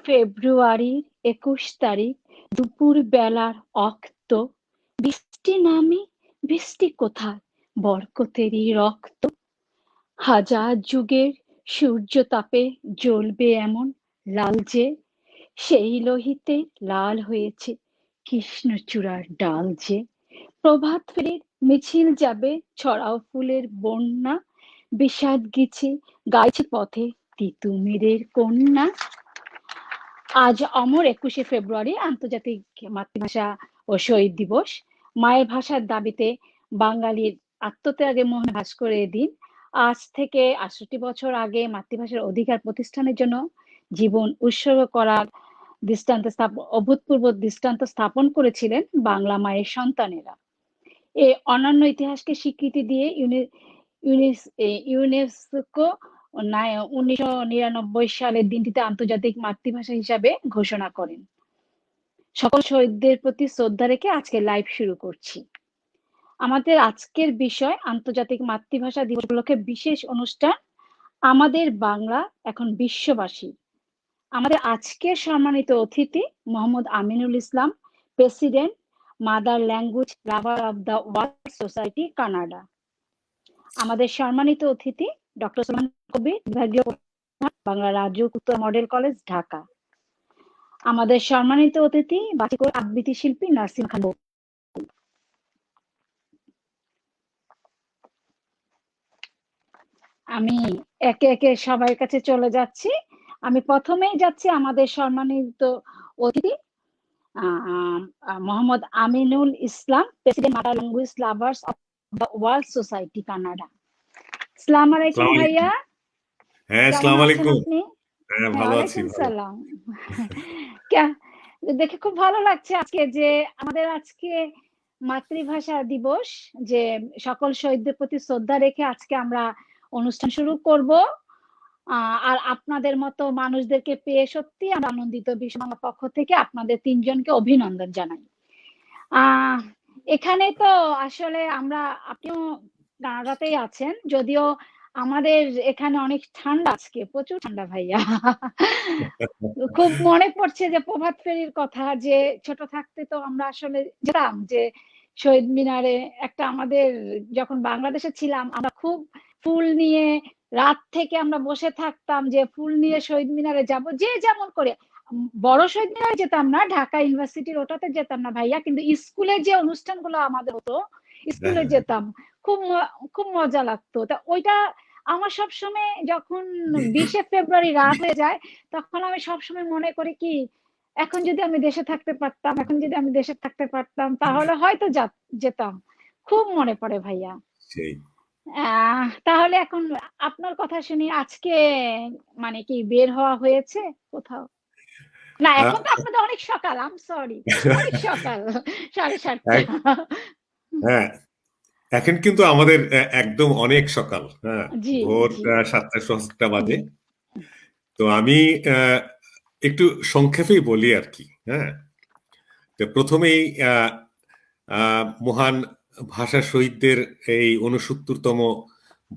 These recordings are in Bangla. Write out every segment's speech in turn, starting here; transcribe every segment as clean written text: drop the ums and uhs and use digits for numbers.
ফেব্রুয়ারির ২১ তারিখ দুপুর বেলার অক্ত, বৃষ্টি নামে বৃষ্টি কোথায়, বরকতেরই রক্ত। হাজার যুগের সূর্যতাপে জ্বলবে এমন লালচে, সেই লোহিতে লাল হয়েছে কৃষ্ণচূড়ার ডাল যে। প্রভাত ফেরির মিছিল যাবে, ছড়াও ফুলের বন্যা, বিষাদ গীছে গাইছে পথে তিতুমিরের কন্যা। আজ অমর ২১শে ফেব্রুয়ারি, আন্তর্জাতিক মাতৃভাষা ও শহীদ দিবস। মায়ের ভাষার দাবিতে বাঙালির আত্মত্যাগে মোহন ভাস্করের দিন। আজ থেকে ৬৮ বছর আগে মাতৃভাষার অধিকার প্রতিষ্ঠানের জন্য জীবন উৎসর্গ করার অভূতপূর্ব দৃষ্টান্ত স্থাপন করেছিলেন বাংলা মায়ের সন্তানেরা। এই অনন্য ইতিহাসকে স্বীকৃতি দিয়ে ইউনেস্কো ১৯৯৯ সালের দিনটিতে আন্তর্জাতিক মাতৃভাষা হিসাবে ঘোষণা করেন। সকল শহীদদের প্রতি শ্রদ্ধা রেখে আজকে লাইভ শুরু করছি। আমাদের আজকের বিষয় আন্তর্জাতিক মাতৃভাষা দিবস উপলক্ষে বিশেষ অনুষ্ঠান, আমাদের বাংলা এখন বিশ্ববাসী। আমাদের আজকের সম্মানিত অতিথি Mohammad Aminul Islam, president, mother language lover of the world society, Canada. আমাদের সম্মানিত অতিথি ডক্টর সুলেমান কবির, বিভাগীয় প্রধান, বাংলা রাজ্য উত্তর মডেল কলেজ, ঢাকা। আমাদের সম্মানিত অতিথি বাচিকর আবৃত্তি শিল্পী নাসিম খান। আমি একে একে সবার কাছে চলে যাচ্ছি। আমি প্রথমেই যাচ্ছি আমাদের সম্মানিত অতিথি Mohammad Aminul Islam, president mother language lovers of the world society, Canada. আসসালামু আলাইকুম ভাইয়া। হ্যাঁ, আসসালামু আলাইকুম। হ্যাঁ, ভালো আছি। সালাম। দেখে খুব ভালো লাগছে আজকে যে আমাদের আজকে মাতৃভাষা দিবস, যে সকল শহীদদের প্রতি শ্রদ্ধা রেখে আজকে আমরা অনুষ্ঠান শুরু করব। আর আপনাদের মতো মানুষদেরকে পেয়ে সত্যি আমরা আনন্দিত। বিশ্ববাংলা পক্ষ থেকে আপনাদের তিনজনকে অভিনন্দন জানাই। এখানে তো আসলে আমরা, আপনিও কানাডাতেই আছেন, যদিও আমাদের এখানে অনেক ঠান্ডা, আজকে প্রচুর ঠান্ডা ভাইয়া। খুব মনে পড়ছে যে প্রভাত ফেরির কথা, যে ছোট থাকতে তো আমরা আসলে যেতাম যে শহীদ মিনারে, একটা আমাদের যখন বাংলাদেশে ছিলাম আমরা খুব ফুল নিয়ে রাত থেকে আমরা বসে থাকতাম যে ফুল নিয়ে শহীদ মিনারে যাব, যে যেমন করে। বড় শহীদ মিনারে যেতাম না, ঢাকা ইউনিভার্সিটির ওটাতে যেতাম না ভাইয়া, কিন্তু স্কুলে যে অনুষ্ঠানগুলো আমাদের হতো স্কুলে যেতাম, খুব খুব মজা লাগতো। তা ওইটা আমার সবসময় যখন ২০শে ফেব্রুয়ারি রাত হয়ে যায়, তখন আমি সবসময় মনে করি কি, এখন যদি আমি দেশে থাকতে পারতাম, এখন যদি আমি দেশে থাকতে পারতাম তাহলে হয়তো যেতাম। খুব মনে পড়ে ভাইয়া। তাহলে এখন আপনার কথা শুনি, আজকে মানে কি বের হওয়া হয়েছে কোথাও? না, এখন তো আপনাদের অনেক সকাল, আই এম সরি, অনেক সকাল, 7:30। হ্যাঁ, এখন কিন্তু আমাদের একদম অনেক সকাল। হ্যাঁ, ভোর 7টা বাজে। তো আমি একটু সংক্ষেপেই বলি আর কি। হ্যাঁ, তো প্রথমেই মহান ভাষা শহীদদের এই ৬৯তম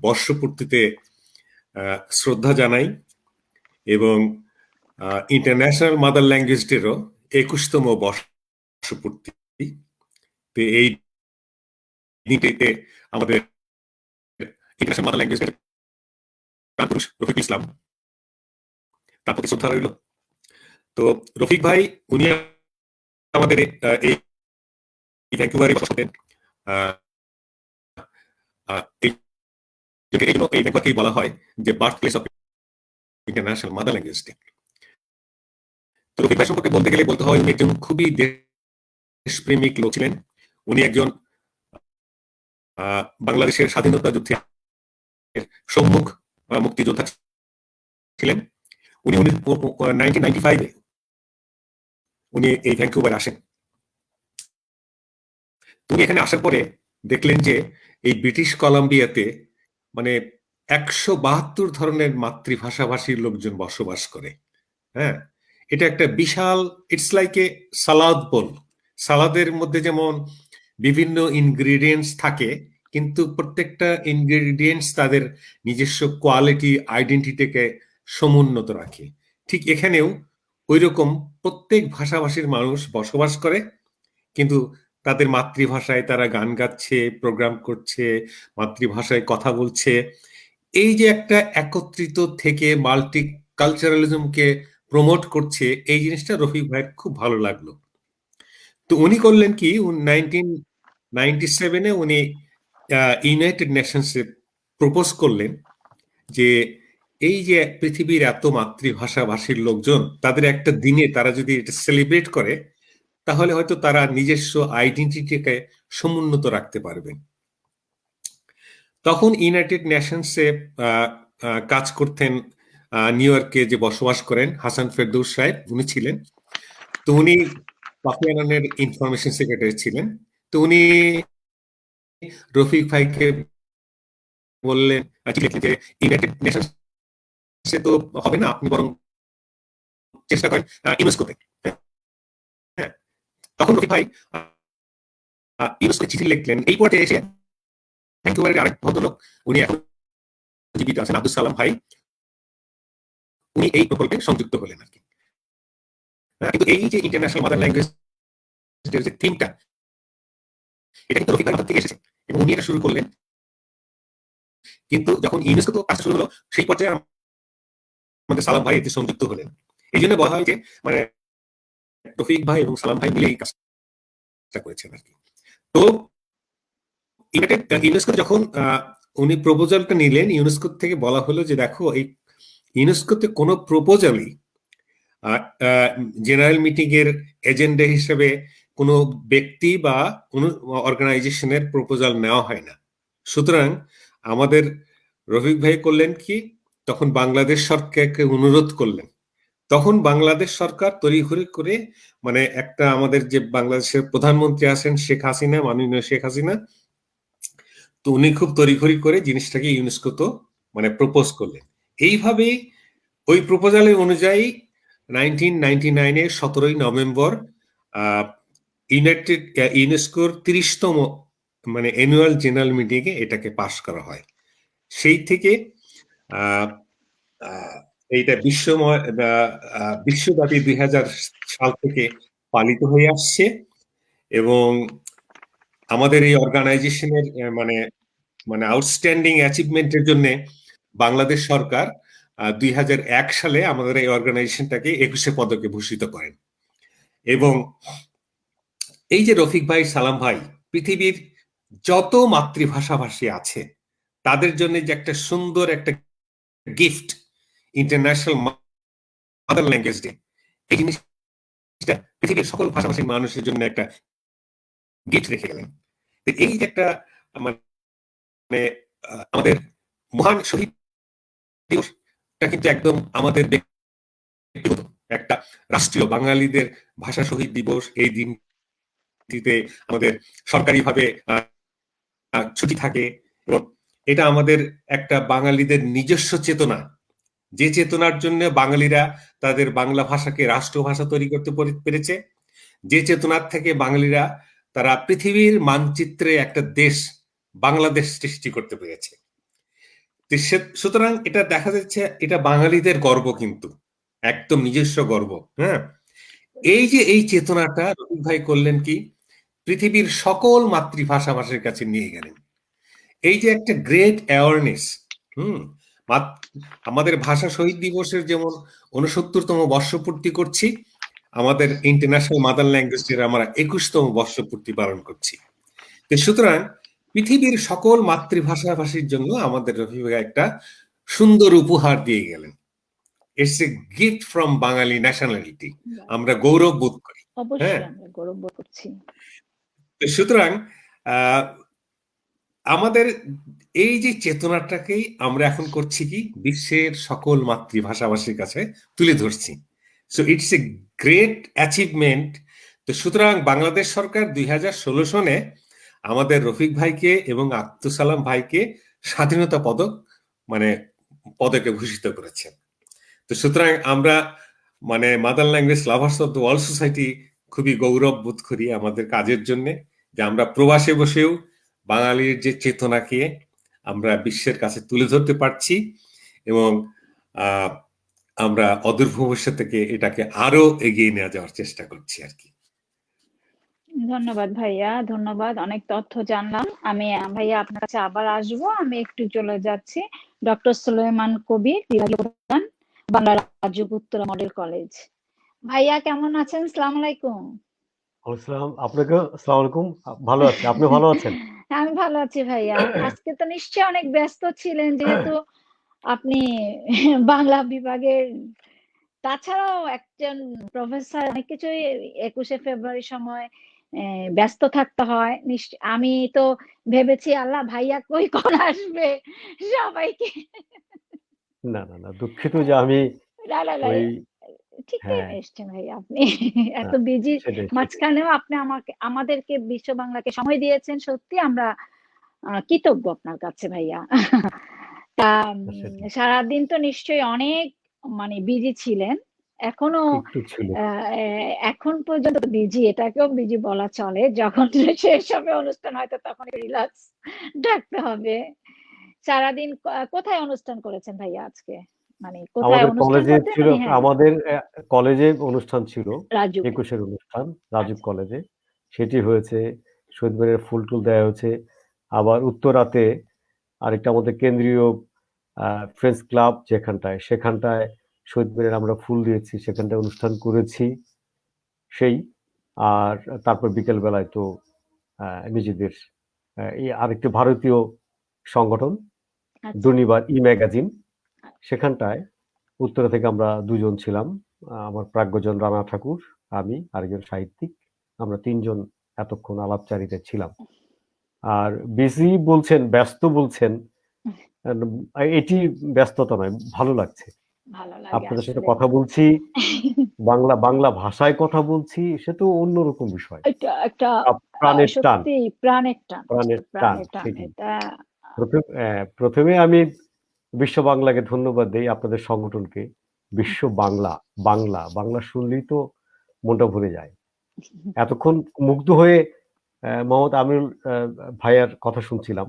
বর্ষপূর্তিতে শ্রদ্ধা জানাই, এবং ইন্টারন্যাশনাল মাদার ল্যাঙ্গুয়েজ ডেরও ২১তম বর্ষপূর্তি। এই দিনটিতে আমাদের ইন্টারন্যাশনাল মাদার ল্যাঙ্গুয়েজ ডে প্রাণপুরুষ রফিকুল ইসলাম, তার প্রতি শ্রদ্ধা রইল। তো রফিক ভাই, উনি আমাদের এই ভ্যাঙ্কুভারে বসবাস করতেন। এই ভ্যাঙ্কুভারকেই বলা হয় যে birth place of international mother language day. তো রফিক ভাই সম্পর্কে বলতে গেলে বলতে হয় উনি একজন খুবই দেশপ্রেমিক লোক ছিলেন। উনি একজন বাংলাদেশের স্বাধীনতা যুদ্ধের সম্মুখ মুক্তিযোদ্ধা ছিলেন। উনি 1995-এ উনি এই ভ্যাঙ্কুভারে আসেন। উনি এখানে আসার পরে দেখলেন যে এই ব্রিটিশ কলাম্বিয়াতে মানে ১৭২ ধরনের মাতৃভাষাভাষীর লোকজন বসবাস করে। হ্যাঁ, এটা একটা বিশাল, ইটস লাইক এ সালাদ বোল। সালাদের মধ্যে যেমন বিভিন্ন ইনগ্রিডিয়েন্টস থাকে, কিন্তু প্রত্যেকটা ইনগ্রিডিয়েন্টস তাদের নিজস্ব কোয়ালিটি, আইডেন্টিটিকে সমুন্নত রাখে। ঠিক এখানেও ওইরকম প্রত্যেক ভাষাভাষীর মানুষ বসবাস করে, কিন্তু তাদের মাতৃভাষায় তারা গান গাচ্ছে, প্রোগ্রাম করছে, মাতৃভাষায় কথা বলছে। এই যে একটা একত্রিত থেকে মাল্টি কালচারালিজমকে প্রমোট করছে, এই জিনিসটা রফিক ভাইয়ের খুব ভালো লাগলো। তো উনি করলেন কি, 1997-এ উনি ইউনাইটেড নেশনসে প্রপোজ করলেন যে এই যে পৃথিবীর এত মাতৃভাষাভাষীর লোকজন, তাদের একটা দিনে তারা যদি এটা সেলিব্রেট করে, তাহলে হয়তো তারা নিজস্ব আইডেন্টিটিকে সমুন্নত রাখতে পারবেন। তখন ইউনাইটেড নেশনসে কাজ করতেন নিউ ইয়র্কে যে বসবাস করেন হাসান ফেরদৌস সাহেব, উনি ছিলেন। তো উনি কোফি আনানের ইনফরমেশন সেক্রেটারি ছিলেন। তো উনি রফিক ভাইকে বললেন যে ইউনাইটেড নেশনসে তো হবে না, আপনি বরং চেষ্টা করেন ইউনেস্কোতে। হ্যাঁ, তখন রফিক ভাই ইউনেস্কো চিঠি লিখলেন। এই পর্যায়ে এসে ভ্যাঙ্কুভারের আরেক ভদ্রলোক, উনি এখন জীবিত আছেন, আব্দুল সালাম ভাই, উনি এই প্রকল্পে সংযুক্ত হলেন আর কি। কিন্তু এই যে ইন্টারন্যাশনাল মাদার ল্যাঙ্গুয়েজ যে থিমটা, এটা কিন্তু রফিক ভাইয়ের থেকে এসেছে এবং উনি এটা শুরু করলেন। কিন্তু যখন ইউনেস্কো তো কাজ শুরু হলো, সেই পর্যায়ে আমাদের সালাম ভাই এতে সংযুক্ত হলেন। এই জন্য বলা হয় যে মানে রফিক ভাই এবং সালাম ভাই মিলে এই কাজটা করেছেন আর কি। তো ইউনেস্কো যখন উনি প্রপোজালটা নিলেন, ইউনেস্কো থেকে বলা হলো যে দেখো, এই ইউনেস্কোতে কোনো প্রপোজালই জেনারেল মিটিং এর এজেন্ডা হিসেবে কোনো ব্যক্তি বা কোনো অর্গানাইজেশনের প্রপোজাল নেওয়া হয় না। সুতরাং আমাদের রফিক ভাই করলেন কি, তখন বাংলাদেশ সরকারকে অনুরোধ করলেন। তখন বাংলাদেশ সরকার তড়িঘড়ি করে, মানে একটা আমাদের যে বাংলাদেশের প্রধানমন্ত্রী আছেন শেখ হাসিনা, মাননীয় শেখ হাসিনা, তো উনি খুব তড়িঘড়ি করে জিনিসটাকে ইউনেস্কো তো মানে প্রপোজ করলেন। এইভাবেই ওই প্রপোজালের অনুযায়ী 1999-এর 17ই নভেম্বর ইউনেস্কোর 30তম মানে অ্যানুয়াল জেনারেল মিটিং এ এটাকে পাশ করা হয়। সেই থেকে এইটা বিশ্বব্যাপী 2000 সাল থেকে পালিত হয়ে আসছে এবং আমাদের এই অর্গানাইজেশনের মানে মানে আউটস্ট্যান্ডিং অ্যাচিভমেন্টের জন্য বাংলাদেশ সরকার 2001 সালে আমাদের এই অর্গানাইজেশনটাকে 21 পদকে ভূষিত করেন। এবং এই যে রফিক ভাই, সালাম ভাই, পৃথিবীর যত মাতৃভাষাভাষী আছে তাদের জন্য যে একটা সুন্দর একটা gift, international mother language day, এই জিনিসটা পৃথিবীর সকল ভাষাভাষী মানুষের জন্য একটা গিফট রেখে গেলেন। এই যে একটা মানে আমাদের মহান শহীদ দিবসটা কিন্তু একদম আমাদের ব্যক্তিগত একটা রাষ্ট্রীয় বাঙালিদের ভাষা শহীদ দিবস। এই দিনটিতে আমাদের সরকারিভাবে ছুটি থাকে এবং এটা আমাদের একটা বাঙালিদের নিজস্ব চেতনা, যে চেতনার জন্য বাঙালিরা তাদের বাংলা ভাষাকে রাষ্ট্রভাষা তৈরি করতে পেরেছে, যে চেতনার থেকে বাঙালিরা তারা পৃথিবীর মানচিত্রে একটা দেশ বাংলাদেশ সৃষ্টি করতে পেরেছে। সুতরাং এটা দেখা যাচ্ছে এটা বাঙালিদের গর্ব, কিন্তু একদম নিজস্ব গর্ব। হ্যাঁ, এই যে এই চেতনাটা রফিক ভাই করলেন কি, পৃথিবীর সকল মাতৃভাষাভাষীর কাছে নিয়ে গেলেন। এই যে একটা গ্রেট অ্যাওয়ারনেস। আমাদের ভাষা শহীদ দিবসের যেমন 69তম বর্ষপূর্তি করছি, আমাদের ইন্টারন্যাশনাল মাদার ল্যাঙ্গুয়েজের আমরা 21তম বর্ষপূর্তি পালন করছি। সুতরাং পৃথিবীর সকল মাতৃভাষাভাষীর জন্য আমাদের রফিক ভাই একটা সুন্দর উপহার দিয়ে গেলেন। It's a gift from Bangali nationality. আমরা গৌরব বোধ করি। অবশ্যই আমরা গৌরব বোধ করছি। সুতরাং আমাদের এই যে চেতনাটাকেই আমরা এখন করছি কি, বিশ্বের সকল মাতৃভাষাভাষীর কাছে তুলে ধরছি। So it's a great achievement. তো সুতরাং বাংলাদেশ সরকার 2016 সনে আমাদের রফিক ভাইকে এবং আব্দুল সালাম ভাইকে স্বাধীনতা পদক মানে পদকে ভূষিত করেছে। তো সুতরাং আমরা মানে mother language lovers of the world society খুবই গৌরব বোধ করি আমাদের কাজের জন্য, যে আমরা প্রবাসে বসেও বাঙালির যে চেতনাকে আমরা বিশ্বের কাছে তুলে ধরতে পারছি এবং আমরা অদূর ভবিষ্যৎ থেকে এটাকে আরো এগিয়ে নিয়ে যাওয়ার চেষ্টা করছি আর কি। ধন্যবাদ ভাইয়া, ধন্যবাদ, অনেক তথ্য জানলাম। আমি ভাইয়া আপনার কাছে আবার আসবো। আমি একটু চলে যাচ্ছি ডক্টর সুলেমান কবির, বিভাগীয় প্রধান, বাংলা রাজ্য উত্তরা মডেল কলেজ। ভাইয়া কেমন আছেন? সালাম আলাইকুম। আসসালাম, আপনাকে আসসালামু আলাইকুম। ভালো আছি, আপনি ভালো আছেন? আমি ভালো আছি ভাইয়া। আজকে তো নিশ্চয়ই অনেক ব্যস্ত ছিলেন, যেহেতু আপনি বাংলা বিভাগের, তাছাড়াও একজন প্রফেসর, অনেক কিছুই 21শে ফেব্রুয়ারির সময় ব্যস্ত থাকতে হয়। আমি তো ভেবেছি আল্লাহ ভাইয়া কই কখন আসবে সবাইকে। না না না, দুঃখিত যে আমি না না না, ওই ঠিক হ্যাঁ, টাইমে এসছেন ভাইয়া আপনি। এত হ্যাঁ, বিজি সেটাই সেটাই মাঝখানেও আপনি আমাদেরকে বিশ্ব বাংলাকে সময় দিয়েছেন, সত্যি আমরা কৃতজ্ঞ আপনার কাছে ভাইয়া। তা সেটাই সারাদিন তো নিশ্চয়ই অনেক মানে বিজি ছিলেন, এখনো একটু ছিল। এখন পর্যন্ত বিজি, এটাকেও বিজি বলা চলে। যখন শেষ হবে অনুষ্ঠান হয়তো তখন রিল্যাক্স ডাকতে হবে। সারাদিন কোথায় অনুষ্ঠান করেছেন ভাইয়া আজকে? মানে কোথায় আমাদের অনুষ্ঠান কলেজে বলতে ছিল, মানে হ্যাঁ, আমাদের কলেজে অনুষ্ঠান ছিল, রাজুক। 21-এর অনুষ্ঠান, রাজুক আচ্ছা, কলেজে। সেটি হয়েছে, শহীদ মিনারে ফুল টুল দেওয়া হয়েছে। আবার উত্তরাতে আরেকটা আমাদের কেন্দ্রীয় ফ্রেন্ডস ক্লাব যেখানটায়, সেখানটায় শহীদ মিনারে আমরা ফুল দিয়েছি, সেখানটায় অনুষ্ঠান করেছি সেই। আর তারপর বিকেল বেলায় তো নিজেদের এই আরেকটি ভারতীয় সংগঠন আচ্ছা, দুর্নিবার ম্যাগাজিন, সেখানটায় উত্তরা থেকে আমরা দুজন ছিলাম। আমার প্রাজ্ঞজন রানা ঠাকুর, আমি আরেকজন সাহিত্যিক, আমরা তিনজন এতক্ষণ আলাপচারিতা ছিলাম। আর বিজি বলছেন, ব্যস্ত বলছেন, এটি ব্যস্ততা নয়, ভালো লাগছে ভালো লাগে আপনাদের সাথে আসলে। কথা বলছি, বাংলা বাংলা ভাষায় কথা বলছি, সে তো অন্যরকম বিষয়। এটা একটা প্রাণের টান, সত্যি প্রাণের টান, প্রাণের টান প্রাণের টান সেটি। এটা। প্রথমে আমি বিশ্ব বাংলাকে ধন্যবাদ দেই, আপনাদের সংগঠনকে। বিশ্ব বাংলা, বাংলা বাংলা শুনলেই তো মনটা ভরে যায়। এতক্ষণ মুগ্ধ হয়ে মোহাম্মদ আমিনুল ভাইয়ার কথা শুনছিলাম।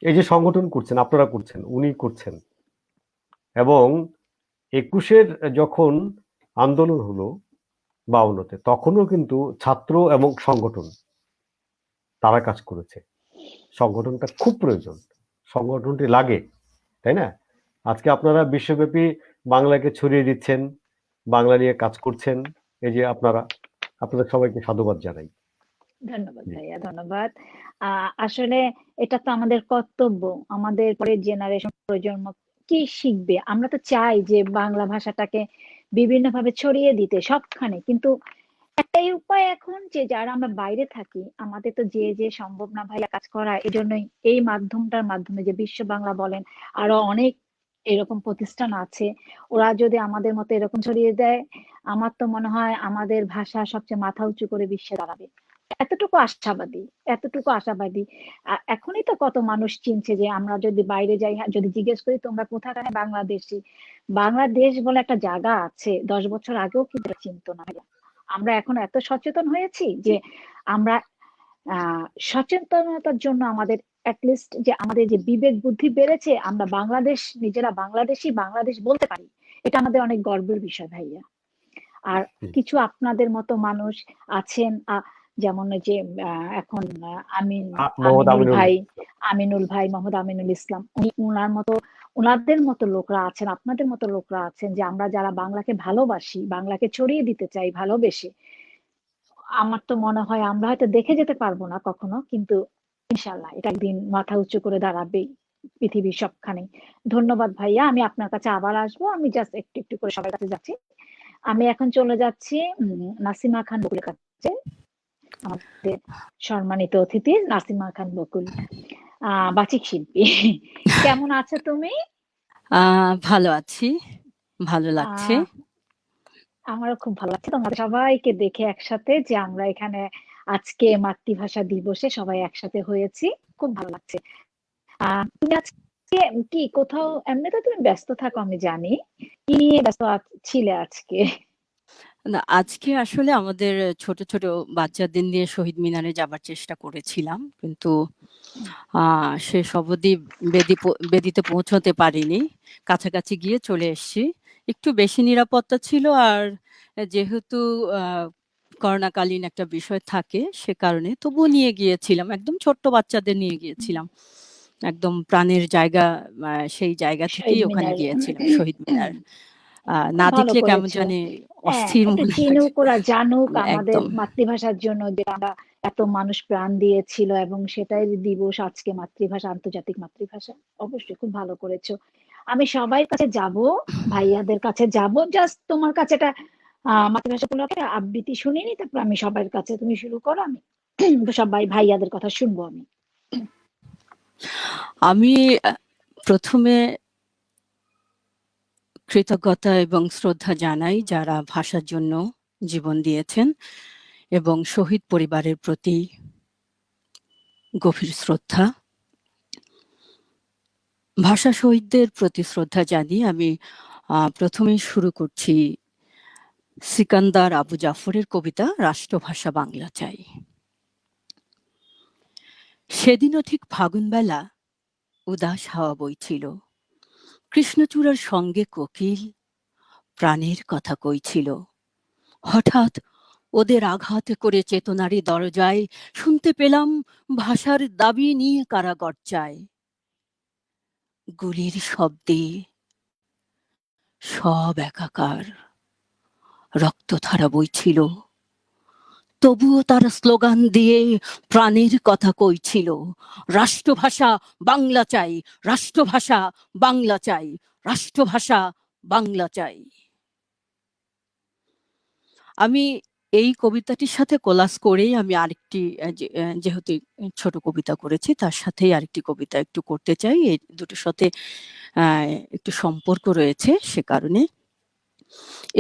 এই যে সংগঠন করছেন, আপনারা করছেন, উনি করছেন, এবং 21-এর যখন আন্দোলন হলো 52-তে, তখনও কিন্তু ছাত্র এবং সংগঠন তারা কাজ করেছে। সংগঠনটা খুব প্রয়োজন, সংগঠনটি লাগে, তাই না? আজকে আপনারা বিশ্বব্যাপী বাংলাকে ছড়িয়ে দিচ্ছেন, বাংলা নিয়ে কাজ করছেন। এই যে আপনাদের সবাইকে সাধুবাদ জানাই। ধন্যবাদ জি। ভাইয়া, ধন্যবাদ। আসলে এটা তো আমাদের কর্তব্য, আমাদের পরের জেনারেশন, প্রজন্ম কি শিখবে। আমরা তো চাই যে বাংলা ভাষাটাকে বিভিন্নভাবে ছড়িয়ে দিতে সবখানে, কিন্তু একটাই উপায় এখন, যে যারা আমরা বাইরে থাকি, আমাদের তো যে সম্ভব না ভাইয়া কাজ করা। এজন্যই এই মাধ্যমটার মাধ্যমে, যে বিশ্ব বাংলা বলেন, আরো অনেক এরকম প্রতিষ্ঠান আছে, ওরা যদি আমাদের মতো এরকম ছড়িয়ে দেয়, আমার তো মনে হয় আমাদের ভাষা সবচেয়ে মাথা উঁচু করে বিশ্বে দাঁড়াবে। এতটুকু আশাবাদী, এতটুকু আশাবাদী। এখনই তো কত মানুষ চিনছে, যে আমরা যদি বাইরে যাই, হ্যাঁ, যদি জিজ্ঞেস করি তোমরা কোথাকার, বাংলাদেশি। বাংলাদেশ বলে একটা জায়গা আছে, 10 বছর আগেও কিন্তু এটা চিনতো না ভাইয়া। আমরা এখন এত সচেতন হয়েছি যে আমরা সচেতনতার জন্য আমাদের অ্যাটলিস্ট যে আমাদের যে বিবেক বুদ্ধি বেড়েছে, আমরা বাংলাদেশ, নিজেরা বাংলাদেশি, বাংলাদেশ বলতে পারি। এটা আমাদের অনেক গর্বের বিষয় ভাইয়া। আর কিছু আপনাদের মতো মানুষ আছেন, যেমন ওই যে এখন মোহাম্মদ আমিনুল আমিনুল। ভাই, মোহাম্মদ আমিনুল ইসলাম, ওনাদের মতো লোকরা আছেন, আপনাদের মতো লোকরা আছেন, যে আমরা যারা বাংলাকে ভালোবাসি, বাংলাকে ছড়িয়ে দিতে চাই ভালোবেসে। আমার তো মনে হয় আমরা হয়তো দেখে যেতে পারবো না কখনো, কিন্তু ইনশাল্লাহ এটা একদিন মাথা উঁচু করে দাঁড়াবেই পৃথিবীর সবখানে। ধন্যবাদ ভাইয়া, আমি আপনার কাছে আবার আসবো। আমি জাস্ট একটু একটু করে সবার কাছে যাচ্ছি। আমি এখন চলে যাচ্ছি নাসিমা খান বকুলের কাছে, আমাদের সম্মানিত অতিথি নাসিমা খান বকুল, বাচিক শিল্পী। কেমন আছো তুমি? ভালো আছি, ভালো লাগছে। আমারও খুব ভালো লাগছে তোমাদের সবাইকে দেখে একসাথে, যে আমরা এখানে আজকে মাতৃভাষা দিবসে সবাই একসাথে হয়েছি, খুব ভালো লাগছে। তুমি আজকে কি কোথাও, এমনিতে তুমি ব্যস্ত থাকো আমি জানি, কি নিয়ে ব্যস্ত ছিলে আজকে? না, আজকে আসলে আমাদের ছোট ছোট বাচ্চাদের নিয়ে শহীদ মিনারে যাবার চেষ্টা করেছিলাম, কিন্তু শেষ অবধি বেদিতে পৌঁছতে পারিনি। কাছাকাছি গিয়ে চলে এসেছি। একটু বেশি নিরাপত্তা ছিল, আর যেহেতু করোনাকালীন একটা বিষয় থাকে সে কারণে তবুও নিয়ে গিয়েছিলাম, একদম ছোট্ট বাচ্চাদের নিয়ে গিয়েছিলাম, একদম প্রাণের জায়গা, সেই জায়গা শহীদ থেকেই ওখানে মিনার। গিয়েছিলাম শহীদ মিনার। খুব না ভালো দেখলে কেমন করেছো। জানি হ্যাঁ, অস্থির একটু মনে লাগে। চিনুক, ওরা জানুক আমাদের একদম মাতৃভাষার জন্য যে আমরা এত মানুষ প্রাণ দিয়েছিল, এবং সেটাই দিবস আজকে, মাতৃভাষা, আন্তর্জাতিক মাতৃভাষা। অবশ্যই খুব ভালো করেছো। আমি সবার কাছে যাব, ভাইয়াদের কাছে যাব, জাস্ট তোমার কাছে একটা মাতৃভাষা উপলক্ষে আবৃত্তি শুনিনি, তারপর আমি সবার কাছে, তুমি শুরু করো, আমি সবাই ভাইয়াদের কথা শুনবো আমি। আমি প্রথমে কৃতজ্ঞতা এবং শ্রদ্ধা জানাই যারা ভাষার জন্য জীবন দিয়েছেন, এবং শহীদ পরিবারের প্রতি গভীর শ্রদ্ধা। ভাষা শহীদদের প্রতি শ্রদ্ধা জানিয়ে আমি প্রথমেই শুরু করছি সিকান্দার আবু জাফরের কবিতা রাষ্ট্রভাষা বাংলা চাই। সেদিনও ঠিক ফাগুনবেলা উদাস হাওয়া বইছিল, কৃষ্ণচূড়ার সঙ্গে কোকিল প্রাণের কথা কইছিল। হঠাৎ ওদের আঘাত করে চেতনারি দরজায় শুনতে পেলাম ভাষার দাবি নিয়ে কারা গর্জায়। গুলির শব্দে সব একাকার, রক্তধারা বইছিল, তবুও তারা স্লোগান দিয়ে প্রাণের কথা কইছিল, রাষ্ট্রভাষা বাংলা চাই, রাষ্ট্রভাষা বাংলা চাই, রাষ্ট্রভাষা বাংলা চাই। আমি এই কবিতাটির সাথে কোলাস করেই আমি আরেকটি, যেহেতু ছোট কবিতা করেছি তার সাথেই আরেকটি কবিতা একটু করতে চাই, এই দুটোর সাথে একটু সম্পর্ক রয়েছে সে কারণে।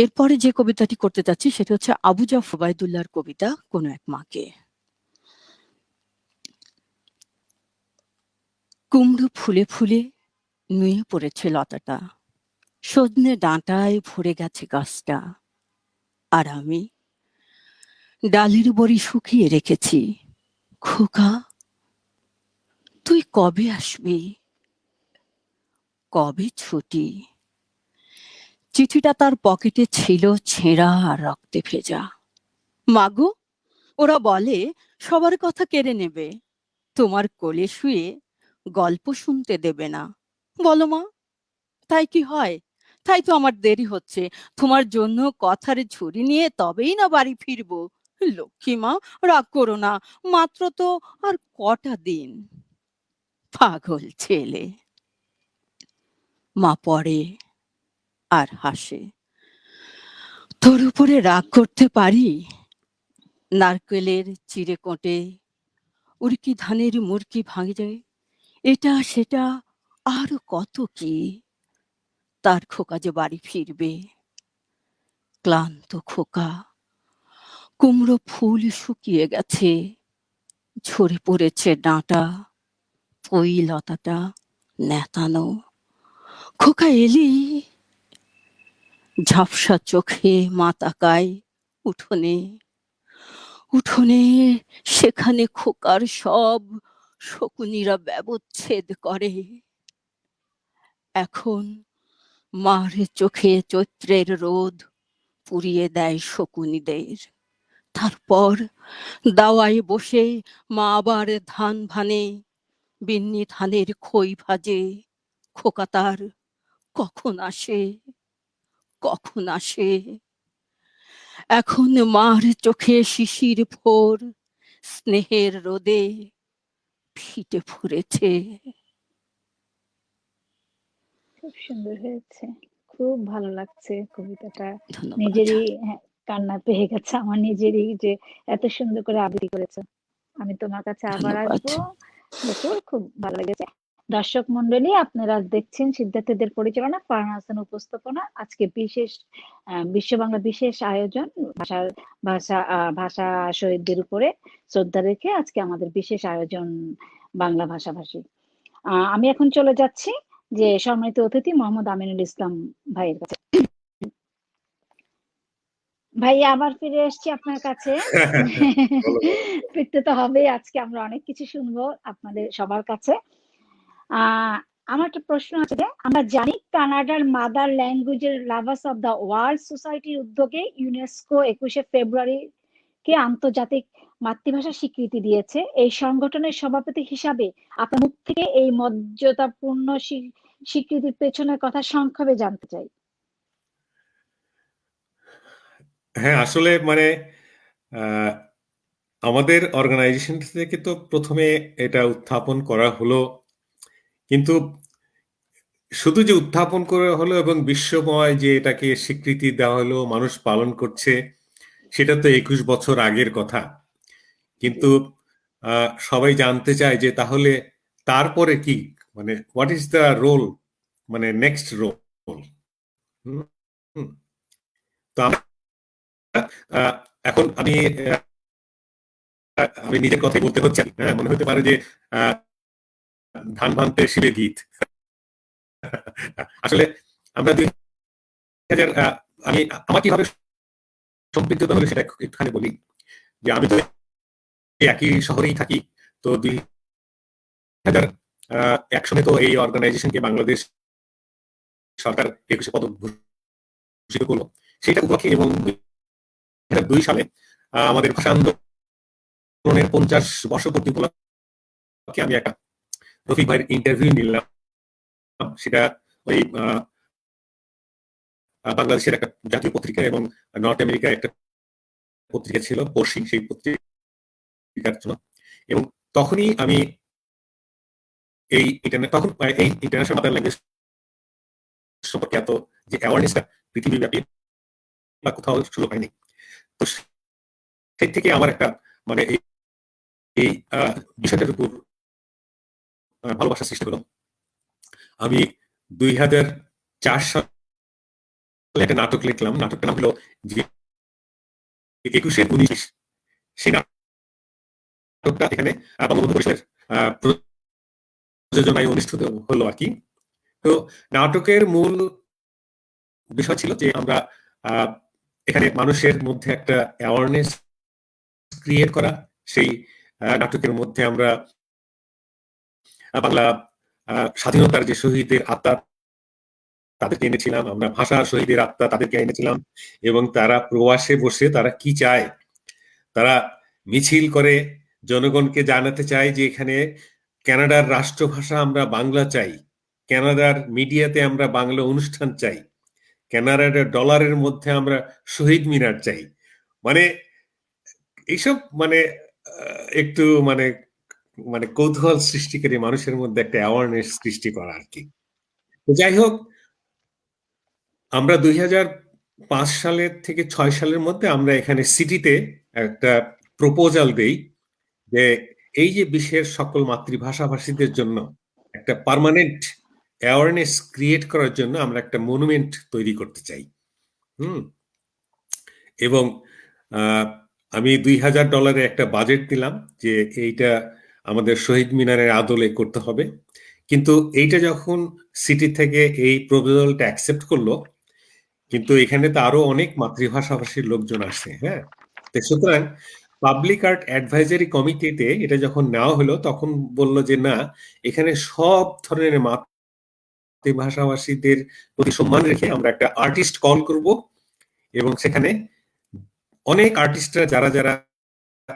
এরপরে যে কবিতাটি করতে যাচ্ছি সেটা হচ্ছে আবু জাফর ওবায়দুল্লাহর কবিতা কোনো এক মাকে। কুমড়ো ফুলে ফুলে নুয়ে পড়েছে লতাটা, সজনে ডাঁটায় ভরে গেছে গাছটা, আর আমি ডালের বড়ি শুকিয়ে রেখেছি। খোকা, তুই কবে আসবি, কবে ছুটি? চিঠিটা তার পকেটে ছিল ছেঁড়া আর রক্তে ভেজা। মাগো, ওরা বলে সবার কথা কেড়ে নেবে, তোমার কোলে শুয়ে গল্প শুনতে দেবে না। বলো মা, তাই কি হয়? তাই তো আমার দেরি হচ্ছে, তোমার জন্য কথার ঝুড়ি নিয়ে তবেই না বাড়ি ফিরবো। লক্ষ্মী মা, রাগ করো না, মাত্র তো আর কটা দিন। পাগল ছেলে। মা পড়ে আর হাসে। তোর উপরে রাগ করতে পারি? নারকেলের চিড়ে কোটে উড়কি ধানের মুরকি ভাঙে, এটা সেটা আরো কত কি। তার খোকা যে বাড়ি ফিরবে, ক্লান্ত খোকা। কুমড়ো ফুল শুকিয়ে গেছে, ঝরে পড়েছে ডাঁটা, ওই লতাটা নেতানো। খোকা এলি? ঝাপসা চোখে মা তাকায় উঠোনে, উঠোনে সেখানে খোকার সব শকুনিরা ব্যবচ্ছেদ করে। এখন মার চোখে চৈত্রের রোদ পুড়িয়ে দেয় শকুনিদের। তারপর দাওয়ায় বসে মা আবার ধান ভানে, বিন্নি ধানের খই ভাজে। খোকা তার কখন আসে, কখন আসে? এখন মার চোখে শিশির ভোর, স্নেহের রোদে ফিটে ফুরেছে। খুব সুন্দর হয়েছে, খুব ভালো লাগছে কবিতাটা। ধন্যবাদ। নিজেরই কান্না পেয়ে গেছে আমার নিজেরই, যে এত সুন্দর করে আবৃত্তি করেছে। আমি তোমার কাছে আবার ধন্যবাদ। আসবো বকুল, খুব ভালো লেগেছে। দর্শক মন্ডলী, আপনারা দেখছেন সিদ্ধার্থদের পরিচালনা, ফারহান হাসান উপস্থাপনা, আজকে বিশেষ বিশ্ব বাংলা বিশেষ আয়োজন, ভাষার ভাষা শহীদদের উপরে শ্রদ্ধা রেখে আজকে আমাদের বিশেষ আয়োজন বাংলা ভাষাভাষী। আমি এখন চলে যাচ্ছি যে সম্মানিত অতিথি মোহাম্মদ আমিনুল ইসলাম ভাইয়ের কাছে। ভাইয়া, আবার ফিরে এসেছি আপনার কাছে। বলো, বলো। ফিরতে তো হবে, আজকে আমরা অনেক কিছু শুনবো আপনাদের সবার কাছে। আমার একটা প্রশ্ন আছে যে আমরা জানি কানাডার মাদার ল্যাঙ্গুয়েজের লাভার্স অফ দ্য ওয়ার্ল্ড সোসাইটির উদ্যোগে ইউনেস্কো 21শে ফেব্রুয়ারি কে আন্তর্জাতিক মাতৃভাষা স্বীকৃতি দিয়েছে। এই সংগঠনের সভাপতি হিসাবে আপনার মুখ থেকে এই মর্যাদাপূর্ণ স্বীকৃতির পেছনের কথা সংক্ষেপে জানতে চাই। হ্যাঁ, আসলে মানে আমাদের অর্গানাইজেশন থেকে তো প্রথমে এটা উত্থাপন করা হলো, কিন্তু শুধু যে উত্থাপন করা হলো এবং বিশ্বময় যে এটাকে স্বীকৃতি দেওয়া হলো, মানুষ পালন করছে, সেটা তো 21 বছর আগের কথা। কিন্তু সবাই জানতে চায় যে তাহলে তারপরে কি, মানে হোয়াট ইজ দ্য রোল, মানে নেক্সট রোল। তো এখন আমি আমি নিজের কথাই বলতে হচ্ছে, মনে হতে পারে যে ধান ভানতে শিবে গীত। আসলে আমরা 2000 আমি আমার কিভাবে সম্পৃক্ত হলো সেটা একটুখানি বলি, যে আমি তো একই শহরেই থাকি। তো 2001 সনে তো এই অর্গানাইজেশনকে বাংলাদেশ সরকার 21 পদক ঘোষিত করলো, সেটা উপলক্ষে, এবং 2002 সালে আমাদের ভাষা আন্দোলনের 50 বর্ষপূর্তি উপলক্ষে আমি একটা রফিক ভাইয়ের ইন্টারভিউ নিলাম। সেটা ওই বাংলাদেশের একটা জাতীয় পত্রিকা এবং নর্থ আমেরিকার একটা পত্রিকা ছিল পড়শি, সেই পত্রিকার জন্য। এবং তখনই আমি এই ইন্টারন্যাশনাল মাদার ল্যাঙ্গুয়েজ সম্পর্কে এত যে অ্যাওয়ারনেসটা পৃথিবীব্যাপী বা কোথাও সুযোগ হয়নি। তো সেই থেকে আমার একটা মানে এই বিষয়টার উপর ভালোবাসা সৃষ্টি হলো। আমি 2004 সালে একটা নাটক লিখলাম। নাটকটার নাম হলো যে 21-19। সেই নাটকটা এখানে বঙ্গবন্ধু পরিষদের প্রযোজনায় অনুষ্ঠিত হলো আর কি। তো নাটকের মূল বিষয় ছিল যে আমরা এখানে মানুষের মধ্যে একটা অ্যাওয়ারনেস ক্রিয়েট করা। সেই নাটকের মধ্যে আমরা বাংলা স্বাধীনতার যে শহীদের আত্মা তাদেরকে এনেছিলাম, আমরা ভাষার শহীদের আত্মা তাদেরকে এনেছিলাম, এবং তারা প্রবাসে বসে তারা কি চায়, তারা মিছিল করে জনগণকে জানাতে চায় যে এখানে কানাডার রাষ্ট্রভাষা আমরা বাংলা চাই, কানাডার মিডিয়াতে আমরা বাংলা অনুষ্ঠান চাই, কানাডার ডলারের মধ্যে আমরা শহীদ মিনার চাই। মানে এইসব মানে একটু মানে মানে কৌতূহল সৃষ্টিকারী, মানুষের মধ্যে একটা অ্যাওয়ারনেস সৃষ্টি করা আর কি। তো যাই হোক, আমরা 2005 সালের থেকে 6 সালের মধ্যে আমরা এখানে সিটিতে একটা প্রপোজাল দেই যে এই যে বিশ্বের সকল মাতৃভাষাভাষীদের জন্য একটা পার্মানেন্ট অ্যাওয়ারনেস ক্রিয়েট করার জন্য আমরা একটা মনুমেন্ট তৈরি করতে চাই। এবং আমি $2000 একটা বাজেট দিলাম যে এইটা আমাদের শহীদ মিনারের আদলে করতে হবে। কিন্তু এইটা যখন সিটি থেকে এই প্রপোজালটা অ্যাকসেপ্ট করলো, কিন্তু এখানে তো আরো অনেক মাতৃভাষাভাষীর লোকজন আসে। হ্যাঁ, তো সুতরাং পাবলিক আর্ট অ্যাডভাইজারি কমিটিতে এটা যখন নেওয়া হলো, তখন বলল যে না, এখানে সব ধরনের মাতৃভাষাভাষীদের প্রতি সম্মান রেখে আমরা একটা আর্টিস্ট কল করব, এবং সেখানে অনেক আর্টিস্টরা যারা যারা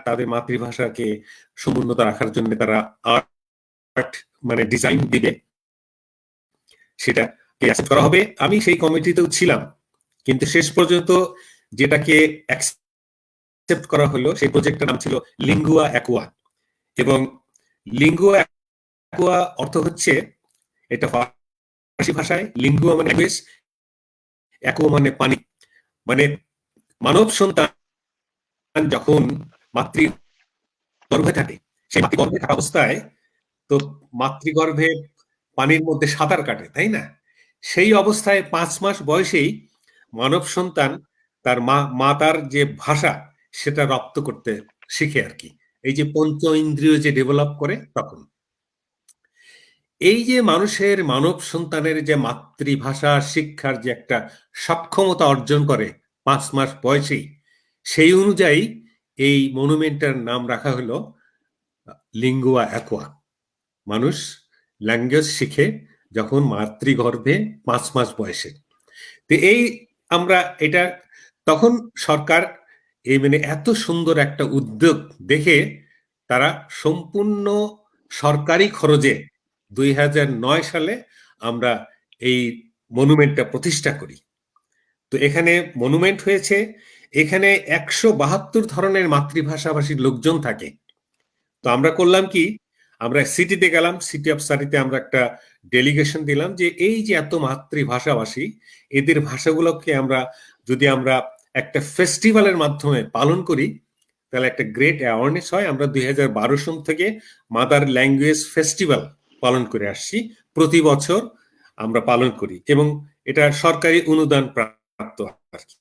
তাদের মাতৃভাষাকে সমুন্নত রাখার জন্য তারা আর্ট মানে ডিজাইন দিবে, সেটা অ্যাকসেপ্ট করা হবে। আমি সেই কমিটিতেও ছিলাম, কিন্তু শেষ পর্যন্ত যেটাকে অ্যাকসেপ্ট করা হলো সেই প্রজেক্টটার নাম ছিল লিঙ্গুয়া অ্যাকুয়া। এবং লিঙ্গুয়া অ্যাকুয়া অর্থ হচ্ছে, এটা ফার্সি ভাষায় লিঙ্গুয়া মানে ল্যাঙ্গুয়েজ, অ্যাকুয়া মানে পানি। মানে মানব সন্তান যখন মাতৃগর্ভে থাকে, সেই মাতৃগর্ভে থাকা অবস্থায় তো মাতৃগর্ভে পানির মধ্যে সাঁতার কাটে, তাই না? সেই অবস্থায় 5 মাস বয়সেই মানব সন্তান তার মাতার যে ভাষা সেটা রপ্ত করতে শিখে আর কি। এই যে পঞ্চ ইন্দ্রিয় যে ডেভেলপ করে তখন। এই যে মানুষের মানব সন্তানের যে মাতৃভাষা শিক্ষার যে একটা সক্ষমতা অর্জন করে 5 মাস বয়সেই, সেই অনুযায়ী এই মনুমেন্টের নাম রাখা হলো লিঙ্গুয়া অ্যাকুয়া। মানুষ ল্যাঙ্গুয়েজ শিখে যখন মাতৃগর্ভে 5 মাস বয়সে। তো এই আমরা এটা তখন সরকার এই মানে এত সুন্দর একটা উদ্যোগ দেখে তারা সম্পূর্ণ সরকারি খরচে 2009 সালে আমরা এই মনুমেন্টটা প্রতিষ্ঠা করি। তো এখানে মনুমেন্ট হয়েছে, এখানে 172 ধরনের মাতৃভাষাভাষীর লোকজন থাকে। তো আমরা করলাম কি, আমরা সিটিতে গেলাম, সিটি অফ সারিতে আমরা একটা ডেলিগেশন দিলাম যে এই যে এত মাতৃভাষাভাষী, এদের ভাষাগুলোকে যদি আমরা একটা ফেস্টিভ্যালের মাধ্যমে পালন করি তাহলে একটা গ্রেট অ্যাওয়ারনেস হয়। আমরা 2012 সাল থেকে মাদার ল্যাঙ্গুয়েজ ফেস্টিভ্যাল পালন করে আসছি, প্রতি বছর আমরা পালন করি এবং এটা সরকারি অনুদান প্রাপ্ত আর কি।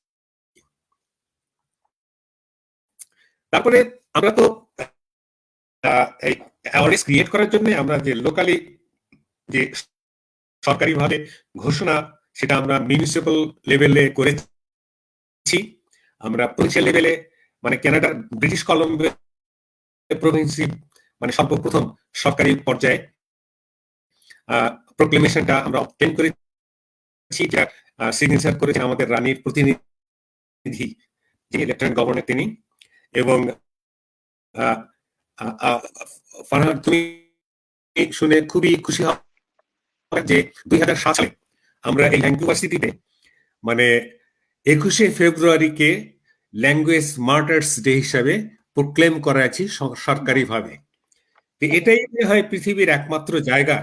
তারপরে আমরা তো এই অ্যাওয়ারনেস ক্রিয়েট করার জন্য আমরা যে লোকালি যে সরকারিভাবে ঘোষণা, সেটা আমরা মিউনিসিপ্যাল লেভেলে করেছি, আমরা প্রভিন্সিয়াল লেভেলে মানে কানাডার ব্রিটিশ কলম্বিয়া প্রভিন্সি মানে সর্বপ্রথম সরকারি পর্যায়ে প্রোক্লেমেশনটা আমরা অবটেন করেছি, যার সিগনেচার করেছেন আমাদের রানীর প্রতিনিধি যিনি লেফটেন্যান্ট গভর্নর তিনি। এবং ফারহাদ, তুমি শুনে খুবই খুশি হবে যে 2007 সালে আমরা এই ভ্যাঙ্কুভার সিটিতে মানে 21শে ফেব্রুয়ারিকে ল্যাঙ্গুয়েজ মার্টার্স ডে হিসাবে প্রোক্লেম করা আছে সরকারিভাবে। এটাই হয় পৃথিবীর একমাত্র জায়গা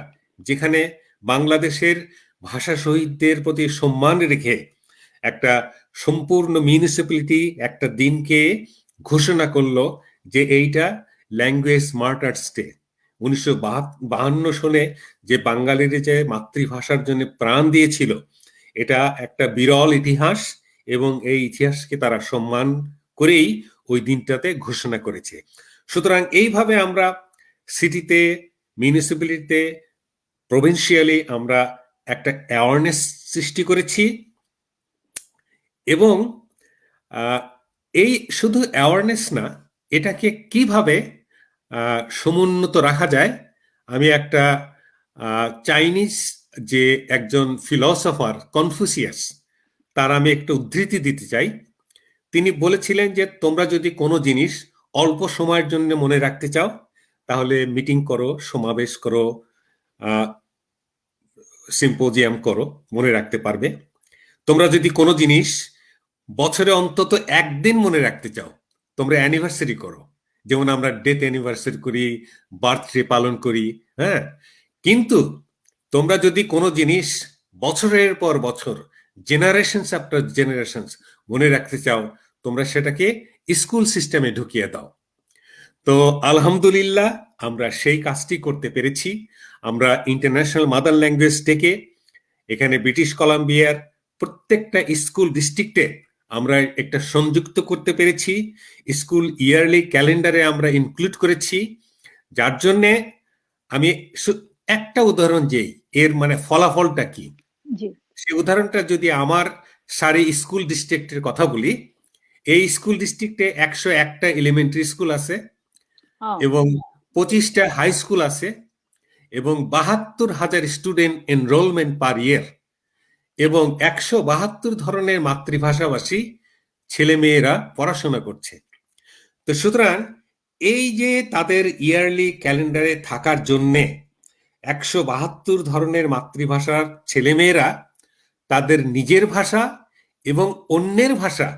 যেখানে বাংলাদেশের ভাষা শহীদদের প্রতি সম্মান রেখে একটা সম্পূর্ণ মিউনিসিপ্যালিটি একটা দিনকে ঘোষণা করলো যে এইটা ল্যাঙ্গুয়েজ মার্টার্স ডে। 1952 সালে যে বাঙালির যে মাতৃভাষার জন্য প্রাণ দিয়েছিল, এটা একটা বিরল ইতিহাস এবং এই ইতিহাসকে তারা সম্মান করেই ওই দিনটাতে ঘোষণা করেছে। সুতরাং এইভাবে আমরা সিটিতে, মিউনিসিপ্যালিটিতে, প্রভিন্সিয়ালি আমরা একটা অ্যাওয়ারনেস সৃষ্টি করেছি। এবং এই শুধু অ্যাওয়ারনেস না, এটাকে কিভাবে সমুন্নত রাখা যায়, আমি একটা চাইনিজ যে একজন ফিলসফার কনফুসিয়াস, তার আমি একটা উদ্ধৃতি দিতে চাই। তিনি বলেছিলেন যে তোমরা যদি কোনো জিনিস অল্প সময়ের জন্য মনে রাখতে চাও তাহলে মিটিং করো, সমাবেশ করো, সিম্পোজিয়াম করো, মনে রাখতে পারবে। তোমরা যদি কোনো জিনিস বছরে অন্তত একদিন মনে রাখতে চাও তোমরা অ্যানিভার্সারি করো, যেমন আমরা ডেথ অ্যানিভার্সারি করি, বার্থডে পালন করি, হ্যাঁ। কিন্তু তোমরা যদি কোনো জিনিস বছরের পর বছর, জেনারেশনস আফটার জেনারেশনস মনে রাখতে চাও তোমরা সেটাকে স্কুল সিস্টেমে ঢুকিয়ে দাও। তো আলহামদুলিল্লাহ আমরা সেই কাজটি করতে পেরেছি। আমরা ইন্টারন্যাশনাল মাদার ল্যাঙ্গুয়েজ থেকে এখানে ব্রিটিশ কলাম্বিয়ার প্রত্যেকটা স্কুল ডিস্ট্রিক্টে আমরা একটা সংযুক্ত করতে পেরেছি, স্কুল ইয়ারলি ক্যালেন্ডারে আমরা ইনক্লুড করেছি, যার জন্যে আমি একটা উদাহরণ যেই এর মানে ফলাফলটা কি, সেই উদাহরণটা যদি আমার সারি স্কুল ডিস্ট্রিক্টের কথা বলি, এই স্কুল ডিস্ট্রিক্টে 101টা এলিমেন্টারি স্কুল আছে এবং 25টা হাই স্কুল আছে এবং 72,000 স্টুডেন্ট এনরোলমেন্ট পার ইয়ার এবং 172 ধরনের মাতৃভাষাভাষী ছেলে মেয়েরা পড়াশোনা করছে। তো সুতরাং এই যে তাদের ইয়ারলি ক্যালেন্ডারে থাকার জন্যে 172 ধরনের মাতৃভাষার ছেলেমেয়েরা তাদের নিজের ভাষা এবং অন্যের ভাষা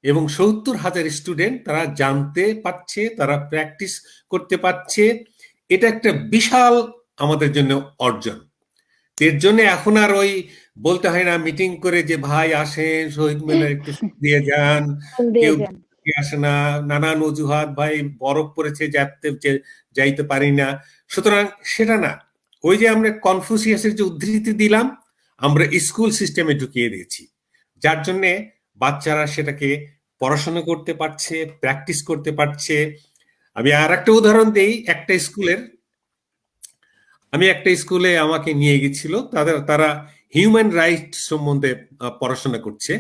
এবং 70,000 স্টুডেন্ট তারা জানতে পারছে, তারা প্র্যাকটিস করতে পারছে। এটা একটা বিশাল আমাদের জন্য অর্জন। এর জন্য এখন আর ওই বলতে হয় না মিটিং করে যে ভাই আসেন শহীদ মিনার একটু দিয়ে যান, কেউ আসে না, নানান অজুহাত, ভাই বরফ পড়েছে যাইতে পারি না। সুতরাং সেটা না, ওই যে আমরা কনফুসিয়াসের যে উদ্ধৃতি দিলাম আমরা স্কুল সিস্টেমে ঢুকিয়ে দিয়েছি, যার জন্যে বাচ্চারা সেটাকে পড়াশোনা করতে পারছে, প্র্যাকটিস করতে পারছে। আমি আর একটা উদাহরণ দেই, আমি একটা স্কুলে আমাকে নিয়ে গেছিল, তারা হিউম্যান রাইট সম্বন্ধে পড়াশোনা করছে।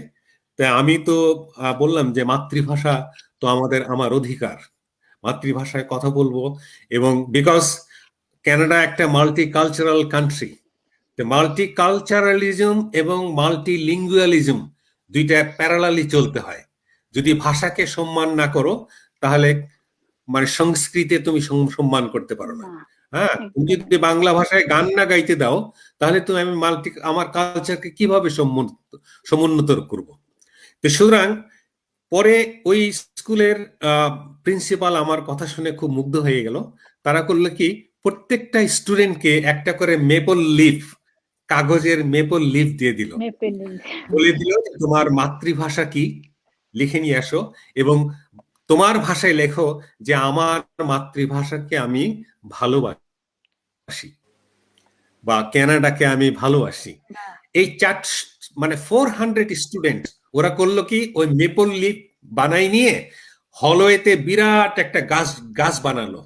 তাই আমি তো বললাম যে মাতৃভাষা তো আমার অধিকার, মাতৃভাষায় কথা বলবো। এবং বিকজ কানাডা একটা মাল্টিকালচারাল কান্ট্রি, মাল্টিকালচারালিজম এবং মাল্টিলিঙ্গুয়ালিজম দুইটা প্যারালালি চলতে হয়। যদি ভাষাকে সম্মান না করো তাহলে মানে সংস্কৃতে তুমি সম্মান করতে পারো না। না, হ্যাঁ, তুমি একদম। যদি বাংলা ভাষায় গান না গাইতে দাও তাহলে তুমি আমি আমার কালচারকে কিভাবে সমুন্নত করব? তো সুতরাং পরে ওই স্কুলের প্রিন্সিপাল আমার কথা শুনে খুব মুগ্ধ হয়ে গেল। তারা করলো কি, প্রত্যেকটা স্টুডেন্টকে একটা করে মেপল লিফ, কাগজের মেপল লিফ দিয়ে দিল। মেপেলিং। বলে দিল যে তোমার মাতৃভাষা কি লিখে নিয়ে আসো এবং তোমার ভাষায় লেখো যে আমার মাতৃভাষাকে আমি ভালোবাসি বা কানাডাকে আমি ভালোবাসি। এই মানে 400 স্টুডেন্ট ওরা করলো কি, ওই মেপল লিফ বানাই নিয়ে হলওয়েতে বিরাট একটা গাছ গাছ বানালো,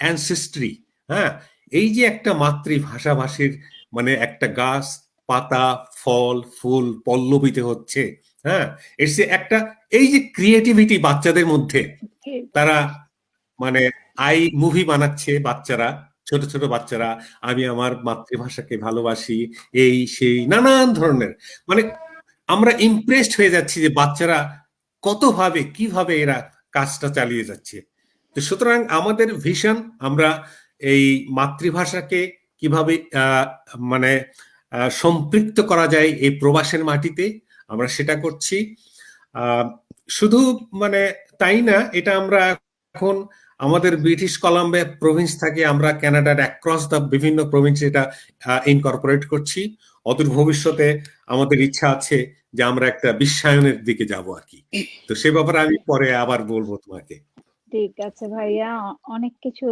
অ্যানসেস্ট্রি। হ্যাঁ, এই যে একটা মাতৃভাষাভাষীর মানে একটা গাছ, পাতা, ফল, ফুল পল্লবিত হচ্ছে। হ্যাঁ, এর যে একটা এই যে ক্রিয়েটিভিটি বাচ্চাদের মধ্যে, তারা মানে মুভি বানাচ্ছে বাচ্চারা, ছোট ছোট বাচ্চারা, আমি আমার মাতৃভাষাকে ভালোবাসি, এই সেই নানান ধরনের, মানে আমরা ইমপ্রেসড হয়ে যাচ্ছি যে বাচ্চারা কতভাবে কিভাবে এরা কাজটা চালিয়ে যাচ্ছে। তো সুতরাং আমাদের ভিশন, আমরা এই মাতৃভাষাকে কিভাবে মানে সম্পৃক্ত করা যায় এই প্রবাসের মাটিতে, আমরা সেটা করছি। শুধু মানে তাই না, এটা আমরা এখন আমাদের ব্রিটিশ কলাম্বিয়া প্রভিন্স থেকে আমরা কানাডার অ্যাক্রস দ্য বিভিন্ন প্রভিন্সে এটা ইনকর্পোরেট করছি। অদূর ভবিষ্যতে আমাদের ইচ্ছা আছে যে আমরা একটা বিশ্বায়নের দিকে যাব আর কি। তো সে ব্যাপারে আমি পরে আবার বলবো তোমাকে। ঠিক আছে ভাইয়া, অনেক কিছু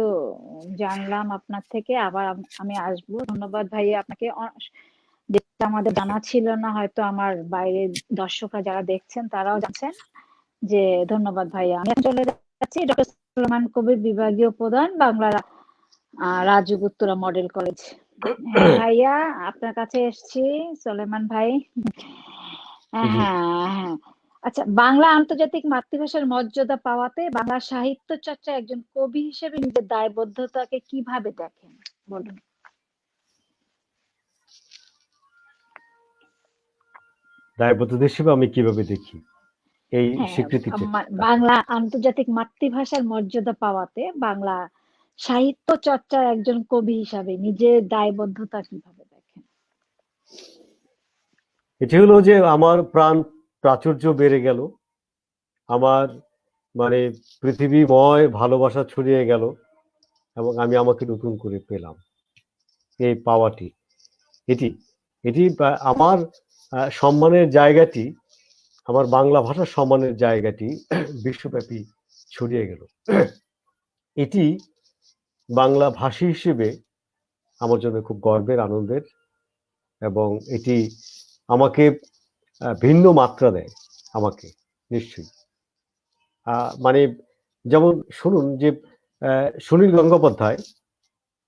জানলাম আপনার থেকে। আবার আমি আসবো। ধন্যবাদ ভাইয়া আপনাকে। যেটা আমাদের জানা ছিল না, হয়তো আমার বাইরের দর্শকরা যারা দেখছেন তারাও জানছেন। যে ধন্যবাদ ভাইয়া। আমি এখন চলে যাচ্ছি ডক্টর সুলেমান কবির, বিভাগীয় প্রধান, বাংলা, রাজুক উত্তরা মডেল কলেজ। হ্যাঁ ভাইয়া, আপনার কাছে এসছি সুলেমান ভাই। হ্যাঁ হ্যাঁ। আচ্ছা, বাংলা আন্তর্জাতিক মাতৃভাষার মর্যাদা পাওয়াতে বাংলা সাহিত্য চর্চা একজন কবি হিসেবে নিজের দায়বদ্ধতাকে কিভাবে দেখেন, বলুন। দায়বদ্ধতা হিসেবে আমি কিভাবে দেখি এই হ্যাঁ, স্বীকৃতিকে? বাংলা আন্তর্জাতিক মাতৃভাষার মর্যাদা পাওয়াতে বাংলা সাহিত্য চর্চার একজন কবি হিসাবে নিজের দায়বদ্ধতা কিভাবে দেখেন? এটি হলো যে আমার প্রাণ প্রাচুর্য বেড়ে গেল, আমার মানে পৃথিবীময় ভালোবাসা ছড়িয়ে গেল এবং আমি আমাকে নতুন করে পেলাম। এই পাওয়াটি, এটি এটি আমার সম্মানের জায়গাটি, আমার বাংলা ভাষার সম্মানের জায়গাটি বিশ্বব্যাপী ছড়িয়ে গেল। এটি বাংলা ভাষী হিসেবে আমার জন্য খুব গর্বের, আনন্দের, এবং এটি আমাকে ভিন্ন মাত্রা দেয় আমাকে, নিশ্চয়ই। মানে যেমন শুনুন যে সুনীল গঙ্গোপাধ্যায়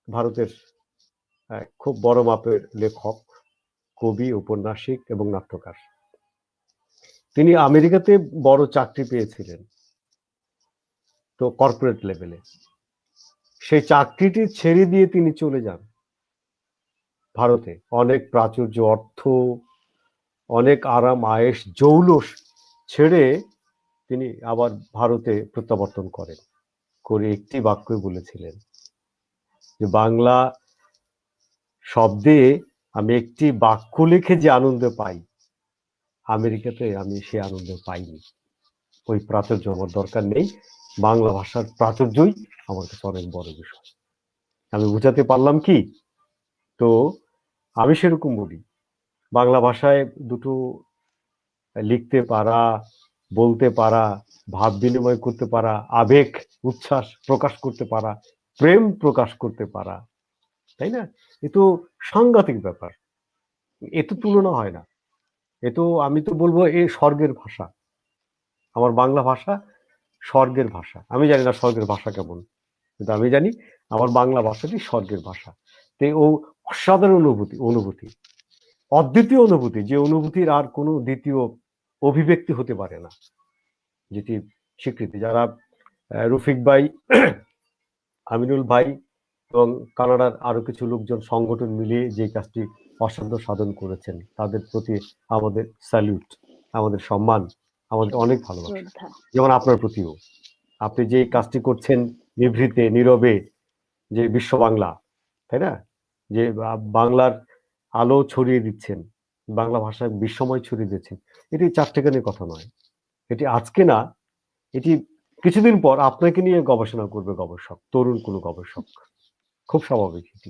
ভারতের খুব বড় মাপের লেখক, কবি, ঔপন্যাসিক এবং নাট্যকার। তিনি আমেরিকাতে বড় চাকরি পেয়েছিলেন, তো কর্পোরেট লেভেলে। সেই চাকরিটি ছেড়ে দিয়ে তিনি চলে যান ভারতে। অনেক প্রাচুর্য, অর্থ, অনেক আরাম আয়েশ, জৌলস ছেড়ে তিনি আবার ভারতে প্রত্যাবর্তন করেন। করে একটি বাক্যই বলেছিলেন যে বাংলা শব্দে আমি একটি বাক্য লিখে যে আনন্দ পাই, আমেরিকাতে আমি সে আনন্দ পাইনি। ওই প্রাচুর্য আমার দরকার নেই, বাংলা ভাষার প্রাচুর্যই আমার কাছে অনেক বড় বিষয়। আমি বুঝাতে পারলাম কি? তো আমি সেরকম বলি, বাংলা ভাষায় দুটো লিখতে পারা, বলতে পারা, ভাব বিনিময় করতে পারা, আবেগ উচ্ছ্বাস প্রকাশ করতে পারা, প্রেম প্রকাশ করতে পারা, তাই না? এ তো সাংঘাতিক ব্যাপার, এ তো তুলনা হয় না। এ তো আমি তো বলবো এ স্বর্গের ভাষা। আমার বাংলা ভাষা স্বর্গের ভাষা। আমি জানি না স্বর্গের ভাষা কেমন, কিন্তু আমি জানি আমার বাংলা ভাষাটি স্বর্গের ভাষা। তো ও অসাধারণ অনুভূতি, অদ্বিতীয় অনুভূতি, যে অনুভূতির আর কোনো দ্বিতীয় অভিব্যক্তি হতে পারে না। যেটি স্বীকৃতি, যারা রফিক ভাই, আমিনুল ভাই এবং কানাডার আরো কিছু লোকজন সংগঠন মিলিয়ে যে কাজটি অসাধ্য সাধন করেছেন, তাদের প্রতি আমাদের স্যালিউট, আমাদের সম্মান, আমাদের অনেক ভালোবাসা। শ্রদ্ধা। যেমন আপনার প্রতিও, আপনি যে কাজটি করছেন নিভৃতে নীরবে, যে বিশ্ব বাংলা, তাই না, যে বাংলার আলো ছড়িয়ে দিচ্ছেন, বাংলা ভাষায় বিশ্বময় ছড়িয়ে দিচ্ছেন, এটি চারটেখানির কথা নয়, এটি আজকে না, এটি কিছুদিন পর আপনাকে নিয়ে গবেষণা করবে গবেষক, তরুণ কোনো গবেষক, খুব স্বাভাবিক। এটি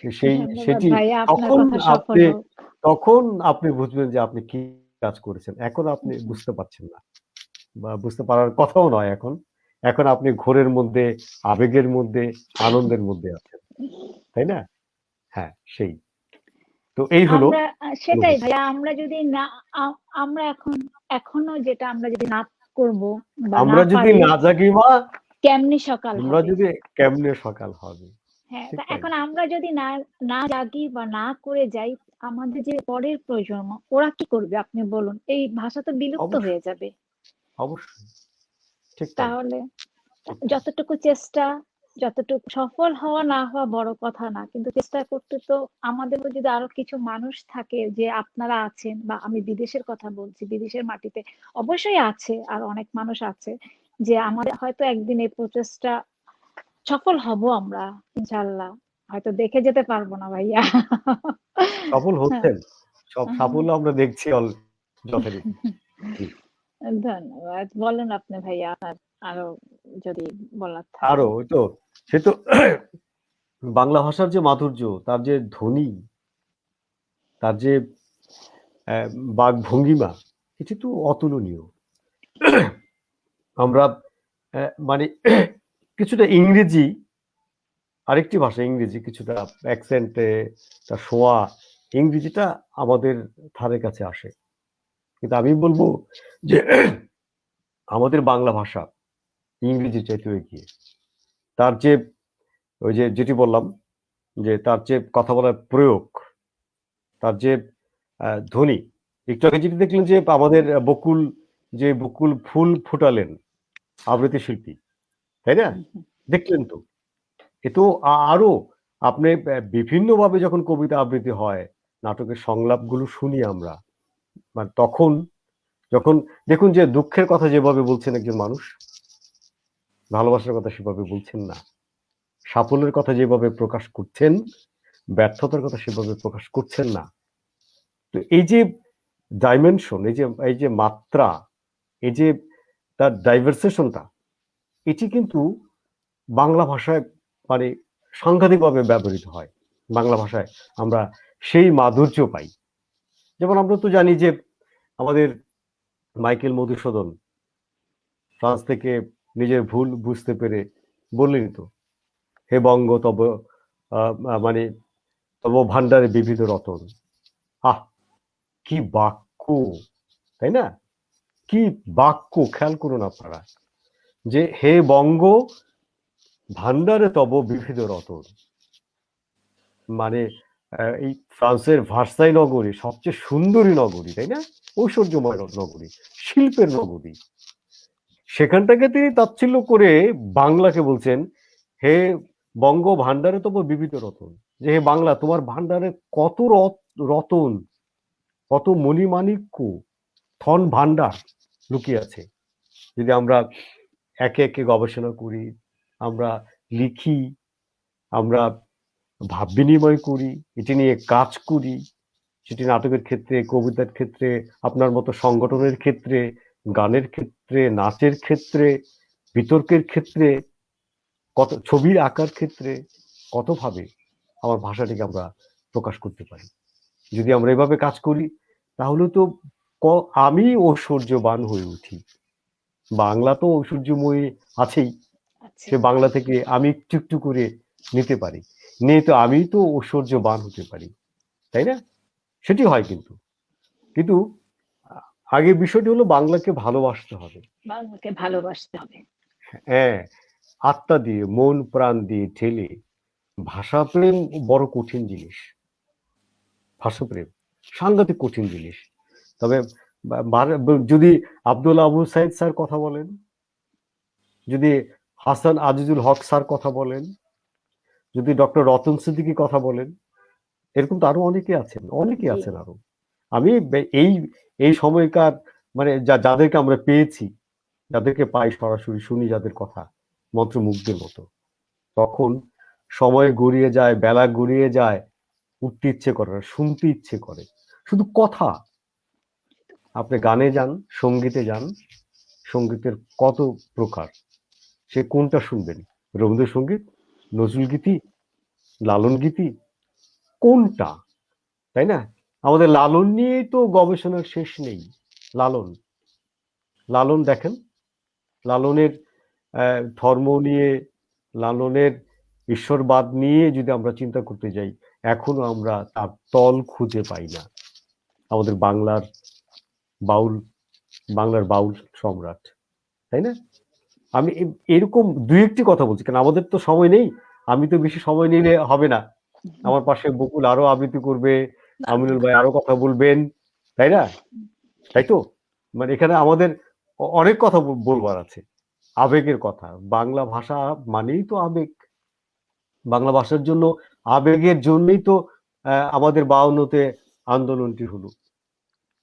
ধন্যবাদ সেটি ভাইয়া, আপনার তখন কথা সফল আপনি হোক। তখন আপনি বুঝবেন যে আপনি কি কাজ করেছেন। এখন আপনি বুঝতে পারছেন না, বা বুঝতে পারার কথাও নয়। এখন এখন আপনি ঘোরের মধ্যে, আবেগের মধ্যে, আনন্দের মধ্যে আছেন, তাই না? হ্যাঁ, সেই তো এই হলো আমরা সেটাই অনুভূতি। ভাইয়া, আমরা যদি না আমরা এখনো যেটা আমরা যদি না করব বা না আমরা যদি পারি, না জাগি মা, কেমনি সকাল আমরা হবে? যদি কেমনে সকাল হবে, হ্যাঁ, ঠিক তা তাই। এখন আমরা যদি না না জাগি বা না করে যাই, আমাদের যে পরের প্রজন্ম, ওরা কি করবে আপনি বলুন? এই ভাষা তো বিলুপ্ত অবশ্যই, হয়ে যাবে। অবশ্যই, ঠিক তাই, তাহলে ঠিক তাই। যতটুকু চেষ্টা, যতটুকু সফল হওয়া না হওয়া বড় কথা না, কিন্তু চেষ্টা করতে তো আমাদেরও যদি আরো কিছু মানুষ থাকে, যে আপনারা আছেন, বা আমি বিদেশের কথা বলছি, বিদেশের মাটিতে অবশ্যই আছে আর অনেক মানুষ আছে, যে আমাদের হয়তো একদিন এই প্রচেষ্টা সফল হব আমরা, ইনশাল্লাহ। হয়তো দেখে যেতে পারবো না ভাইয়া। সফল হ্যাঁ, হচ্ছেন, সব হ্যাঁ। সাফল্য আমরা দেখছি যথারীতি। জি। ধন্যবাদ। বলুন আপনি ভাইয়া, আপনার আরো যদি বলার থাকে। আরো ওই তো, সে তো বাংলা ভাষার যে মাধুর্য, তার যে ধ্বনি, তার যে আহ, বাক ভঙ্গিমা, এটি তো অতুলনীয়। আমরা মানে কিছুটা ইংরেজি, আরেকটি ভাষা ইংরেজি, কিছুটা অ্যাকসেন্টে, তার শোয়া, ইংরেজিটা আমাদের ধারে কাছে আসে। কিন্তু আমি বলবো যে আমাদের বাংলা ভাষা ইংরেজির চাইতেও এগিয়ে। তার যে ওই যে যেটি বললাম, যে তার যে কথা বলার প্রয়োগ, তার যে ধ্বনি, একটু আগে যেটি দেখলেন যে আমাদের বকুল, যে বকুল ফুল ফুটালেন আবৃত্তি শিল্পী, তাই না? দেখলেন তো, এ তো আরো আপনি বিভিন্নভাবে যখন কবিতা আবৃত্তি হয়, নাটকের সংলাপগুলো শুনি আমরা, মানে তখন যখন দেখুন যে দুঃখের কথা যেভাবে বলছেন একজন মানুষ, ভালোবাসার কথা সেভাবে বলছেন না, সাফল্যের কথা যেভাবে প্রকাশ করছেন, ব্যর্থতার কথা সেভাবে প্রকাশ করছেন না। তো এই যে ডাইমেনশন, এই যে মাত্রা, এই যে তার ডাইভার্সেশনটা, এটি কিন্তু বাংলা ভাষায় মানে সাংঘাতিকভাবে ব্যবহৃত হয়। বাংলা ভাষায় আমরা সেই মাধুর্য পাই। যেমন আমরা তো জানি যে আমাদের মাইকেল মধুসূদন ফ্রান্স থেকে নিজের ভুল বুঝতে পেরে বললেন তো, হে বঙ্গ তব মানে তব ভান্ডারে বিবিধ রতন। আহ, কি বাক্য, তাই না? কি বাক্য, খেয়াল করুন আপনারা, যে হে বঙ্গ ভান্ডারে তব বিবিধ রতন, মানে এই ফ্রান্সের ভার্সাই নগরী সবচেয়ে সুন্দরী নগরী, তাই না? ঐশ্বর্যময় নগরী, শিল্পের নগরী, সেখানটাকে তিনি তাচ্ছিল্য করে বাংলাকে বলছেন, হে বঙ্গ ভান্ডারে তব বিবিধ রতন, যে হে বাংলা, তোমার ভান্ডারে কত রতন, কত মণিমাণিক্য, ধন ভান্ডার লুকিয়ে আছে। যদি আমরা একে একে গবেষণা করি, আমরা লিখি, আমরা ভাব বিনিময় করি, এটি নিয়ে কাজ করি, সেটি নাটকের ক্ষেত্রে, কবিতার ক্ষেত্রে, আপনার মতো সংগঠনের ক্ষেত্রে, গানের ক্ষেত্রে, নাচের ক্ষেত্রে, বিতর্কের ক্ষেত্রে, কত ছবির আঁকার ক্ষেত্রে, কতভাবে আমার ভাষাটিকে আমরা প্রকাশ করতে পারি। যদি আমরা এভাবে কাজ করি, তাহলে তো আমি ঐশ্বর্যবান হয়ে উঠি। বাংলা তো ঐশ্বর্যময়ী আছেই, আচ্ছা, সে বাংলা থেকে আমি একটু একটু করে নিতে পারি, নিয়ে তো আমি তো ঐশ্বর্যবান হতে পারি, তাই না? সেটি হয়, কিন্তু কিন্তু আগে বিষয়টি হলো বাংলাকে ভালোবাসতে হবে। বাংলাকে ভালোবাসতে হবে। হ্যাঁ, আত্মা দিয়ে, মন প্রাণ দিয়ে ঠেলে। ভাষা প্রেম বড় কঠিন জিনিস, ভাষা প্রেম সাংঘাতিক কঠিন জিনিস। তবে যদি আব্দুল আবু সাইদ স্যার কথা বলেন, যদি হাসান আজিজুল হক স্যার কথা বলেন, যদি ডক্টর রতন সিদ্দিকী কথা বলেন, এরকম তো আরো অনেকে জি আছেন আরো। আমি এই এই সময়কার মানে যাদেরকে আমরা পেয়েছি, যাদেরকে পাই সরাসরি শুনি যাদের কথা, মন্ত্রমুগ্ধের মতো, তখন সময় গড়িয়ে যায়, বেলা গড়িয়ে যায়, উঠতে ইচ্ছে করে না, শুনতে ইচ্ছে করে শুধু কথা। আপনি গানে যান, সঙ্গীতে যান, সঙ্গীতের কত প্রকার, সে কোনটা শুনবেন? রবীন্দ্রসঙ্গীত, নজরুল গীতি, লালন গীতি, কোনটা? তাই না? আমাদের লালন নিয়েই তো গবেষণার শেষ নেই। লালন লালন দেখেন, লালনের ধর্ম নিয়ে, লালনের ঈশ্বরবাদ নিয়ে যদি আমরা চিন্তা করতে যাই, এখনো আমরা তার তল খুঁজে পাই না। আমাদের বাউল বাংলার বাউল সম্রাট, তাই না? আমি এরকম দুই একটি কথা বলছি, কারণ আমাদের তো সময় নেই, আমি তো বেশি সময় নিলে হবে না। আমার পাশে বকুল আরো আবৃত্তি করবে, আমিনুল ভাই আরো কথা বলবেন, তাই না? তাই তো, মানে এখানে আমাদের অনেক কথা বলবার আছে, আবেগের কথা। বাংলা ভাষা মানেই তো আবেগ। বাংলা ভাষার জন্য, আবেগের জন্যই তো আমাদের 52-তে আন্দোলনটি হলো,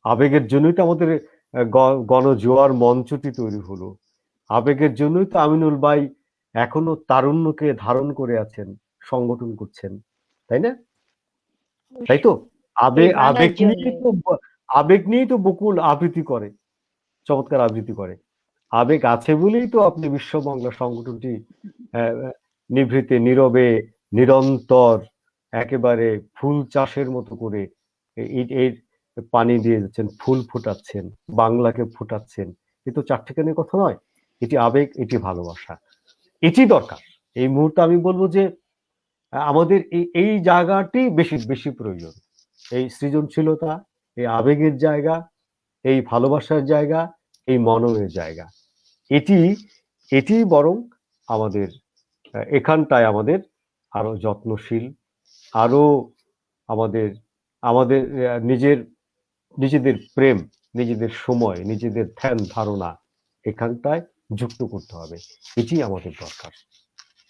আবেগের জন্যই তো আমাদের গণজোয়ার মঞ্চটি তৈরি হলো, আবেগের জন্যই তো আমিনুল ভাই এখনো তারুণ্যকে ধারণ করে আছেন, সংগঠন করছেন, তাই না? তাই তো, অবশ্যই এই বাংলার জন্য। আবেগ নিয়েই তো বকুল আবৃত্তি করে, চমৎকার আবৃত্তি করে। আবেগ আছে বলেই তো আপনি বিশ্ব বাংলা সংগঠনটি আহ, নিভৃতে, নীরবে, নিরন্তর, একেবারে ফুল চাষের মতো করে এই পানি দিয়ে যাচ্ছেন, ফুল ফোটাচ্ছেন, বাংলাকে ফোটাচ্ছেন। এ তো চারটিখানির কথা নয়, এটি আবেগ, এটি ভালোবাসা, এটি দরকার। এই মুহূর্তে আমি বলবো যে আমাদের এই জায়গাটি বেশি বেশি প্রয়োজন। এই সৃজনশীলতা, এই আবেগের জায়গা, এই ভালোবাসার জায়গা, এই মননের জায়গা, এটি এটি বরং আমাদের এখানটায় আমাদের আরো যত্নশীল, আরো আমাদের আমাদের নিজেদের প্রেম, নিজেদের সময়, নিজেদের ধ্যান ধারণা এখানটায় যুক্ত করতে হবে। এটি আমাদের দরকার,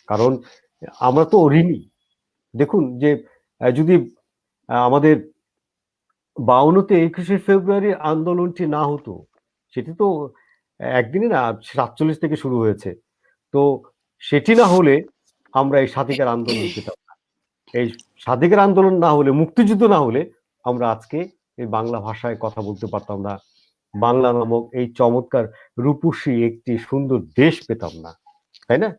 কারণ আমরা তো ঋণী। দেখুন যে যদি আমাদের 52-তে 21শে ফেব্রুয়ারি আন্দোলনটি না হতো, সেটি তো একদিনে না, 47 থেকে শুরু হয়েছে, তো সেটি না হলে আমরা এই স্বাধিকার আন্দোলন পেতাম না। এই স্বাধিকার আন্দোলন না হলে, মুক্তিযুদ্ধ না হলে, আমরা আজকে এই বাংলা ভাষায় কথা বলতে পারতাম না, বাংলা নামক এই চমৎকার রূপসী একটি সুন্দর দেশ পেতাম না, তাই না?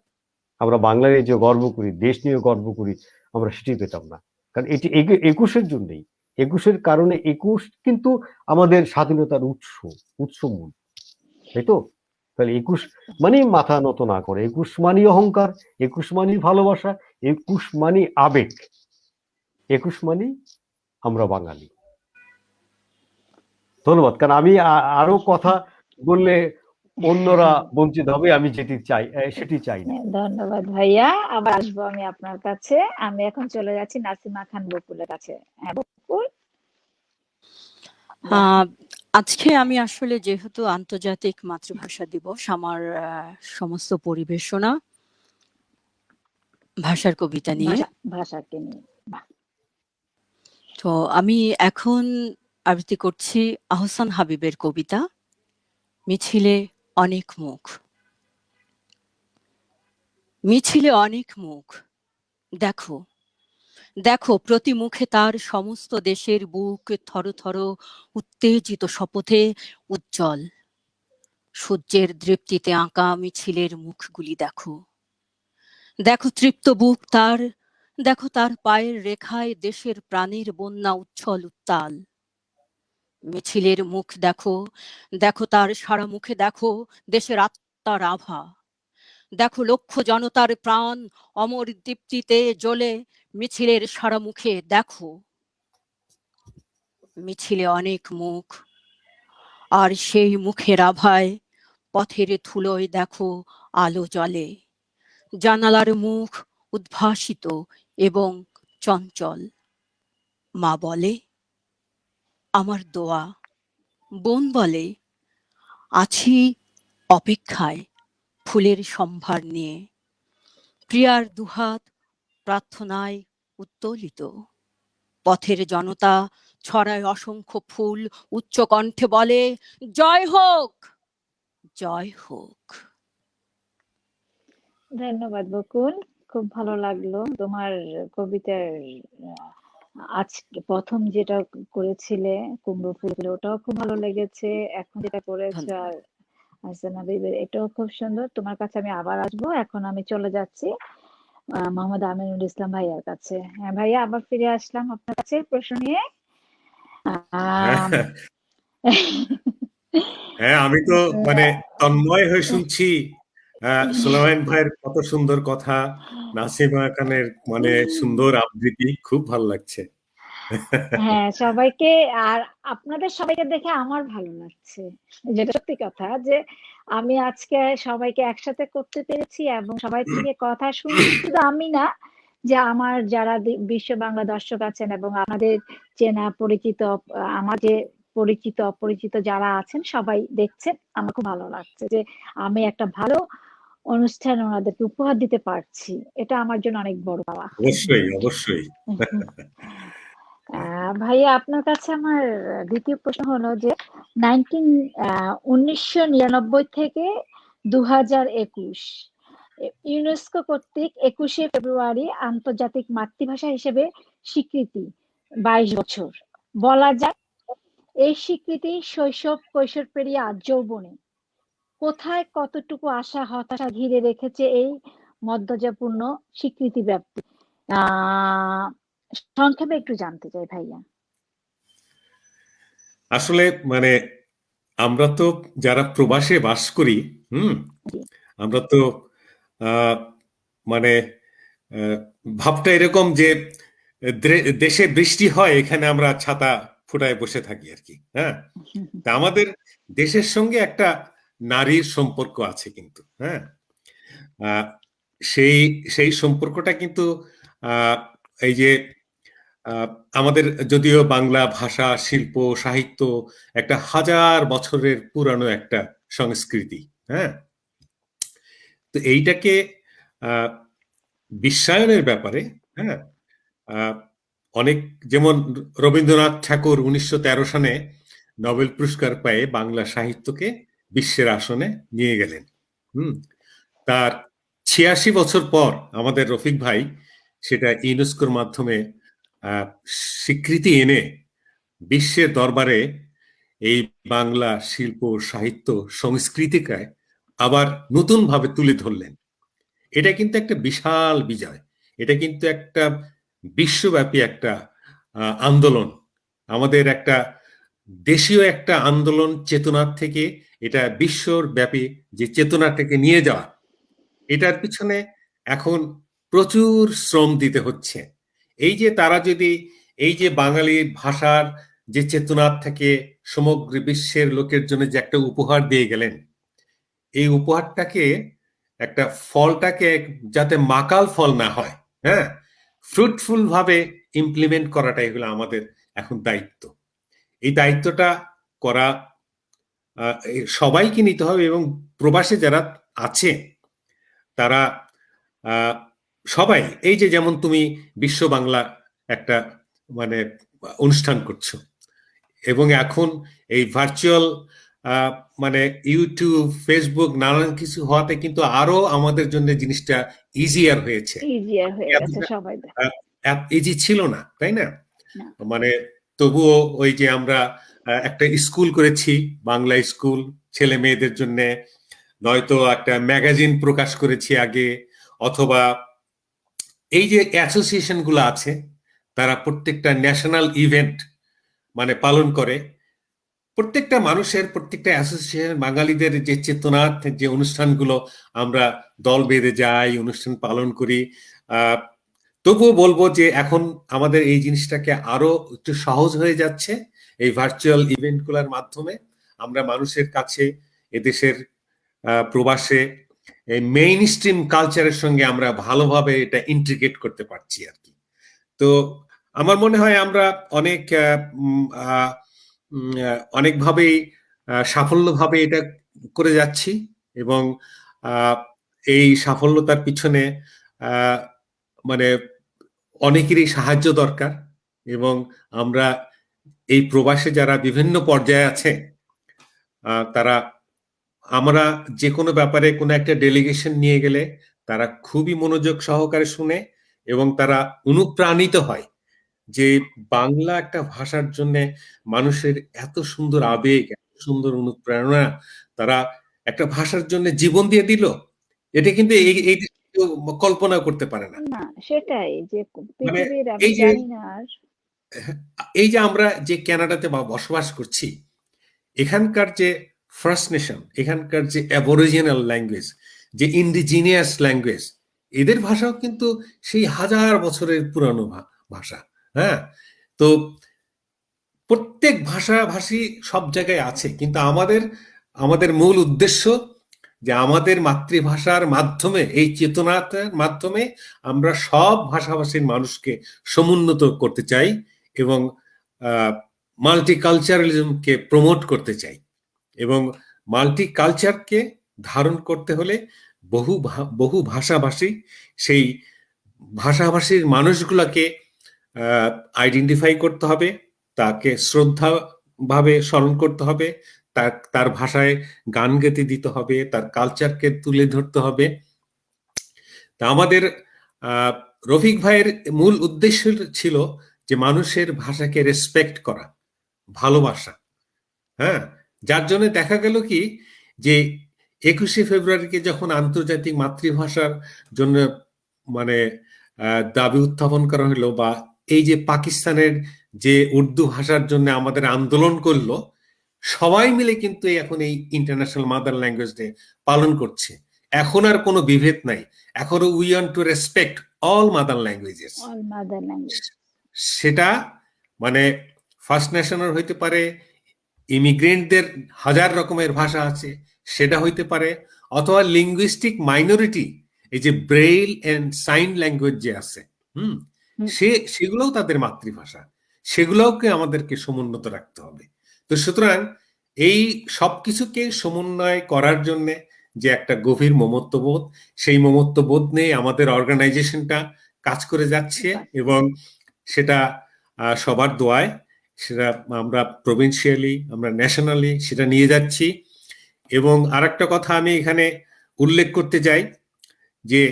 আমরা বাংলার এই যে গর্ব করি, দেশ নিয়ে গর্ব করি, আমরা সেটি পেতাম না। কারণ এটি 21-এর জন্যই, 21-এর কারণে, 21 কিন্তু আমাদের স্বাধীনতার উৎসমূল, তাই তো? তাহলে 21 মানেই মাথা নত না করে, 21 মানেই অহংকার, 21 মানেই ভালোবাসা, 21 মানেই আবেগ, 21 মানেই আমরা বাঙালি। ধন্যবাদ। কারণ আমি আরো কথা বললে অন্যরা বঞ্চিত হবে, আমি যেটি চাই সেটি চাই না। ধন্যবাদ ভাইয়া, আবার আসবো আমি আপনার কাছে। আমি এখন চলে যাচ্ছি নাসিমা খান বকুলের কাছে। হ্যাঁ বকুল। আহ, আজকে আমি আসলে, যেহেতু আন্তর্জাতিক মাতৃভাষা দিবস, আমার সমস্ত পরিবেশনা ভাষার কবিতা নিয়ে। ভাষাকে নিয়ে। তো আমি এখন আবৃত্তি করছি আহসান হাবীবের কবিতা মিছিলে অনেক মুখ। মিছিলে অনেক মুখ, দেখো দেখো প্রতি মুখে তার সমস্ত দেশের বুক থরথর উত্তেজিত শপথে উজ্জ্বল। সূর্যের দৃপ্তিতে আঁকা মিছিলের মুখগুলি দেখো, দেখো তৃপ্ত বুক তার, দেখো তার পায়ের রেখায় দেশের প্রাণের বন্যা উচ্ছল উত্তাল। মিছিলের মুখ দেখো, দেখো তার সারা মুখে দেখো দেশের আত্মার আভা। দেখো লক্ষ জনতার প্রাণ অমর দীপ্তিতে জ্বলে মিছিলের সারা মুখে দেখো। মিছিলে অনেক মুখ, আর সেই মুখের আভায় পথের ধুলোয় দেখো আলো জ্বলে। জানালার মুখ উদ্ভাসিত এবং চঞ্চল। মা বলে আমার দোয়া, বোন বলে আছি অপেক্ষায় ফুলের সম্ভার নিয়ে। প্রিয়ার দুহাত প্রার্থনায় উত্তোলিত। পথের জনতা ছড়ায় অসংখ্য ফুল, উচ্চ কণ্ঠে বলে, জয় হোক, জয় হোক। ধন্যবাদ বকুল, খুব ভালো লাগলো তোমার কবিতার আজকে প্রথম যেটা করেছিলে কুমড়ো ফুল, ওটাও খুব ভালো লেগেছে। এখন যেটা করেছো আর ধন্যবাদ। হাসানা বিবির, এটাও খুব সুন্দর। তোমার কাছে আমি আবার আসবো, এখন আমি চলে যাচ্ছি মোহাম্মদ আমিনুল ইসলাম ভাইয়ার কাছে। হ্যাঁ ভাইয়া, আবার ফিরে আসলাম আপনার কাছে প্রশ্ন নিয়ে। হ্যাঁ, আম, হ্যাঁ, আমি তো মানে তন্ময় হয়ে শুনছি সুলাইমান ভাইয়ের কত সুন্দর কথা, নাসিমা খানের মানে সুন্দর আবৃত্তি, খুব ভালো লাগছে। হ্যাঁ সবাইকে, আর আপনাদের সবাইকে দেখে আমার ভালো লাগছে, যেটা সত্যি কথা যে আমি আজকে সবাইকে একসাথে করতে পেরেছি এবং সবাই থেকে কথা শুনছি। শুধু আমি না, যে আমার যারা বিশ্ব বাংলা দর্শক আছেন এবং আমাদের চেনা পরিচিত, আমার যে পরিচিত অপরিচিত যারা আছেন সবাই দেখছেন, আমার খুব ভালো লাগছে যে আমি একটা ভালো অনুষ্ঠান ওনাদেরকে উপহার দিতে পারছি। এটা আমার জন্য অনেক বড় পাওয়া। অবশ্যই, অবশ্যই। ভাইয়া আপনার কাছে আমার দ্বিতীয় প্রশ্ন হলো যে 1999 থেকে 2021 ইউনেস্কো কর্তৃক 21শে ফেব্রুয়ারি আন্তর্জাতিক মাতৃভাষা হিসেবে স্বীকৃতি, 22 বছর বলা যায়। এই স্বীকৃতি শৈশব কৈশোর পেরিয়ে আজ যৌবনে কোথায় কতটুকু আশা হতাশা ঘিরে রেখেছে এই মর্যাদাপূর্ণ স্বীকৃতি ব্যাপ্তি, আহ সংক্ষেপে একটু জানতে চাই ভাইয়া। আসলে মানে আমরা তো যারা প্রবাসে বাস করি, হুম, আমরা তো আহ, মানে আহ, ভাবটা এরকম যে দেশে বৃষ্টি হয়, এখানে আমরা ছাতা ফুটায় বসে থাকি আর কি। হ্যাঁ, তা আমাদের দেশের সঙ্গে একটা নারীর সম্পর্ক আছে কিন্তু। হ্যাঁ, আহ, সেই সেই সম্পর্কটা কিন্তু আহ, এই যে আহ, আমাদের যদিও বাংলা ভাষা, শিল্প, সাহিত্য একটা হাজার বছরের পুরানো একটা সংস্কৃতি। হ্যাঁ, তো এইটাকে আহ, বিশ্বায়নের ব্যাপারে, হ্যাঁ, আহ, অনেক, যেমন রবীন্দ্রনাথ ঠাকুর 1913 সালে নোবেল পুরস্কার পেয়ে বাংলা সাহিত্যকে বিশ্বের আসনে নিয়ে গেলেন। হুম, তার 86 বছর পর আমাদের রফিক ভাই সেটা ইউনেস্কোর মাধ্যমে আহ, স্বীকৃতি এনে বিশ্বের দরবারে এই বাংলা শিল্প, সাহিত্য, সংস্কৃতিকে আবার নতুন ভাবে তুলে ধরলেন। এটা কিন্তু একটা বিশাল বিজয়। এটা কিন্তু একটা বিশ্বব্যাপী একটা আন্দোলন, আমাদের একটা দেশীয় একটা আন্দোলন চেতনার থেকে এটা বিশ্বব্যাপী যে চেতনাটাকে নিয়ে যাওয়া, এটার পিছনে এখন প্রচুর শ্রম দিতে হচ্ছে। এই যে তারা যদি এই যে বাঙালি ভাষার যে চেতনার থেকে সমগ্র বিশ্বের লোকের জন্য যে একটা উপহার দিয়ে গেলেন, এই উপহারটাকে একটা ফলটাকে যাতে মাকাল ফল না হয়, হ্যাঁ, ফ্রুটফুল ভাবে ইমপ্লিমেন্ট করাটাই হলো আমাদের এখন দায়িত্ব। এই দায়িত্বটা করা সবাইকে নিতে হবে, এবং প্রবাসে যারা আছে তারা সবাই, এই যে যেমন তুমি বিশ্ব বাংলা একটা মানে অনুষ্ঠান করছো, এবং এখন এই ভার্চুয়াল মানে ইউটিউব, ফেসবুক নানান কিছু হওয়াতে কিন্তু আরো আমাদের জন্য জিনিসটা ইজিয়ার হয়েছে। ইজিয়ার হয়ে গেছে সবাই। ইজি ছিল না, তাই না? না, মানে তবুও ওই যে আমরা একটা স্কুল করেছি, বাংলা স্কুল ছেলে মেয়েদের জন্য, নয়তো একটা ম্যাগাজিন প্রকাশ করেছি আগে, অথবা এই যে অ্যাসোসিয়েশন গুলো আছে তারা প্রত্যেকটা ন্যাশনাল ইভেন্ট মানে পালন করে। প্রত্যেকটা মানুষের, প্রত্যেকটা অ্যাসোসিয়েশন, বাঙালিদের যে চেতনা, যে অনুষ্ঠানগুলো আমরা দল বেঁধে যাই, অনুষ্ঠান পালন করি। তবুও বলবো যে এখন আমাদের এই জিনিসটাকে আরো একটু সহজ হয়ে যাচ্ছে এই ভার্চুয়াল ইভেন্টগুলোর মাধ্যমে। আমরা মানুষের কাছে এদেশের প্রবাসে এই মেইন স্ট্রিম কালচারের সঙ্গে আমরা ভালোভাবে এটা ইন্টিগ্রেট করতে পারছি আর কি। তো আমার মনে হয় আমরা অনেক অনেকভাবেই সাফল্যভাবে এটা করে যাচ্ছি, এবং এই সাফল্যতার পিছনে মানে অনেকেরই সাহায্য দরকার, এবং আমরা এই প্রবাসে যারা বিভিন্ন পর্যায়ে আছে তারা, আমরা যে কোনো ব্যাপারে কোনো একটা ডেলিগেশন নিয়ে গেলে তারা খুবই মনোযোগ সহকারে শুনে এবং তারা অনুপ্রাণিত হয় যে বাংলা একটা ভাষার জন্য মানুষের এত সুন্দর আবেগ, এত সুন্দর অনুপ্রেরণা, তারা একটা ভাষার জন্য জীবন দিয়ে দিল। এটা কিন্তু এই এই দেশে কেউ কল্পনা করতে পারে না। না, সেটাই যে মানে পৃথিবীর আমি এই যে জানি না আর। আমরা যে কানাডাতে বসবাস করছি, এখানকার যে ফার্স্ট নেশন, এখানকার যে অ্যাবরিজিনাল ল্যাঙ্গুয়েজ, যে ইন্ডিজিনিয়াস ল্যাঙ্গুয়েজ, এদের ভাষাও কিন্তু সেই হাজার বছরের পুরানো ভাষা। হ্যাঁ, তো প্রত্যেক ভাষাভাষী সব জায়গায় আছে, কিন্তু আমাদের মূল উদ্দেশ্য যে আমাদের মাতৃভাষার মাধ্যমে, এই চেতনার মাধ্যমে আমরা সব ভাষাভাষীর মানুষকে সমুন্নত করতে চাই এবং মাল্টিকালচারালিজমকে প্রমোট করতে চাই। এবং মাল্টিকালচারকে ধারণ করতে হলে বহু ভাষাভাষী, সেই ভাষাভাষীর মানুষগুলোকে আইডেন্টিফাই করতে হবে, তাকে শ্রদ্ধা ভাবে স্মরণ করতে হবে, তার ভাষায় গান গেতে দিতে হবে, তার কালচারকে তুলে ধরতে হবে। তা আমাদের রফিক ভাইয়ের মূল উদ্দেশ্য ছিল যে মানুষের ভাষাকে রেসপেক্ট করা, ভালোবাসা। হ্যাঁ, যার জন্য দেখা গেল কি যে 21শে ফেব্রুয়ারিকে যখন আন্তর্জাতিক মাতৃভাষার জন্য মানে দাবি উত্থাপন করা হলো, বা এই যে পাকিস্তানের যে উর্দু ভাষার জন্য আমাদের আন্দোলন করলো, সবাই মিলে কিন্তু এখন এই ইন্টারন্যাশনাল মাদার ল্যাঙ্গুয়েজ ডে পালন করছে। এখন আর কোনো বিভেদ নাই, এখন we want to respect all mother languages. All mother language, সেটা মানে ফার্স্ট ন্যাশনাল হইতে পারে, ইমিগ্রেন্টদের হাজার রকমের ভাষা আছে সেটা হইতে পারে, অথবা লিঙ্গুইস্টিক মাইনরিটি, এই যে ব্রেইল এন্ড সাইন ল্যাঙ্গুয়েজ যে আছে, সেগুলোও তাদের মাতৃভাষা, সেগুলোকে আমাদেরকে সমুন্নত রাখতে হবে। তো সুতরাং এই সবকিছুকে সমন্বয় করার জন্য যে একটা গভীর মমত্ববোধ, সেই মমত্ববোধ নিয়ে আমাদের অর্গানাইজেশনটা কাজ করে যাচ্ছে, এবং সেটা সবার দোয়ায় সেটা আমরা প্রভিন্সিয়ালি, আমরা ন্যাশনালি সেটা নিয়ে যাচ্ছি। এবং আরেকটা কথা আমি এখানে উল্লেখ করতে চাই যে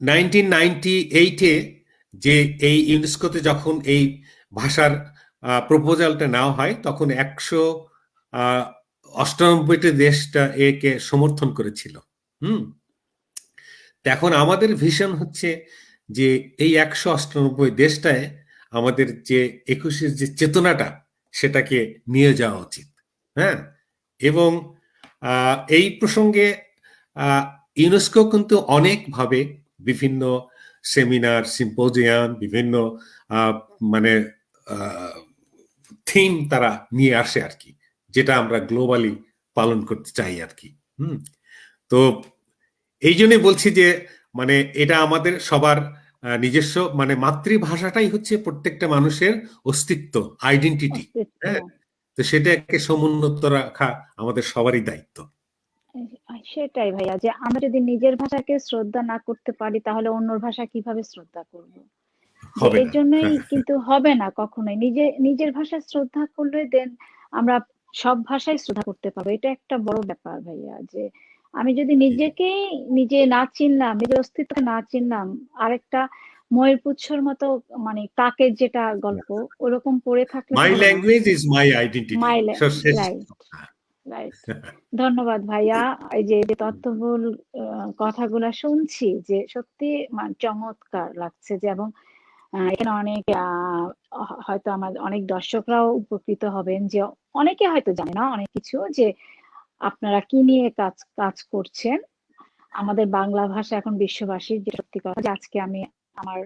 1998-এ যে এই ইউনেস্কোতে যখন এই ভাষার প্রপোজালটা নেওয়া হয়, তখন 198টি দেশটা একে সমর্থন করেছিল। এখন আমাদের ভিশন হচ্ছে যে এই 198 দেশটায় আমাদের যে 21-এর যে চেতনাটা, সেটাকে নিয়ে যাওয়া উচিত। হ্যাঁ, এবং এই প্রসঙ্গে ইউনেস্কো কিন্তু অনেকভাবে বিভিন্ন সেমিনার, সিম্পোজিয়াম, বিভিন্ন মানে থিম তারা নিয়ে আসে আর কি, যেটা আমরা গ্লোবালি পালন করতে চাই আর কি। তো এই জন্যই বলছি যে মানে এটা আমাদের সবার নিজস্ব, মানে মাতৃভাষাটাই হচ্ছে প্রত্যেকটা মানুষের অস্তিত্ব, আইডেন্টিটি। হ্যাঁ, তো সেটাকে সমুন্নত রাখা আমাদের সবারই দায়িত্ব। সেটাই ভাইয়া, যে আমরা যদি নিজের ভাষাকে শ্রদ্ধা না করতে পারি তাহলে অন্যর ভাষা কিভাবে শ্রদ্ধা করব? এর জন্যই কিন্তু হবে না কখনোই। নিজের ভাষা শ্রদ্ধা করলে দেন আমরা সব ভাষাই শ্রদ্ধা করতে পারবো। এটা একটা বড় ব্যাপার ভাইয়া, যে আমি যদি নিজে না চিনলাম, নিজের অস্তিত্ব না চিনলাম, আরেকটা ময়ের পুচ্ছর মতো, মানে কাকের যেটা গল্প, ওরকম পড়ে থাকলে my language is my identity. Right. ধন্যবাদ ভাইয়া, এই যে তথ্যবহুল কথাগুলা শুনছি, যে সত্যি চমৎকার লাগছে, যে এবং এখানে অনেক হয়তো আমার অনেক দর্শকরাও উপকৃত হবেন, যে অনেকে হয়তো জানে না অনেক কিছু, যে আপনারা কি নিয়ে কাজ করছেন। আমাদের বাংলা ভাষা এখন বিশ্ববাসীর, যে সত্যি কথা, যে আজকে আমি আমার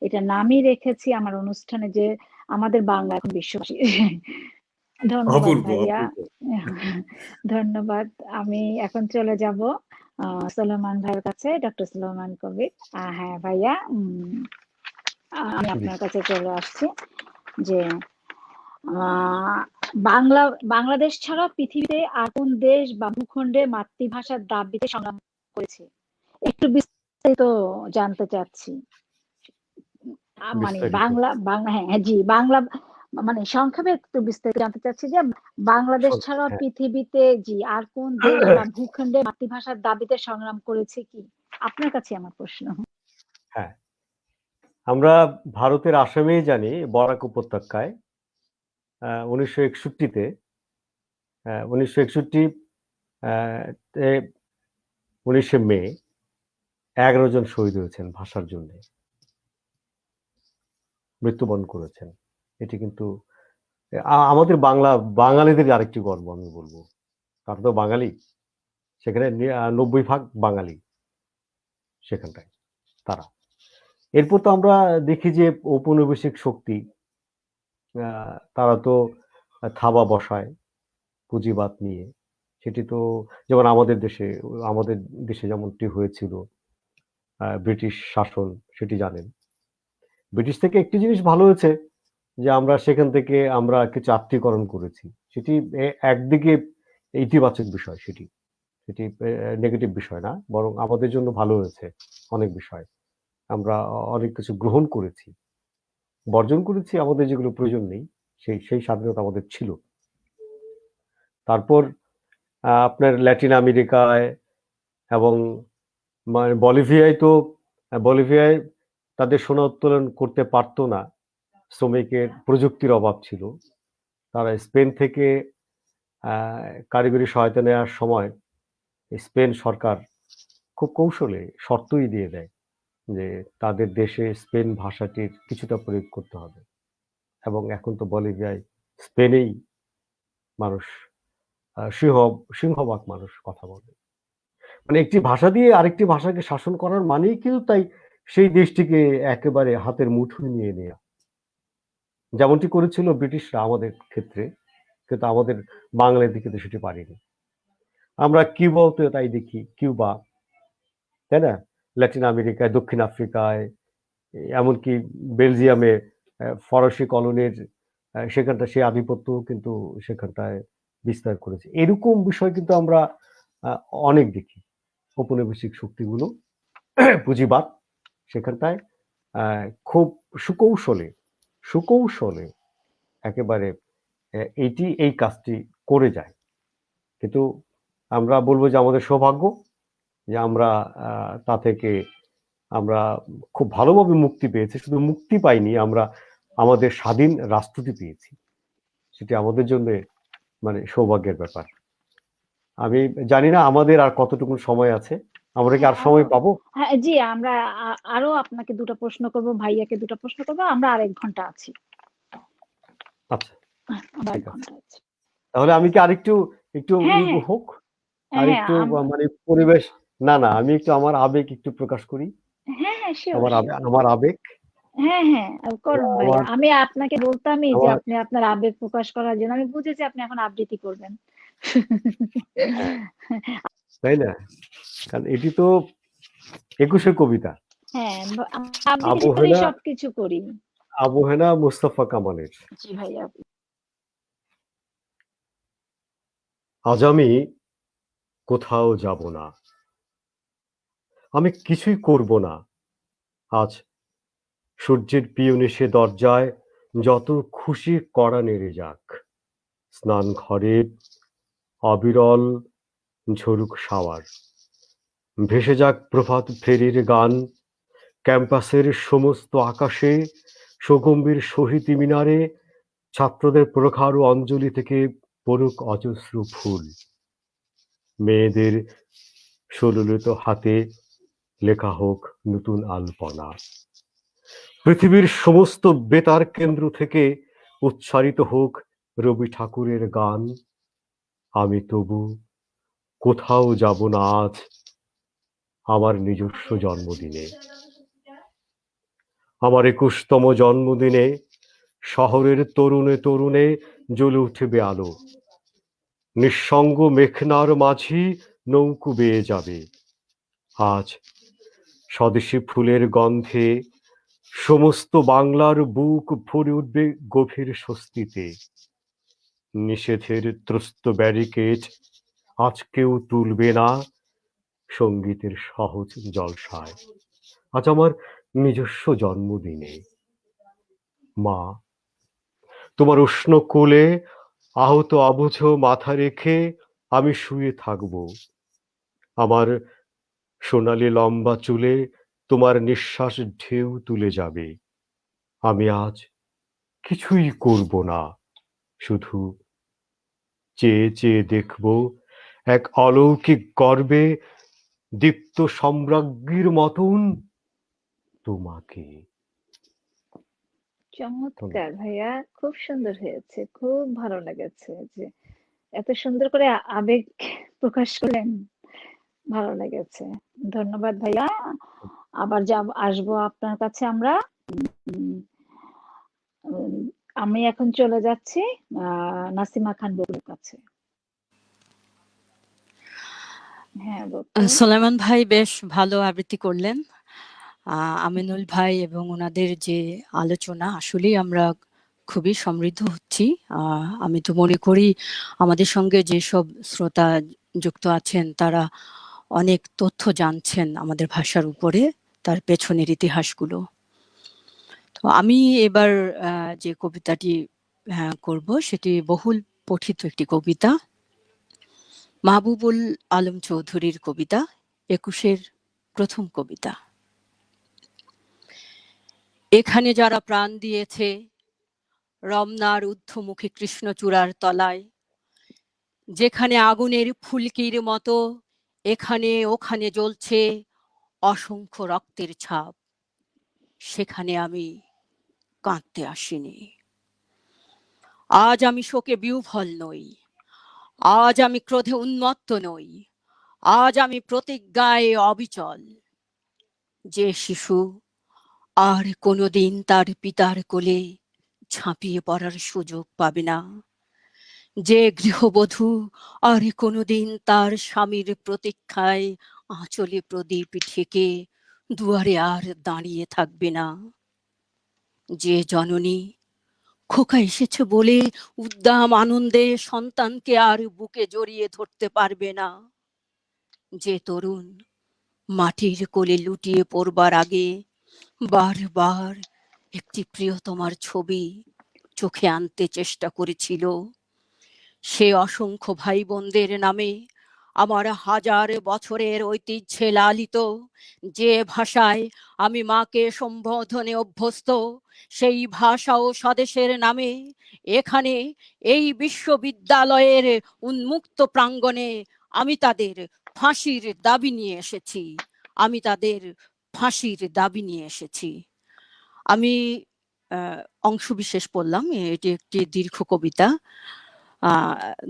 এটা নামই রেখেছি আমার অনুষ্ঠানে, যে আমাদের বাংলা এখন বিশ্ববাসী। ধন্যবাদ ভাইয়া, ধন্যবাদ। আমি এখন চলে যাব সুলাইমান ভাইয়ের কাছে, ডক্টর সুলাইমান কবির। হ্যাঁ ভাইয়া, আমি আপনার কাছে চলে আসছি, যে বাংলাদেশ ছাড়া পৃথিবীতে আর কোন দেশ বা ভূখণ্ডে মাতৃভাষার দাবিতে সংগ্রাম করেছে, একটু বিস্তারিত জানতে চাচ্ছি। মানে বিস্তারিত। বাংলা বাংলা হ্যাঁ হ্যাঁ, জি বাংলা মানে সংক্ষেপে একটু বিস্তারিত জানতে চাচ্ছি যে বাংলাদেশ ছাড়াও হ্যাঁ। পৃথিবীতে জি আর কোন দেশ বা ভূখণ্ডে মাতৃভাষার দাবিতে সংগ্রাম করেছে কি? আপনার কাছে আমার প্রশ্ন। হ্যাঁ, আমরা ভারতের আসামেই জানি বরাক উপত্যকায় 1961-তে 1961 তে 19শে মে 11 জন শহীদ হয়েছেন ভাষার জন্য, মৃত্যুবরণ করেছেন। এটি কিন্তু আমাদের বাঙালিদের আরেকটি গর্ব আমি বলবো। তারা তো বাঙালি, সেখানে 90% বাঙালি সেখানটায় তারা। এরপর তো আমরা দেখি যে ঔপনিবেশিক শক্তি তারা তো থাবা বসায় পুঁজিবাদ নিয়ে। সেটি তো যেমন আমাদের দেশে যেমনটি হয়েছিল ব্রিটিশ শাসন, সেটি জানেন। ব্রিটিশ থেকে একটি জিনিস ভালো হয়েছে যে আমরা সেখান থেকে আমরা কিছু আত্মীকরণ করেছি। সেটি একদিকে ইতিবাচক বিষয়, সেটি সেটি নেগেটিভ বিষয় না, বরং আমাদের জন্য ভালো হয়েছে অনেক বিষয়। আমরা অনেক কিছু গ্রহণ করেছি, বর্জন করেছি আমাদের যেগুলো প্রয়োজন নেই, সেই স্বাধীনতা আমাদের ছিল। তারপর আপনার ল্যাটিন আমেরিকায় এবং মানে বলিভিয়ায় তাদের সোনা উত্তোলন করতে পারতো না, শ্রমিকের প্রযুক্তির অভাব ছিল। তারা স্পেন থেকে কারিগরি সহায়তা নেওয়ার সময় স্পেন সরকার খুব কৌশলে শর্তই দিয়ে দেয় যে তাদের দেশে স্পেন ভাষাটির কিছুটা প্রয়োগ করতে হবে। এবং এখন তো বলিভিয়ায় স্পেনেই মানুষ সিংহভাগ মানুষ কথা বলে। মানে একটি ভাষা দিয়ে আরেকটি ভাষাকে শাসন করার মানেই কিন্তু তাই সেই দেশটিকে একেবারে হাতের মুঠোয় নিয়ে নেয়া, যেমনটি করেছিল ব্রিটিশরা আমাদের ক্ষেত্রে, কিন্তু আমাদের বাংলার দিকে তো সেটি পারেনি। আমরা কিউবাতে তাই দেখি, কিউবা, তাই না, ল্যাটিন আমেরিকায়, দক্ষিণ আফ্রিকায়, এমনকি বেলজিয়ামে ফরাসি কলোনির সেখানটা সেই আধিপত্য কিন্তু সেখানটায় বিস্তার করেছে। এরকম বিষয় কিন্তু আমরা অনেক দেখি। ঔপনিবেশিক শক্তিগুলো পুঁজিবাদ সেখানটায় খুব সুকৌশলে একেবারে এই কাজটি করে যায়। কিন্তু আমরা বলবো যে আমাদের সৌভাগ্য যে আমরা তা থেকে আমরা খুব ভালোভাবে মুক্তি পেয়েছি। শুধু মুক্তি পাইনি, আমরা আমাদের স্বাধীন রাষ্ট্রটি পেয়েছি। সেটি আমাদের জন্য মানে সৌভাগ্যের ব্যাপার। আমি জানি না আমাদের আর কতটুকু সময় আছে, আমরা কি আর সময় পাবো? হ্যাঁ জি, আমরা আরো আপনাকে দুটো প্রশ্ন করব, ভাইয়াকে দুটো প্রশ্ন করব, আমরা আর 1 ঘন্টা আছি। আচ্ছা, আমরা 1 ঠিক আছে। ঘন্টা আছি। তাহলে আমি কি আরেকটু একটু হ্যাঁ হ্যাঁ হোক আর হ্যাঁ একটু মানে পরিবেশ, না আমি একটু আমার আবেগ একটু প্রকাশ করি। হ্যাঁ হ্যাঁ শিওর আমার আবেগ, হ্যাঁ হ্যাঁ করুন ভাইয়া। আমার আমি আপনাকে বলতামই যে আমার আপনি আপনার আবেগ প্রকাশ করার জন্য, আমি বুঝেছি আপনি এখন আবৃত্তি করবেন। হ্যাঁ, তাই না? কারণ এটি তো 21শে কবিতা, হ্যাঁ আবৃত্তির ভিতরেই আবহেনা সবকিছু করি। আবহেনা মুস্তাফা কামালের। জি ভাইয়া। আজ আমি কোথাও যাব না, আমি কিছুই করব না। আজ সূর্যের পিয়নে সে দরজায় যত খুশি কড়া নেড়ে যাক, স্নান ঘরে অবিরল ঝরুক শাওয়ার, ভেসে যাক প্রভাত ফেরির গান, ক্যাম্পাসের সমস্ত আকাশে সগম্ভীর শহীদ মিনারে ছাত্রদের প্রখার অঞ্জলি থেকে পড়ুক অজস্র ফুল, মেয়েদের সুললিত হাতে লেখা হোক নতুন আলপনা, পৃথিবীর সমস্ত বেতার কেন্দ্র থেকে উচ্চারিত হোক রবি ঠাকুরের গান। আমি তবু কোথাও যাব না আজ আমার নিজস্ব জন্মদিনে। আমার 21তম জন্মদিনে শহরের তরুণে তরুণে জ্বলে উঠবে আলো, নিঃসঙ্গ মেঘনার মাঝি নৌকো বেয়ে যাবে। আজ স্বদেশী ফুলের গন্ধে সমস্ত বাংলার বুক ভরে উঠবে গভীর স্বস্তিতে। নিষেধের ত্রস্ত ব্যারিকেড আজ কেউ তুলবে না সঙ্গীতের সহজ জলসায়। আজ আমার নিজস্ব জন্মদিনে মা, তোমার উষ্ণ কোলে আহত অবুঝ মাথা রেখে আমি শুয়ে থাকব। আমার সোনালি লম্বা চুলে তোমার নিঃশ্বাস ঢেউ তুলে যাবে। আমি আজ কিছুই করব না, শুধু চেয়ে চেয়ে দেখব এক অলৌকিক গর্বে দীপ্ত সম্রাজ্ঞীর মতন তোমাকে। চমৎকার ভাইয়া, খুব সুন্দর হয়েছে, খুব ভালো লেগেছে যে এত সুন্দর করে আবেগ প্রকাশ করলেন, ভালো লেগেছে। ধন্যবাদ ভাইয়া। আবার আসবো আপনার কাছে আমরা। উম, উম, আমি এখন চলে যাচ্ছি নাসিমা খান বকুলের কাছে। হ্যাঁ বকুল। সোলাইমান ভাই বেশ ভালো আবৃত্তি করলেন। আমিনুল ভাই এবং ওনাদের যে আলোচনা, আসলেই আমরা খুবই সমৃদ্ধ হচ্ছি। আমি তো মনে করি আমাদের সঙ্গে যেসব শ্রোতা যুক্ত আছেন তারা অনেক তথ্য জানছেন আমাদের ভাষার উপরে, তার পেছনের ইতিহাসগুলো। তো আমি এবার যে কবিতাটি করব সেটি বহুল পঠিত একটি কবিতা, মাহবুবুল আলম চৌধুরীর কবিতা, ২১-এর প্রথম কবিতা। এখানে যারা প্রাণ দিয়েছে রমনার ঊর্ধ্বমুখী কৃষ্ণচূড়ার তলায়, যেখানে আগুনের ফুলকির মতো এখানে ওখানে জ্বলছে অসংখ্য রক্তের ছাপ, সেখানে আমি কাঁদতে আসিনি। আজ আমি শোকে বিহ্বল নই, আজ আমি ক্রোধে উন্মত্ত নই, আজ আমি প্রতিজ্ঞায় অবিচল। যে শিশু আর কোনোদিন তার পিতার কোলে ঝাঁপিয়ে পড়ার সুযোগ পাবে না, যে গৃহবধূ আর কোনোদিন তার স্বামীর প্রতীক্ষায় আঁচলে প্রদীপ ঠেকে দুয়ারে আর দাঁড়িয়ে থাকবে না, যে জননী খোকা এসেছে বলে উদ্দাম আনন্দে সন্তানকে আর বুকে জড়িয়ে ধরতে পারবে না, যে তরুণ মাটির কোলে লুটিয়ে পড়বার আগে বারবার একটি প্রিয়তমার ছবি চোখে আনতে চেষ্টা করেছিল, সে অসংখ্য ভাই বোনদের নামে আমার হাজার বছরের ঐতিহ্যে লালিত যে ভাষায় আমি মাকে সম্বোধনে অভ্যস্ত, সেই ভাষা ও স্বদেশের নামে এখানে এই বিশ্ববিদ্যালয়ের উন্মুক্ত প্রাঙ্গণে আমি তাদের ফাঁসির দাবি নিয়ে এসেছি, আমি তাদের ফাঁসির দাবি নিয়ে এসেছি। আমি অংশ বিশেষ পড়লাম, এটি একটি দীর্ঘ কবিতা,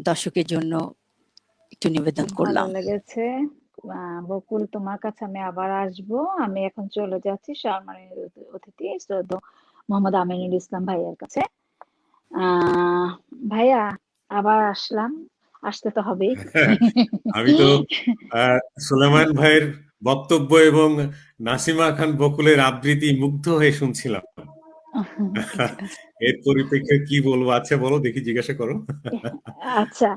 দর্শকের জন্য একটু নিবেদন খুব ভালো করলাম। লেগেছে। বকুল, তোমার কাছে আমি আবার আসবো। আমি এখন চলে যাচ্ছি সম্মানিত অতিথি শ্রদ্ধেয় মোহাম্মদ আমিনুল ইসলাম ভাইয়ার কাছে। ভাইয়া, আবার আসলাম, আসতে তো হবেই। আমি তো সুলেমান ভাইয়ের বক্তব্য এবং নাসিমা খান বকুলের আবৃত্তি মুগ্ধ হয়ে শুনছিলাম। এর পরিপ্রেক্ষিতে কি বলবো? আচ্ছা বলো দেখি, জিজ্ঞাসা করো। আচ্ছা,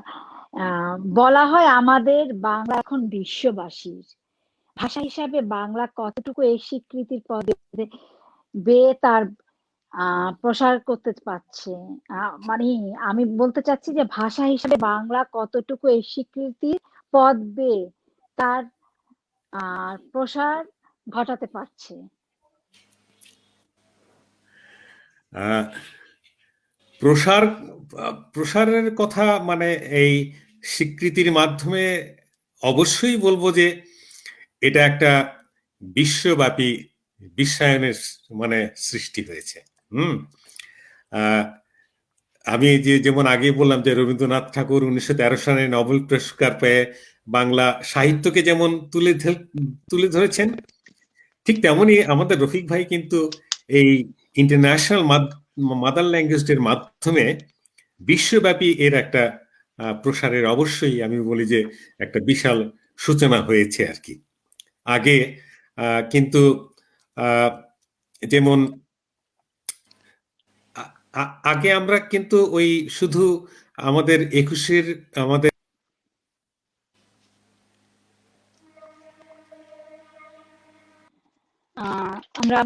বলা হয় আমাদের বাংলা এখন বিশ্ববাসীর ভাষা হিসাবে বাংলা কতটুকু এই স্বীকৃতির পদে বেয়ে তার প্রসার করতে পারছে। মানে আমি বলতে চাচ্ছি যে ভাষা হিসাবে বাংলা কতটুকু এই স্বীকৃতির পদ বেয়ে তার প্রসার ঘটাতে পারছে। আহ, প্রসার প্রসারের কথা মানে এই স্বীকৃতির মাধ্যমে অবশ্যই বলবো যে এটা একটা বিশ্বব্যাপী বিশ্বায়নের মানে সৃষ্টি হয়েছে। হুম আহ, আমি যেমন আগে বললাম যে রবীন্দ্রনাথ ঠাকুর 1913 সালে নোবেল পুরস্কার পেয়ে বাংলা সাহিত্যকে যেমন তুলে ধরেছেন, ঠিক তেমনি আমাদের রফিক ভাই কিন্তু এই ইন্টারন্যাশনাল মাদার ল্যাঙ্গুয়েজের মাধ্যমে বিশ্বব্যাপী এর একটা প্রসারের অবশ্যই আমি বলি যে একটা বিশাল সূচনা হয়েছে আর কি। আগে কিন্তু যেমন আগে আমরা কিন্তু ওই শুধু আমাদের 21-এর আমাদের আমরা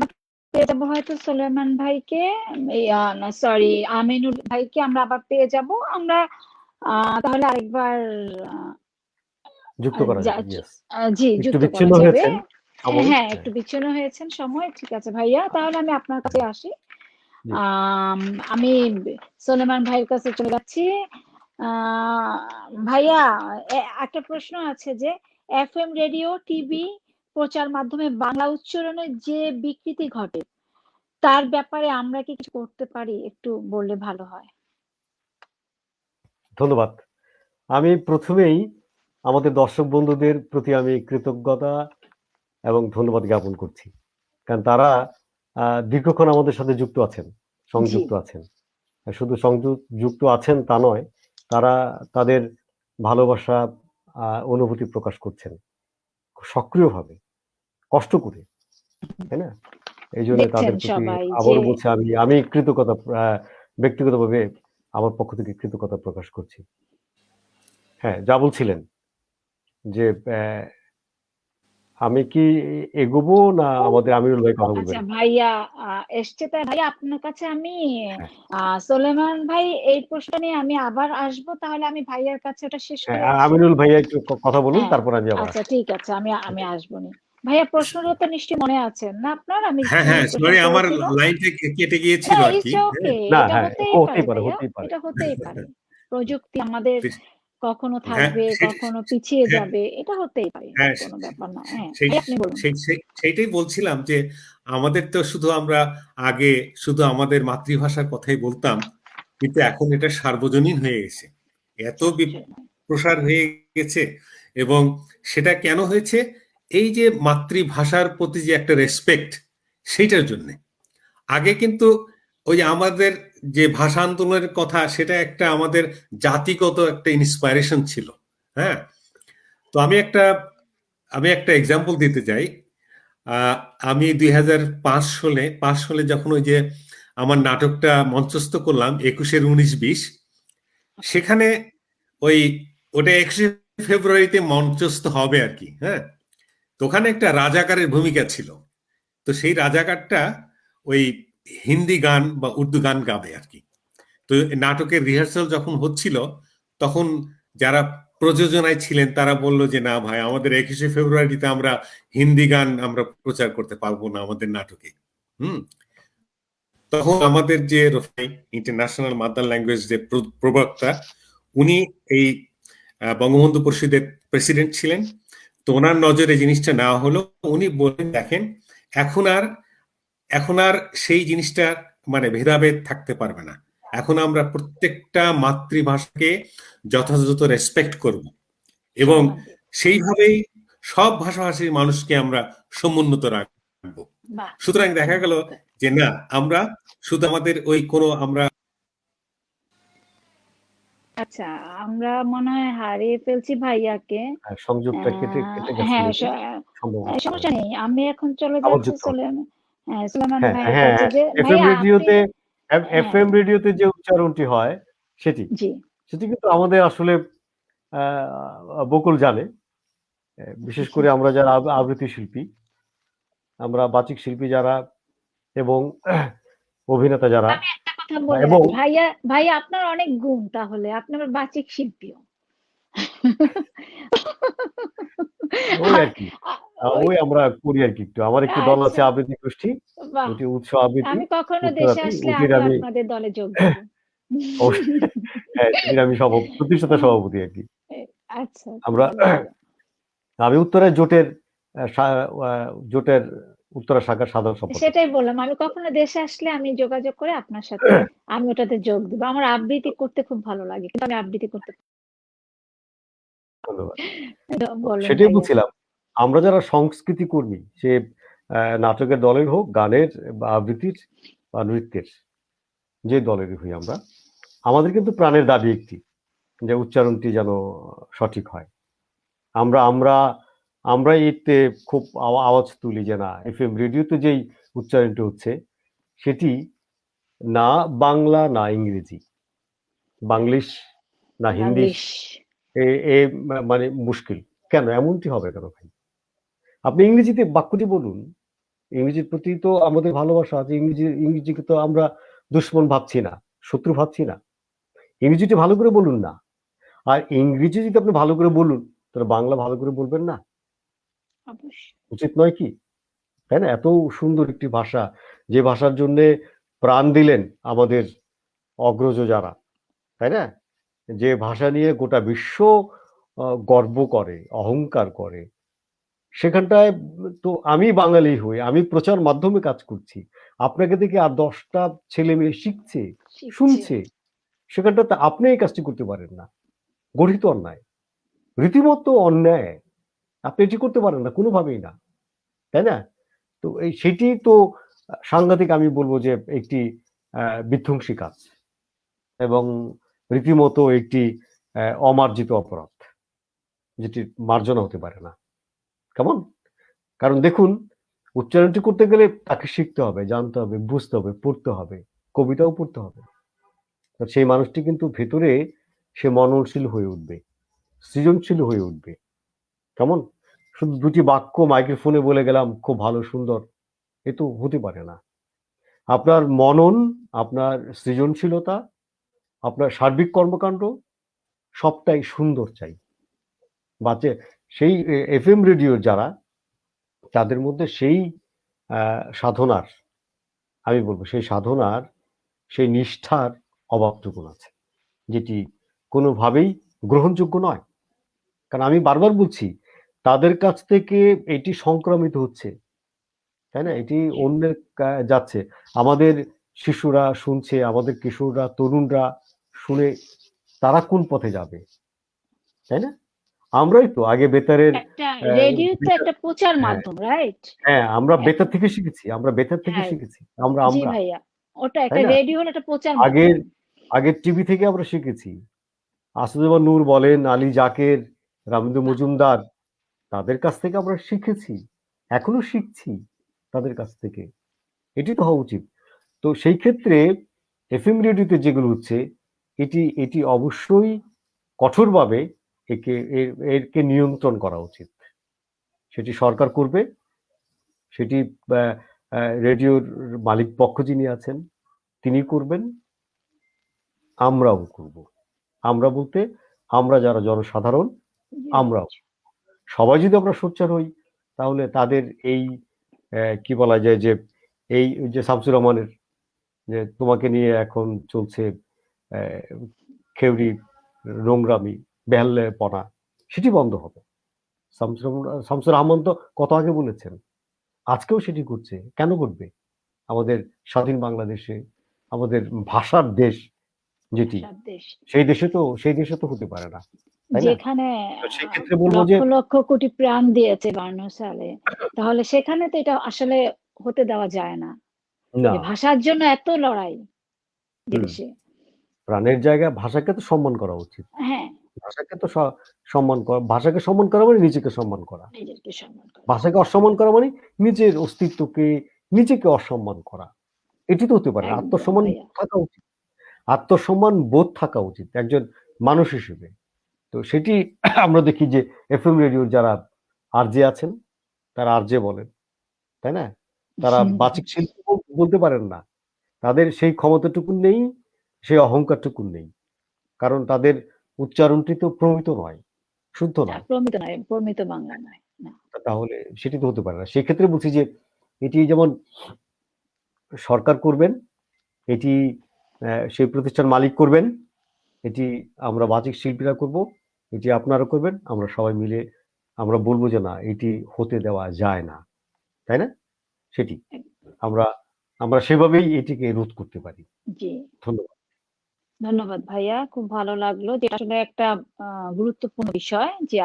পেয়ে যাবো হয়তো সোলেমান ভাইকে, না সরি আমিনুল ভাইকে আমরা আবার পেয়ে যাব। আমরা তাহলে আরেকবার যুক্ত আহ, করা যা- যাবে। ইয়েস, জি একটু যুক্ত করা বিচ্ছিন্ন যাবে। হয়েছেন সময়। হ্যাঁ একটু হ্যাঁ, বিচ্ছিন্ন হয়েছেন সময়, ঠিক আছে ভাইয়া, তাহলে আমি আপনার কাছে আসি। জি। আম, আমি সোলেমান ভাইয়ের কাছে চলে যাচ্ছি। আহ, ভাইয়া, একটা প্রশ্ন আছে যে এফএম রেডিও টিভি প্রচার মাধ্যমে বাংলা উচ্চারণের যে বিকৃতি ঘটে তার ব্যাপারে আমরা কি কিছু করতে পারি, একটু বললে ভালো হয়। ধন্যবাদ। আমি প্রথমেই আমাদের দর্শক বন্ধুদের প্রতি আমি কৃতজ্ঞতা এবং ধন্যবাদ জ্ঞাপন করছি, কারণ তারা দীর্ঘক্ষণ আমাদের সাথে যুক্ত আছেন, জি সংযুক্ত আছেন। আর শুধু যুক্ত আছেন তা নয়, তারা তাদের ভালোবাসা অনুভূতি প্রকাশ করছেন সক্রিয়ভাবে, কষ্ট করে, তাই না? এই জন্য দেখছেন তাদের প্রতি সবাই যে আবারও বলছি, আমি কৃতজ্ঞতা ব্যক্তিগতভাবে আমার পক্ষ থেকে কৃতজ্ঞতা প্রকাশ করছি। হ্যাঁ, যা বলছিলেন যে আমি কি এগোবো না আমাদের আমিরুল ভাই কথা আচ্ছা বলবেন? ভাইয়া এসছে, তাই ভাইয়া আপনার কাছে আমি হ্যাঁ, সোলেমান ভাই এই প্রশ্ন নিয়ে আমি আবার আসবো, তাহলে আমি ভাইয়ার কাছে ওটা শেষ হ্যাঁ, করে আসি। আমিনুল ভাইয়া একটু কথা বলুন, হ্যাঁ তারপর আমি আবার আচ্ছা আসছি। ঠিক আছে, আমি আমি আসবো নি। ভাইয়া প্রশ্নটা তো নিশ্চয়ই মনে আছে না আপনার, আমি হ্যাঁ কি হ্যাঁ, প্রশ্ন সরি আমার করেছিল? লাইনটা কেটে গিয়েছিল আর কি। ইটস ওকে, হ্যাঁ, না, এটা হ্যাঁ, হতেই পারে হতেই পারে, ভাইয়া, হতেই পারে। এটা হতেই পারে। প্রযুক্তি আমাদের কখনো হ্যাঁ থাকবে কখনো পিছিয়ে হ্যাঁ যাবে, এটা হতেই পারে, এটা হ্যাঁ, কোনো ব্যাপার না। হ্যাঁ সেই ভাই আপনি বলুন। সেইটাই বলছিলাম যে আমাদের তো শুধু আমরা আগে শুধু আমাদের মাতৃভাষার কথাই বলতাম, কিন্তু এখন এটা সার্বজনীন হয়ে গেছে, এত প্রসার হয়ে গেছে। এবং সেটা কেন হয়েছে? এই যে মাতৃভাষার প্রতি যে একটা রেসপেক্ট, সেইটার জন্য। আগে কিন্তু ওই আমাদের যে ভাষা আন্দোলনের কথা, সেটা একটা আমাদের জাতিগত একটা ইন্সপাইরেশন ছিল। হ্যাঁ, তো আমি একটা এক্সাম্পল দিতে চাই। আহ, আমি 2005 সালে যখন ওই যে আমার নাটকটা মঞ্চস্থ করলাম 21-19-20, সেখানে ওই ওটা 21শে ফেব্রুয়ারিতে মঞ্চস্থ হবে আর কি। হ্যাঁ, তো ওখানে একটা রাজাকারের ভূমিকা ছিল। তো সেই রাজাকারটা ওই হিন্দি গান বা উর্দু গান গাবে আর কি। তো নাটকের রিহার্সাল যখন হচ্ছিল, তখন যারা প্রযোজনায় ছিলেন তারা বলল যে না ভাই, আমাদের 21শে ফেব্রুয়ারিতে আমরা হিন্দি গান আমরা প্রচার করতে পারবো না আমাদের নাটকে। হুম, তখন আমাদের যে রফাই, ইন্টারন্যাশনাল মাদার ল্যাঙ্গুয়েজ যে প্রবক্তা, উনি এই বঙ্গবন্ধু পরিষদের প্রেসিডেন্ট ছিলেন। তো ওনার নজরে জিনিসটা নেওয়া হলো। উনি বলেন দেখেন, এখন আর এখন আর সেই জিনিসটা মানে ভেদাভেদ থাকতে পারবে না। এখন আমরা প্রত্যেকটা মাতৃভাষাকে যথাযথ রেসপেক্ট করব এবং সম্মান দিই। সেইভাবেই সব ভাষাভাষীর মানুষকে আমরা সমুন্নত রাখবো। বাহ, সুতরাং দেখা গেল চমৎকার। যে না, আমরা শুধু আমাদের ওই কোনো আমরা আচ্ছা, আমরা মনে হয় হারিয়ে ফেলছি ভাইয়াকে। সংযোগটা কেটে কেটে গেছে হ্যাঁ মেবি, সম্ভবত। সমস্যা নেই, আমি এখন চলে আবার যাচ্ছি যুক্ত হবে। সুলেমান হ্যাঁ, ভাইয়ের হ্যাঁ, কাছে, হ্যাঁ, যে ভাইয়া আপনি হ্যাঁ এফএম রেডিওতে যে উচ্চারণটি হয় সেটি জি সেটি কিন্তু আমাদের আসলে বকুল জানে। বিশেষ করে আমরা যারা আবৃত্তি শিল্পী, আমরা বাচিক শিল্পী যারা, এবং অভিনেতা যারা, আমি একটা কথা বলে এবং রাখি ভাইয়া, ভাইয়া আপনার অনেক গুণ, তাহলে আপনি আবার বাচিক শিল্পীও। ওই আর কি, ওই ওই আমরা করি আর কি। একটু আমার একটি দল আছে আচ্ছা, আবৃত্তি গোষ্ঠী, বাহ, ওটি উৎস আবৃত্তি, আমি কখনো দেশে উত্তরাতে আসলে ওটির আমি আমি আপনাদের দলে যোগ দেব। হ্যাঁ, সেটির আমি প্রতিষ্ঠাতা সভাপতি আর কি। আচ্ছা আমরা ভালো ভালো। আমি উত্তরায় জোটের উত্তরা শাখার সাধারণ সম্পাদক। সেটাই বললাম, আমি কখনো দেশে আসলে আমি যোগাযোগ করে আপনার সাথে আমি ওটাতে যোগ দিব। আমার আবৃত্তি করতে খুব ভালো লাগে, কিন্তু আমি আবৃত্তি করতে ধন্যবাদ। বলুন সেটাই ভাইয়া। বলছিলাম, আমরা যারা সংস্কৃতি কর্মী, সে নাটকের দলের হোক, গানের বা আবৃত্তির বা নৃত্যের, যে দলেরই হই আমরা, আমাদের কিন্তু প্রাণের দাবি একটি, যে উচ্চারণটি যেন সঠিক হয়। আমরা আমরা আমরা এতে খুব আওয়াজ তুলি যে না, এফএম রেডিওতে যেই উচ্চারণটি হচ্ছে সেটি না বাংলা না ইংরেজি, বাংলিশ না হিন্দিশ, বাংলিশ। এ এ মানে মুশকিল। কেন এমনটি হবে কেন ভাই? আপনি ইংরেজিতে বাক্যটি বলুন, ইংরেজির প্রতি তো আমাদের ভালোবাসা আছে। ইংরেজিকে তো আমরা দুশ্মন ভাবছি না, শত্রু ভাবছি না। ইংরেজিটা ভালো করে বলুন না। আর ইংরেজি যদি আপনি ভালো করে বলুন, তাহলে বাংলা ভালো করে বলবেন না? অবশ্যই। উচিত নয় কি? তাই না? এত সুন্দর একটি ভাষা, যে ভাষার জন্য প্রাণ দিলেন আমাদের অগ্রজ যারা, তাই না? যে ভাষা নিয়ে গোটা বিশ্ব গর্ব করে, অহংকার করে, সেখানটায় তো আমি বাঙালি হই, আমি প্রচার মাধ্যমে কাজ করছি, আপনাকে দেখে আর 10টা ছেলে মেয়ে শিখছে, শিখছে। শুনছে, সেখানটাতে আপনি এই কাজটি করতে পারেন না। গঠিত অন্যায়, রীতিমতো অন্যায়। আপনি এটি করতে পারেন না কোনোভাবেই না, তাই না? তো সেটি তো সাংঘাতিক, আমি বলবো যে একটি বিধ্বংসী কাজ এবং রীতিমতো একটি অমার্জিত অপরাধ, যেটি মার্জনা হতে পারে না। কেমন? কারণ দেখুন, উচ্চারণটি করতে গেলে তাকে শিখতে হবে, জানতে হবে, বুঝতে হবে, পড়তে হবে, কবিতাও পড়তে হবে। সেই মানুষটি কিন্তু ভেতরে সে মননশীল হয়ে উঠবে, সৃজনশীল হয়ে উঠবে। কেমন? শুধু দুটি বাক্য মাইক্রোফোনে বলে গেলাম, খুব ভালো, সুন্দর, এ তো হতে পারে না। আপনার মনন, আপনার সৃজনশীলতা, আপনার সার্বিক কর্মকাণ্ড সবটাই সুন্দর চাই। বাজে সেই এফএম রেডিওর যারা, তাদের মধ্যে সেই সাধনার, আমি বলবো সেই সাধনার, সেই নিষ্ঠার অভাবটুকু আছে, যেটি কোনোভাবেই গ্রহণযোগ্য নয়। কারণ আমি বারবার বলছি, তাদের কাছ থেকে এটি সংক্রামিত হচ্ছে, তাই না? এটি অন্যের যাচ্ছে। আমাদের শিশুরা শুনছে, আমাদের কিশোররা, তরুণরা শুনে তারা কোন পথে যাবে, তাই না? আমরাই তো আগে বেতারের একটা রেডিও তো বেতার, একটা প্রচার হ্যাঁ মাধ্যম, রাইট? হ্যাঁ, আমরা বেতার থেকে শিখেছি, আমরা বেতার থেকে হ্যাঁ, শিখেছি, আমরা জি আমরা ভাইয়া, ওটা তাই একটা না? রেডিও হলো একটা প্রচার আগের মাধ্যম। আগের টিভি থেকে আমরা শিখেছি। আসাদুজ্জামান নূর বলেন, আলী যাকের, রামেন্দ্র মজুমদার, তাদের কাছ থেকে আমরা শিখেছি, এখনো শিখছি তাদের কাছ থেকে। এটি তো হওয়া উচিত। তো সেই ক্ষেত্রে এফএম রেডিওতে যেগুলো হচ্ছে, এটি এটি অবশ্যই কঠোরভাবে এরকে নিয়ন্ত্রণ করা উচিত। সেটি সরকার করবে, সেটি রেডিওর মালিক পক্ষ যিনি আছেন তিনি করবেন, আমরাও করব। আমরা বলতে আমরা যারা জনসাধারণ, আমরাও। সবাই যদি আমরা সোচ্চার হই, তাহলে তাদের এই কি বলা যায় যে, এই যে শামসুর রহমানের যে তোমাকে নিয়ে এখন চলছে খেউড়ি, নোংরামি, বেহাল্লেপনা, সেটি বন্ধ হবে। শামসুর রহমান তো কত আগে বলেছেন, আজকেও সেটি করছে। কেন করবে? আমাদের স্বাধীন বাংলাদেশে, আমাদের ভাষার দেশ যেটি, ভাষার দেশ, সেই দেশে তো হতে পারে না, তাই না? যেখানে তো সেক্ষেত্রে বলবো যে লক্ষ লক্ষ কোটি প্রাণ দিয়েছে 52 সালে, তাহলে সেখানে তো এটা আসলে হতে দেওয়া যায় না, না, যে ভাষার জন্য এত লড়াই যে হুম, দেশে। প্রাণের জায়গায় ভাষাকে তো সম্মান করা উচিত। হ্যাঁ, ভাষাকে তো সম্মান করা, ভাষাকে সম্মান করা মানে নিজেকে সম্মান করা। নিজেকে সম্মান করা। ভাষাকে অসম্মান করা মানে নিজের অস্তিত্বকে, নিজেকে অসম্মান করা। এটি তো হতে পারে না। একদম আত্মসম্মান ভাইয়া। থাকা উচিত, আত্মসম্মান বোধ থাকা উচিত একজন মানুষ হিসেবে। তো সেটি আমরা দেখি যে এফএম রেডিওর যারা আরজে আছেন, তারা আরজে বলেন, তাই না? তারা বাচিক শিল্পী বলতে পারেন না। তাদের সেই ক্ষমতাটুকু নেই, সেই অহংকারটুকু নেই। কারণ তাদের উচ্চারণটি তো প্রমিত নয়, শুদ্ধ নয়। প্রমিত নয়, প্রমিত বাংলা নয়, না। তাহলে সেটি তো হতে পারে না। সেক্ষেত্রে বলছি যে এটি যেমন সরকার করবেন, এটি সেই প্রতিষ্ঠান মালিক করবেন, এটি আমরা বাচিক শিল্পীরা করব, এটি আপনারা করবেন, আমরা সবাই মিলে আমরা বলবো যে না, এটি হতে দেওয়া যায় না, তাই না? সেটি আমরা আমরা সেভাবেই এটিকে রোধ করতে পারি। জি, ধন্যবাদ। ধন্যবাদ ভাইয়া, খুব ভালো লাগলো। যেটা আসলে একটা গুরুত্বপূর্ণ বিষয়, যে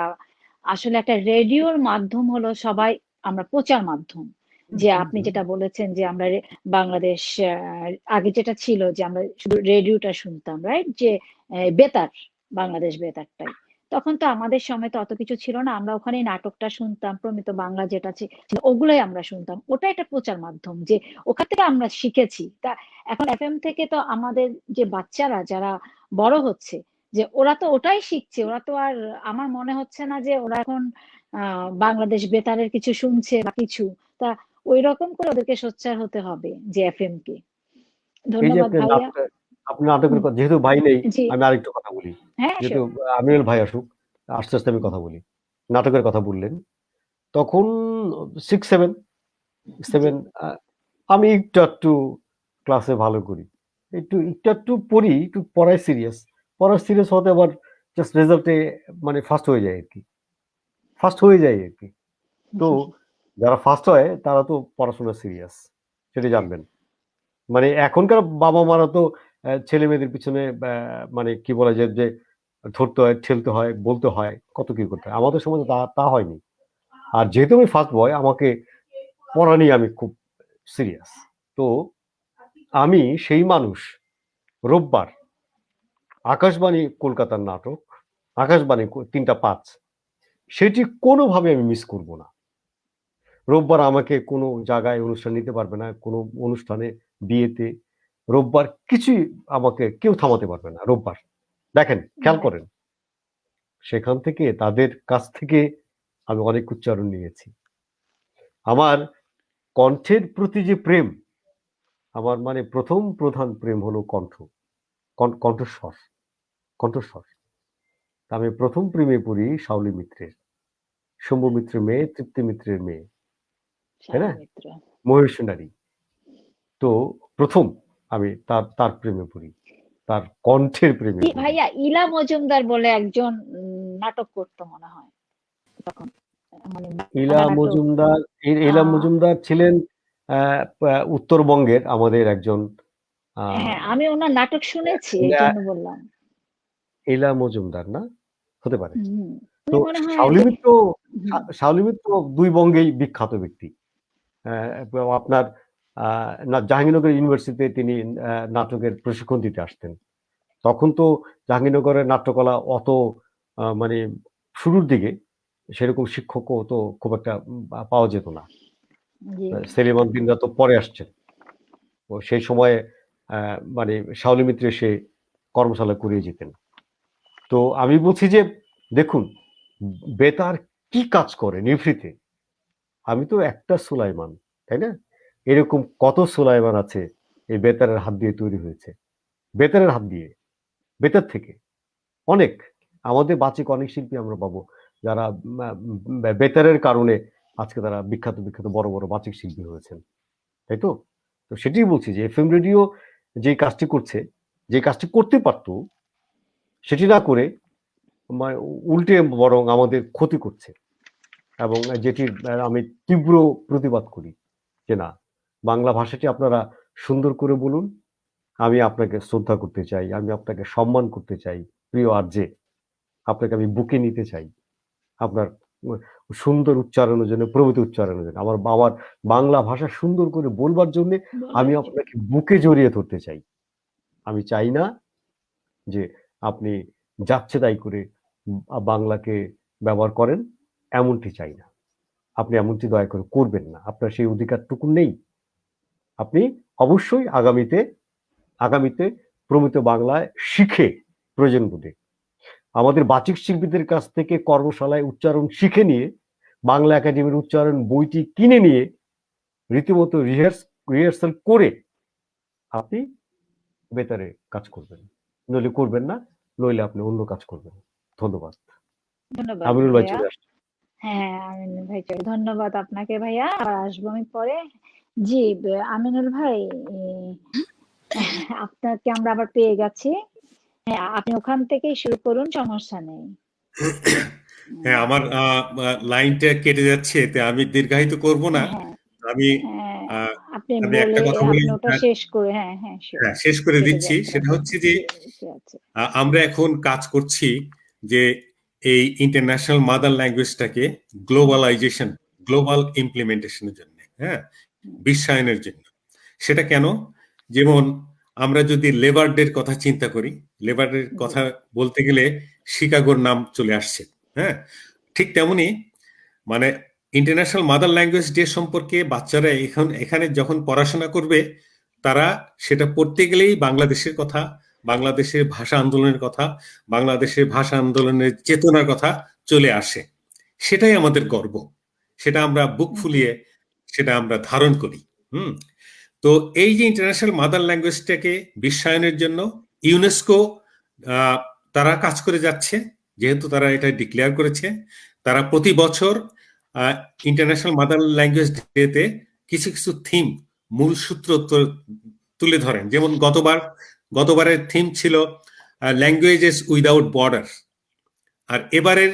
আসলে একটা রেডিওর মাধ্যম হলো সবাই, আমরা প্রচার মাধ্যম। যে আপনি যেটা বলেছেন যে আমরা বাংলাদেশ, আগে যেটা ছিল যে আমরা শুধু রেডিওটা শুনতাম, রাইট? যে বেতার, বাংলাদেশ বেতারটাই। তখন তো আমাদের সময় তো অত কিছু ছিল না, আমরা ওখানে নাটকটা শুনতাম, প্রমিত বাংলা যেটা ছিল ওগুলোই আমরা শুনতাম। ওটা একটা প্রচার মাধ্যম, যে ওখান থেকে আমরা শিখেছি। তা এখন এফএম থেকে তো আমাদের যে বাচ্চারা যারা বড় হচ্ছে, যে ওরা তো ওটাই শিখছে, ওরা তো আর, আমার মনে হচ্ছে না যে ওরা এখন বাংলাদেশ বেতারের কিছু শুনছে বা কিছু। তা ওই রকম করে ওদেরকে সোচ্চার হতে হবে JFM কে। এই যে ধন্যবাদ আপনি ভাইয়া। আপনি নাটকের হুম, কথা, যেহেতু ভাই নেই জি, আমি আরেকটু কথা বলি, হ্যাঁ, যেহেতু sure. আমিনুল ভাই আসুক, আস্তে আস্তে আমি কথা বলি। নাটকের কথা বললেন, তখন 6-7 জি, আমি একটু একটু ক্লাসে ভালো করি, একটু একটু পড়ি, একটু পড়ায় সিরিয়াস, পড়ার সিরিয়াস হতে আবার জাস্ট রেজাল্টে মানে ফার্স্ট হয়ে যায় আর কি, ফার্স্ট হয়ে যায় আর কি। তো যারা ফার্স্ট হয় তারা তো পড়াশোনা সিরিয়াস, সেটা জানবেন। মানে এখনকার বাবা মারা তো ছেলে মেয়েদের পিছনে মানে কি বলা যায় যে ধরতে হয়, ঠেলতে হয়, বলতে হয়, কত কি করতে হয়। আমাদের সময় তো তা তা হয়নি। আর যেহেতু আমি ফার্স্ট বয়, আমাকে পড়া নিয়ে আমি খুব সিরিয়াস। তো আমি সেই মানুষ, রোববার আকাশবাণী কলকাতার নাটক, আকাশবাণী 3টা 5, সেটি কোনোভাবে আমি মিস করব না। রোববার আমাকে কোনো জায়গায় অনুষ্ঠান নিতে পারবে না, কোনো অনুষ্ঠানে, বিয়েতে, রোববার কিছুই আমাকে কেউ থামাতে পারবে না। রোববার দেখেন, খেয়াল করেন, সেখান থেকে তাদের কাছ থেকে আমি অনেক উচ্চারণ নিয়েছি। আমার কণ্ঠের প্রতি যে প্রেম, আমার মানে প্রথম প্রধান প্রেম হলো কণ্ঠস্বর, কণ্ঠস্বর। তা আমি প্রথম প্রেমে পড়ি শাওলি মিত্রের, শম্ভু মিত্রের মেয়ে, তৃপ্তি মিত্রের মেয়ে, তাই না, শাওলি মিত্র। মহেশ নারী। তো প্রথম আমি তার তার প্রেমে পড়ি, তার কণ্ঠের প্রেমে পড়ি। ভাইয়া ইলা মজুমদার বলে একজন নাটক করতো মনে হয় তখন, মানে ইলা বাংলা নাটক। মজুমদার, ইলা আহ মজুমদার ছিলেন উত্তরবঙ্গের আমাদের একজন হ্যাঁ, আমি ওনার নাটক শুনেছি, এই ইলা জন্য বললাম। ইলা মজুমদার না, হতে পারে। হুম, তো উনি মনে হয় শাওলি যে মিত্র, হুম, শাওলি মিত্র 2 বঙ্গেই বিখ্যাত ব্যক্তি। আপনার জাহাঙ্গীরনগর ইউনিভার্সিটিতে তিনি নাটকের প্রশিক্ষণ দিতে আসতেন। তখন তো জাহাঙ্গীরনগরের নাট্যকলা অত মানে শুরুর দিকে সেরকম শিক্ষকও তো খুব একটা পাওয়া যেত না। জি, সেলিম উদ্দিনরা তো পরে আসছেন। তো সেই সময়ে মানে শাওলি মিত্র এসে কর্মশালা করিয়ে যেতেন। তো আমি বলছি যে দেখুন, বেতার কি কাজ করে নিভৃতে। আমি তো একটা সুলাইমান, তাই না? এরকম কত সুলাইমান আছে এই বেতারের হাত দিয়ে তৈরি হয়েছে, বেতারের হাত দিয়ে, বেতার থেকে অনেক আমাদের বাচিক অনেক শিল্পী আমরা পাবো, যারা বেতারের কারণে আজকে তারা বিখ্যাত বিখ্যাত বড় বড় বাচিক শিল্পী হয়েছেন, তাই তো? তো সেটাই বলছি যে এফএম রেডিও যে কাজটি করছে, যে কাজটি করতে পারতো, সেটি না করে মানে উল্টে বরং আমাদের ক্ষতি করছে। এবং যেটির আমি তীব্র প্রতিবাদ করি যে না, বাংলা ভাষাটি আপনারা সুন্দর করে বলুন, আমি আপনাকে শ্রদ্ধা করতে চাই, আমি আপনাকে সম্মান করতে চাই, প্রিয় আরজে, আপনাকে আমি বুকে নিতে চাই, আপনার সুন্দর উচ্চারণের জন্য, প্রমিত উচ্চারণের জন্য, আমার বাবার বাংলা ভাষা সুন্দর করে বলবার জন্য আমি বলার জন্য। আপনাকে বুকে জড়িয়ে ধরতে চাই। আমি চাই না যে আপনি যাচ্ছে তাই করে বাংলাকে ব্যবহার করেন, এমনটি চাই না। আপনি এমনটি দয়া করে করবেন না, আপনার সেই অধিকারটুকু নেই। আপনি অবশ্যই আগামীতে আগামীতে প্রমিত বাংলায় শিখে, প্রয়োজন বোধে আমাদের বাচিক শিল্পীদের কাছ থেকে কর্মশালায় উচ্চারণ শিখে নিয়ে, বাংলা একাডেমির উচ্চারণ বইটি কিনে নিয়ে রীতিমতো রিহার্সাল করে আপনি বেতারে কাজ করবেন, নইলে করবেন না, নইলে আপনি অন্য কাজ করবেন। ধন্যবাদ। ধন্যবাদ আমিনুল ভাই ভাইয়া। চলে আসছে। হ্যাঁ, আমিনুল ভাই, ধন্যবাদ আপনাকে ভাইয়া, আবার আসবো আমি পরে। জি, আমিনুল ভাই, আপনাকে আমরা আবার পেয়ে গেছি। হ্যাঁ, আপনি ওখান থেকেই শুরু করুন, সমস্যা নেই। হ্যাঁ, উম, আমার লাইনটা কেটে যাচ্ছে, এতে আমি দীর্ঘায়িত করব না। হ্যাঁ, আমি হ্যাঁ, আহ, আপনি আমি একটা বলে কথা বলে আপনি ওটা শেষ করে, হ্যাঁ হ্যাঁ, শিওর, হ্যাঁ, শেষ করে কেটে দিচ্ছি। যাচ্ছে সেটা এখন, হচ্ছে যে ঠিক আছে। আমরা এখন কাজ করছি যে এই ইন্টারন্যাশনাল মাদার ল্যাঙ্গুয়েজটাকে গ্লোবালাইজেশন, গ্লোবাল ইমপ্লিমেন্টেশনের জন্য, হ্যাঁ, হুম, বিশ্বায়নের জন্য। সেটা কেন? যেমন আমরা যদি লেবার ডের কথা চিন্তা করি, লেবার ডের জি, কথা বলতে গেলে শিকাগোর নাম চলে আসছে, হ্যাঁ। ঠিক তেমনি মানে ইন্টারন্যাশনাল মাদার ল্যাঙ্গুয়েজ ডে সম্পর্কে বাচ্চারা এখানে যখন পড়াশোনা করবে, তারা সেটা পড়তে গেলেই বাংলাদেশের কথা, বাংলাদেশের ভাষা আন্দোলনের কথা, বাংলাদেশের ভাষা আন্দোলনের চেতনার কথা চলে আসে। সেটাই আমাদের গর্ব, সেটা আমরা বুক জি, ফুলিয়ে সেটা আমরা ধারণ করি। হুম তো এই যে ইন্টারন্যাশনাল মাদার ল্যাঙ্গুয়েজটাকে বিশ্বায়নের জন্য ইউনেস্কো তারা কাজ করে যাচ্ছে, যেহেতু তারা এটা ডিক্লেয়ার করেছে। তারা প্রতি বছর ইন্টারন্যাশনাল মাদার ল্যাঙ্গুয়েজ ডেতে কিছু কিছু থিম, মূল সূত্র তুলে ধরেন। যেমন গতবারের থিম ছিল ল্যাঙ্গুয়েজেস উইদাউট বর্ডার, আর এবারের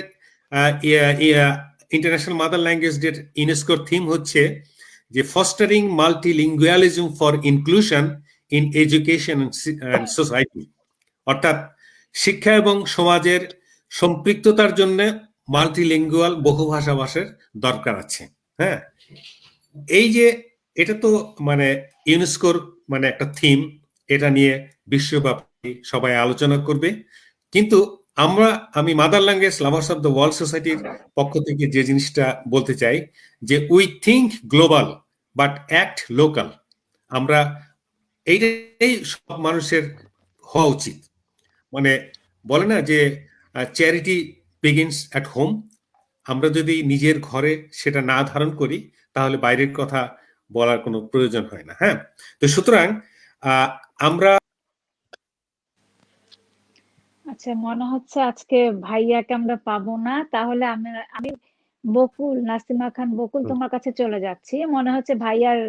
ইন্টারন্যাশনাল মাদার ল্যাঙ্গুয়েজ ডে ইউনেস্কোর থিম হচ্ছে যে fostering মাল্টিলিঙ্গুয়ালিজম for inclusion in education and society, অর্থাৎ শিক্ষা এবং সমাজের সম্পৃক্ততার জন্য মাল্টিলিঙ্গুয়াল বহুভাষাভাষের দরকার আছে। হ্যাঁ, এই যে এটা তো মানে ইউনেস্কোর মানে একটা থিম, এটা নিয়ে বিশ্বব্যাপী সবাই আলোচনা করবে। কিন্তু আমি mother language lovers of the world সোসাইটির পক্ষ থেকে যে জিনিসটা বলতে চাই যে we think global but act local. আমরা এইটাই সব মানুষের হওয়া উচিত। মানে বলে না যে চ্যারিটি বিগিনস অ্যাট হোম। আমরা যদি নিজের ঘরে সেটা না ধারণ করি তাহলে বাইরের কথা বলার কোনো প্রয়োজন হয় না। হ্যাঁ, তো সুতরাং আমরা আচ্ছা, মনে হচ্ছে আজকে ভাইয়াকে আমরা পাবো না। তাহলে আমি বকুল, নাসিমা খান বকুল, তোমার কাছে চলে যাচ্ছি। মনে হচ্ছে ভাইয়ার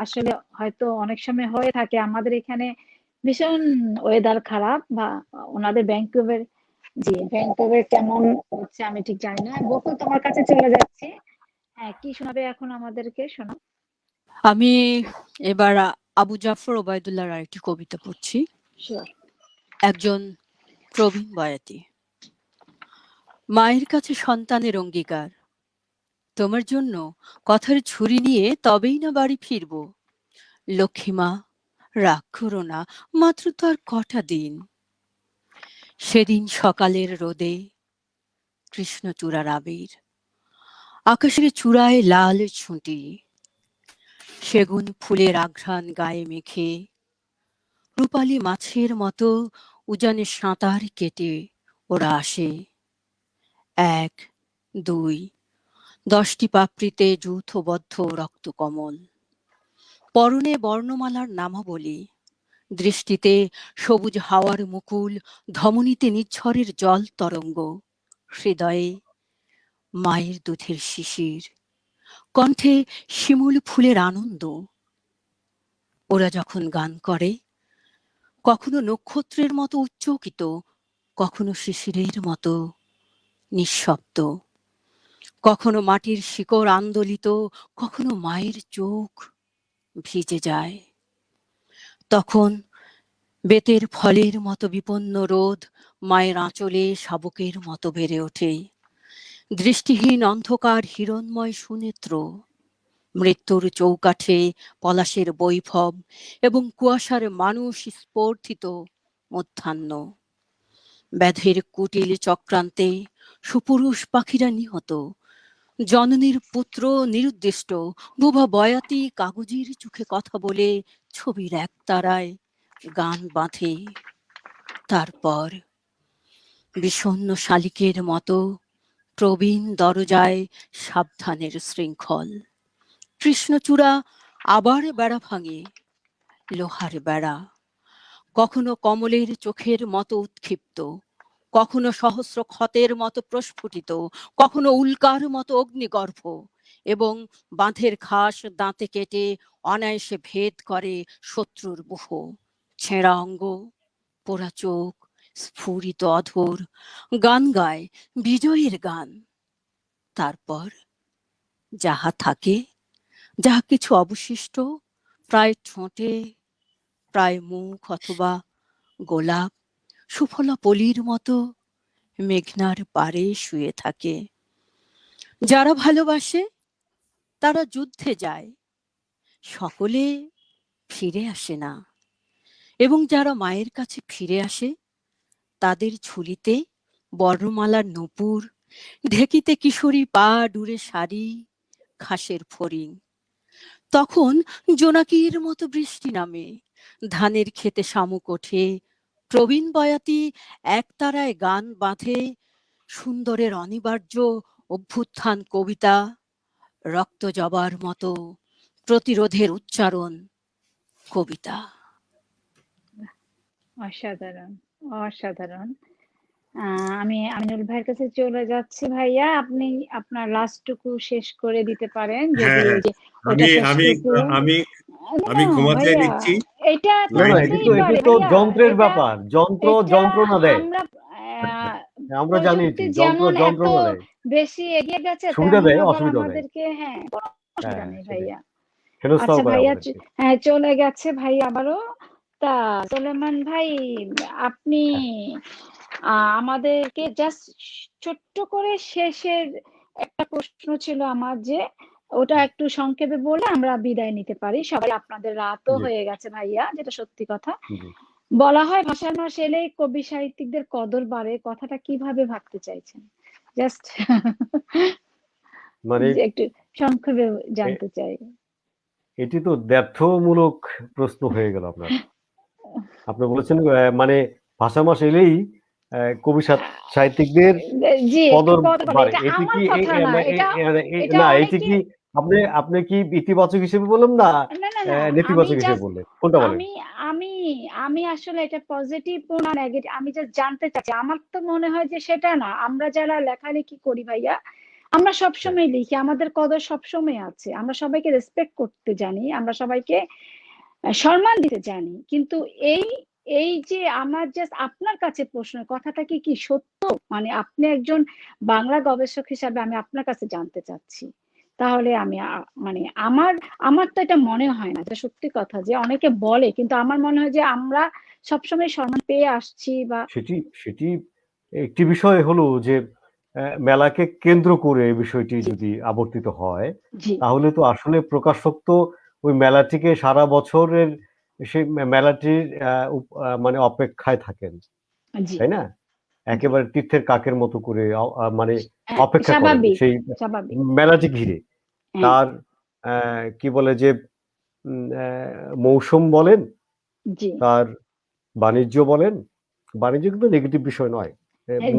আসলে হয়তো অনেক সময় হয়ে থাকে আমাদের এখানে ভীষণ ওয়েদার খারাপ, বা ওনাদের ভ্যাঙ্কুভার কেমন হচ্ছে আমি ঠিক জানি না। বকুল, তোমার কাছে চলে যাচ্ছি। হ্যাঁ, কি শোনাবে এখন আমাদেরকে? শোনাও। আমি এবার আবু জাফর ওবায়দুল্লাহর আরেকটি কবিতা পড়ছি। Sure. একজন প্রবীণ বয়াতি। মায়ের কাছে সন্তানের অঙ্গীকার, তোমার জন্য কথার ছুরি নিয়ে তবেই না বাড়ি ফিরব। লক্ষ্মীমা, রাগ করো না, মাত্র তো আর কটা দিন। সেদিন সকালের রোদে কৃষ্ণচূড়ার আবির, আকাশের চূড়ায় লাল ছুটি, সেগুন ফুলের আঘ্রাণ গায়ে মেখে রূপালী মাছের মতো উজানে সাঁতার কেটে ওরা আসে। 1, 2, 10টি পাপড়িতে যৌথবদ্ধ রক্তকমল, পরনে বর্ণমালার নামাবলী, দৃষ্টিতে সবুজ হাওয়ার মুকুল, ধমনীতে নিঝড়ের জল তরঙ্গ, হৃদয়ে মায়ের দুধের শিশির, কণ্ঠে শিমুল ফুলের আনন্দ। ওরা যখন গান করে, কখনো নক্ষত্রের মতো উচ্চকিত, কখনো শিশিরের মতো নিঃশব্দ, কখনো মাটির শিকড় আন্দোলিত, কখনো মায়ের চোখ ভিজে যায়। তখন বেতের ফলের মতো বিপন্ন রোদ মায়ের আঁচলে শাবকের মতো বেড়ে ওঠে। দৃষ্টিহীন অন্ধকার হিরণময় সুনেত্র, মৃত্যুর চৌকাঠে পলাশের বৈভব এবং কুয়াশার মানুষ স্পর্ধিত মধ্যাহ্ন। ব্যাধের কুটিল চক্রান্তে সুপুরুষ পাখিরা নিহত, জননীর পুত্র নিরুদ্দিষ্ট, বুবা বয়াতি কাগজের চোখে কথা বলে ছবির এক তারায় গান বাঁধে। তারপর বিষণ্ণ শালিকের মতো প্রবীণ দরজায় সাবধানের শৃঙ্খল। কৃষ্ণচূড়া আবার বেড়া ভাঙে, লোহার বেড়া, কখনো কমলের চোখের মতো উৎক্ষিপ্ত, কখনো সহস্র ক্ষতের মতো প্রস্ফুটিত, কখনো উল্কার মতো অগ্নিগর্ভ, এবং বাঁধের ঘাস দাঁতে কেটে অনায়াসে ভেদ করে শত্রুর বুহ। ছেঁড়া অঙ্গ, পোড়া চোখ, স্ফুরিত অধর, গান গায় বিজয়ের গান। তারপর যাহা থাকে, যাহা কিছু অবশিষ্ট, প্রায় ঠোঁটে, প্রায় মুখ অথবা গোলাপ, সুফলা পলির মতো মেঘনার পাড়ে শুয়ে থাকে। যারা ভালোবাসে তারা যুদ্ধে যায়, সকলে ফিরে আসে না, এবং যারা মায়ের কাছে ফিরে আসে তাদের ঝুলিতে বর্ণমালার নূপুর, ঢেকিতে কিশোরী পা ডুরে শাড়ি, ঘাসের ফড়িং। তখন জোনাকির মতো বৃষ্টি নামে, ধানের ক্ষেতে শামুক ওঠে, প্রবীণ বয়াতি একতারায় গান বাঁধে সুন্দরের অনিবার্য অভ্যুত্থান কবিতা, রক্ত জবার মতো প্রতিরোধের উচ্চারণ, কবিতা। অসাধারণ, অসাধারণ। আমি আমিনুল ভাইয়ের কাছে চলে যাচ্ছি। ভাইয়া, আপনি আপনার লাস্টটুকু শেষ করে দিতে পারেন, যদি হ্যাঁ, ওই যে আমি ওটা আমি শেষটুকু। আমি আমি না ঘুমাতে ভাইয়া, নিচ্ছি। এটা তো না না, লাইনটা এটি হতেই তো পারে ভাইয়া, যন্ত্রের এটা ব্যাপার, যন্ত্র এটা যন্ত্রণা দেয়। আমরা আহ, আমরা জানি প্রযুক্তি এটি যেমন এত যন্ত্রণা দেয়, বেশি এগিয়ে গেছে, সুবিধা তেমন দেয় আবার অসুবিধা দেয়। আমাদেরকে, হ্যাঁ, কোনো অসুবিধা হ্যাঁ নেই সেটাই, ভাইয়া। হেনস্থাও আচ্ছা করে ভাইয়া, আমাদেরকে। হ্যাঁ, চলে গেছে ভাই আবারও। তা সোলেমান ভাই, আপনি হ্যাঁ আমাদেরকে জাস্ট ছোট্ট করে শেষের একটা প্রশ্ন ছিল আমার, যে ওটা একটু সংক্ষেপে বলে আমরা বিদায় নিতে পারি সবাই। আপনাদের রাতও জি হয়ে গেছে ভাইয়া, যেটা সত্যি কথা। জি। বলা হয় ভাষার মাস এলেই কবি সাহিত্যিকদের কদর বাড়ে, কথাটা কিভাবে ভাবতে চাইছেন? জাস্ট মানে একটু সংক্ষেপে এ- জানতে চাই। এটি তো দ্ব্যর্থমূলক প্রশ্ন হয়ে গেল আপনার। আপনি বলেছেন মানে ভাষা মাস এলেই কবি সাহিত্যিকদের জি, একটু কদর কথা বলে, বাড়ে, এটা এটি আমার কি কথা না, এটা এটা না এটি অনেকে, কি আপনি আপনি কি ইতিবাচক হিসেবে বললেন না না না না, আমি নেতিবাচক হিসেবে জাস্ট বললেন, কোনটা বলেন? আমি আমি আমি আসলে এটা পজিটিভ না নেগেটিভ, আমি জাস্ট জানতে চাচ্ছি। আমার তো মনে হয় যে সেটা না, আমরা যারা লেখালেখি করি ভাইয়া, আমরা হ্যাঁ সবসময় লিখি, আমাদের কদর সবসময় আছে, আমরা সবাইকে রেসপেক্ট করতে জানি, আমরা সবাইকে সম্মান দিতে জানি। কিন্তু এই এই যে আমার জাস্ট আপনার কাছে প্রশ্ন, কথাটা কি কি সত্য? মানে আপনি একজন বাংলা গবেষক হিসাবে আমি আপনার কাছে জানতে চাচ্ছি। তাহলে আমি মানে আমার আমার তো এটা মনে হয় না, এটা সত্যি কথা, যে অনেকে বলে, কিন্তু আমার মনে হয় যে আমরা সবসময় সম্মান পেয়ে আসছি, বা সেটি সেটি একটি বিষয় হলো যে মেলাকে কেন্দ্র করে এই বিষয়টি জি যদি আবর্তিত হয়, জি তাহলে তো আসলে প্রকাশক তো ওই মেলাটিকে সারা বছরের সেই মেলাটির মানে অপেক্ষায় থাকেন, জি তাই না? জি, একেবারে তীর্থের কাকের মতো করে মানে হ্যাঁ, অপেক্ষা করেন স্বাভাবিক, সেই স্বাভাবিক, মেলাটি ঘিরে। হ্যাঁ, তার কি বলে যে মৌসুম বলেন, জি, তার বাণিজ্য বলেন, বাণিজ্য কিন্তু নেগেটিভ বিষয় নয়,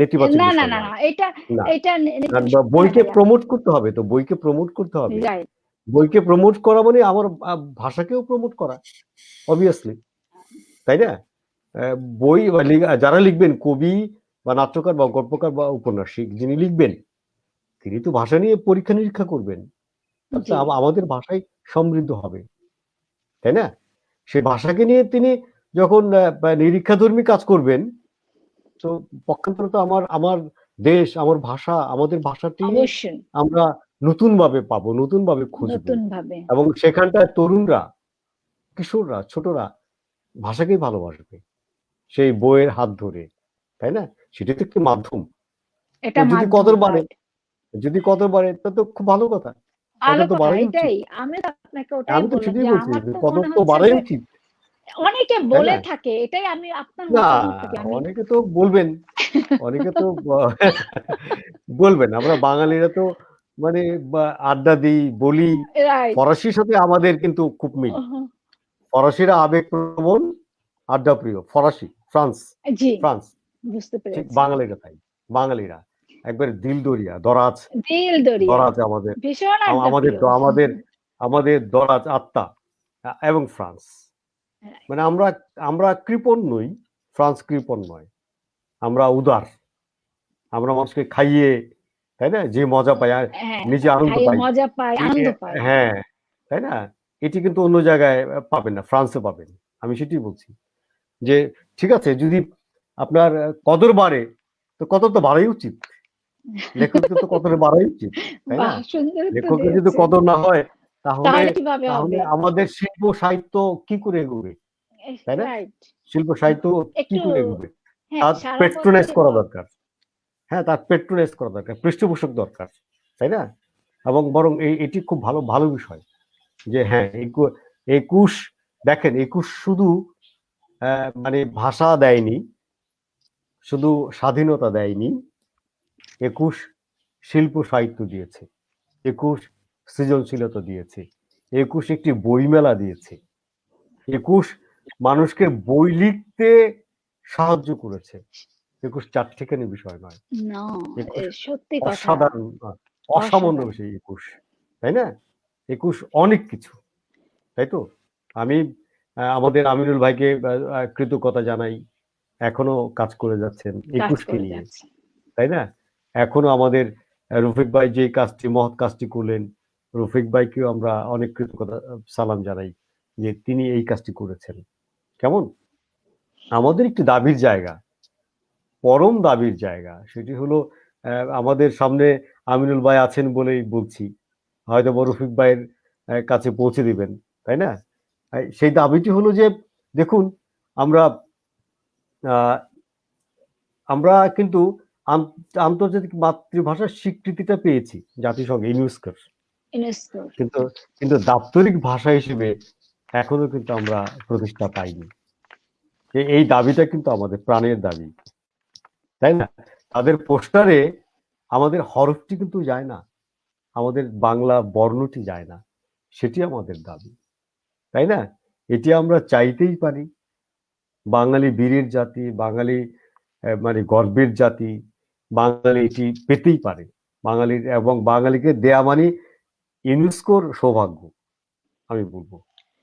নেতিবাচক না না বিষয় না না, নয়। এটা না, এটা কারণ হ্যাঁ বইকে ভাইয়া, প্রমোট করতে হবে, তো বইকে প্রমোট করতে হবে। রাইট, বইকে প্রমোট করা মানে আমার ভাষাকেও প্রমোট করা, অবভিয়াসলি, তাই না? বই বা যারা লিখবেন, কবি বা নাট্যকার বা গল্পকার বা উপন্যাসিক যিনি লিখবেন, তিনি তো ভাষা নিয়ে পরীক্ষা নিরীক্ষা করবেন, তাতে জি আমাদের ভাষাই সমৃদ্ধ হবে, তাই না? সেই ভাষাকে নিয়ে তিনি যখন নিরীক্ষাধর্মী কাজ করবেন, তো পক্ষান্তরে তো আমার আমার দেশ, আমার ভাষা, আমাদের ভাষাটি অবশ্যই, আমরা নতুন ভাবে পাবো, নতুন ভাবে খুঁজবো, নতুন ভাবে, এবং সেখানটায় তরুণরা, কিশোররা, ছোটরা ভাষাকেই ভালোবাসবে সেই বইয়ের হাত ধরে, তাই না? সেটি তো একটি মাধ্যম। তো এটা মাধ্যম, রাইট। যদি কদর বাড়ে তা তো খুব ভালো কথা, ভালো কদর তো কথা, বাড়াই উচিত। এটাই আমি তো আপনাকে ওটাই আমি তো বললাম, সেটাই যে বলছি আমার যে তো কদর মনে তো হচ্ছে বাড়াই যে উচিত, অনেকে তাই বলে না? থাকে, এটাই আমি আপনার না, মতামত থেকে আমি অনেকে তো বলবেন, অনেকে তো বলবেন। আমরা বাঙালিরা তো মানে আড্ডা দিই, বলি। রাইট, ফরাসির সাথে আমাদের কিন্তু খুব মিল। ফরাসিরা আবেগপ্রবণ, আড্ডাপ্রিয়। ফরাসি, ফ্রান্স, জি, ফ্রান্স। বুঝতে ঠিক পেরেছি। বাঙালিরা তাই। বাঙালিরা একবারে দিলদরিয়া, দরাজ, দিল দরিয়া, দরাজ আমাদের। ভীষণ আড্ডা আমাদের প্রিয়। আমাদের আমাদের দরাজ আত্মা। এবং ফ্রান্স। মানে আমরা আমরা কৃপণ নই, ফ্রান্স কৃপণ নয়। আমরা উদার। আমরা মানুষকে খাইয়ে, তাই না? যে মজা পাই, আর হ্যাঁ, নিজে আনন্দ খাইয়ে পাই। মজা পাই, আনন্দ পাই। হ্যাঁ, তাই না? এটি কিন্তু অন্য জায়গায় পাবেন না, ফ্রান্সে পাবেন। আমি সেটাই বলছি যে ঠিক আছে, যদি আপনার কদর বাড়ে, তো কদর তো বাড়াই উচিত। লেখকদের তো কদর বাড়াই উচিত, তাই না? বাহ, সুন্দর উত্তর লেখকের যদি দিয়েছেন। কদর না হয়, তাহলে তাহলে কিভাবে তাহলে হবে? আমাদের শিল্প সাহিত্য কি করে এগোবে, তাই না? রাইট, শিল্প সাহিত্য কি একটু, করে এগোবে? হ্যাঁ, তার সারা পেট্রোনাইজ বছর করা দরকার। হ্যাঁ, তার পেট্রোনাইজ করা দরকার, পৃষ্ঠপোষক দরকার, তাই না? এবং বরং এটি খুব ভালো ভালো বিষয় যে হ্যাঁ, ২১ দেখেন, ২১ শুধু মানে ভাষা দেয়নি, শুধু স্বাধীনতা দেয়নি, ২১ শিল্প সাহিত্য দিয়েছে, ২১ সৃজনশীলতা দিয়েছে, ২১ একটি বইমেলা দিয়েছে, ২১ মানুষকে বই লিখতে সাহায্য করেছে। ২১ চারটিখানি বিষয় নয়। না, ২১ সত্যি কথা, অসাধারণ, অসামান্য অসাধারণ। বিষয় ২১, তাই না? ২১ অনেক কিছু, তাই তো? আমি আমাদের আমিনুল ভাইকে কৃতজ্ঞতা জানাই, এখনো কাজ করে যাচ্ছেন কাজ 21 কে করে নিয়ে, যাচ্ছে। তাই না? এখনো আমাদের রফিক ভাই যে কাজটি, মহৎ কাজটি করলেন, রফিক ভাইকেও আমরা অনেক কৃতজ্ঞতা সালাম জানাই যে তিনি এই কাজটি করেছেন। কেমন? আমাদের একটি দাবির জায়গা, পরম দাবির জায়গা, সেটি হলো আমাদের সামনে আমিনুল ভাই আছেন বলেই বলছি, হয়তো রফিক ভাইয়ের কাছে পৌঁছে দিবেন, তাই না? সেই দাবিটি হলো যে দেখুন, আমরা আহ, আমরা কিন্তু আন্তর্জাতিক মাতৃভাষার স্বীকৃতিটা পেয়েছি জাতিসংঘ ইউনেস্কোর, ইউনেস্কো। কিন্তু কিন্তু দাপ্তরিক ভাষা হিসেবে এখনো কিন্তু আমরা প্রতিষ্ঠা পাইনি। এই দাবিটা কিন্তু আমাদের প্রাণের দাবি, তাই না? তাদের পোস্টারে আমাদের হরফটি কিন্তু যায় না, আমাদের বাংলা বর্ণটি যায় না, সেটি আমাদের দাবি, তাই না? এটি আমরা চাইতেই পারি। বাঙালি বীরের জাতি, বাঙালি মানে গর্বের জাতি, বাঙালি এটি পেতেই পারে বাঙালির, এবং বাঙালিকে দেয়া মানে ইউনেস্কোর সৌভাগ্য। আমি বলবো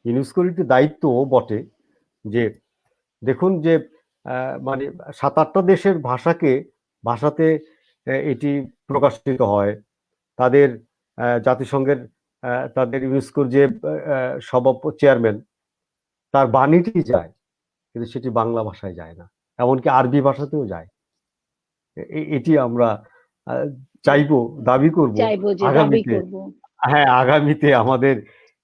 ইউনেস্কোর একটি দায়িত্ব বটে যে দেখুন যে মানে 7-8টা দেশের ভাষাতে এটি প্রকাশিত হয়। তাদের জাতিসংঘের তাদের ইউনেস্কোর যে চেয়ারম্যান, তার বাণীটি যায়, কিন্তু সেটি বাংলা ভাষায় যায় না, এমনকি আরবি ভাষাতেও যায়। এটি আমরা আহ, চাইবো, দাবি করব চাইবো যে দাবি আগামীতে। করব হ্যাঁ, আগামীতে আমাদের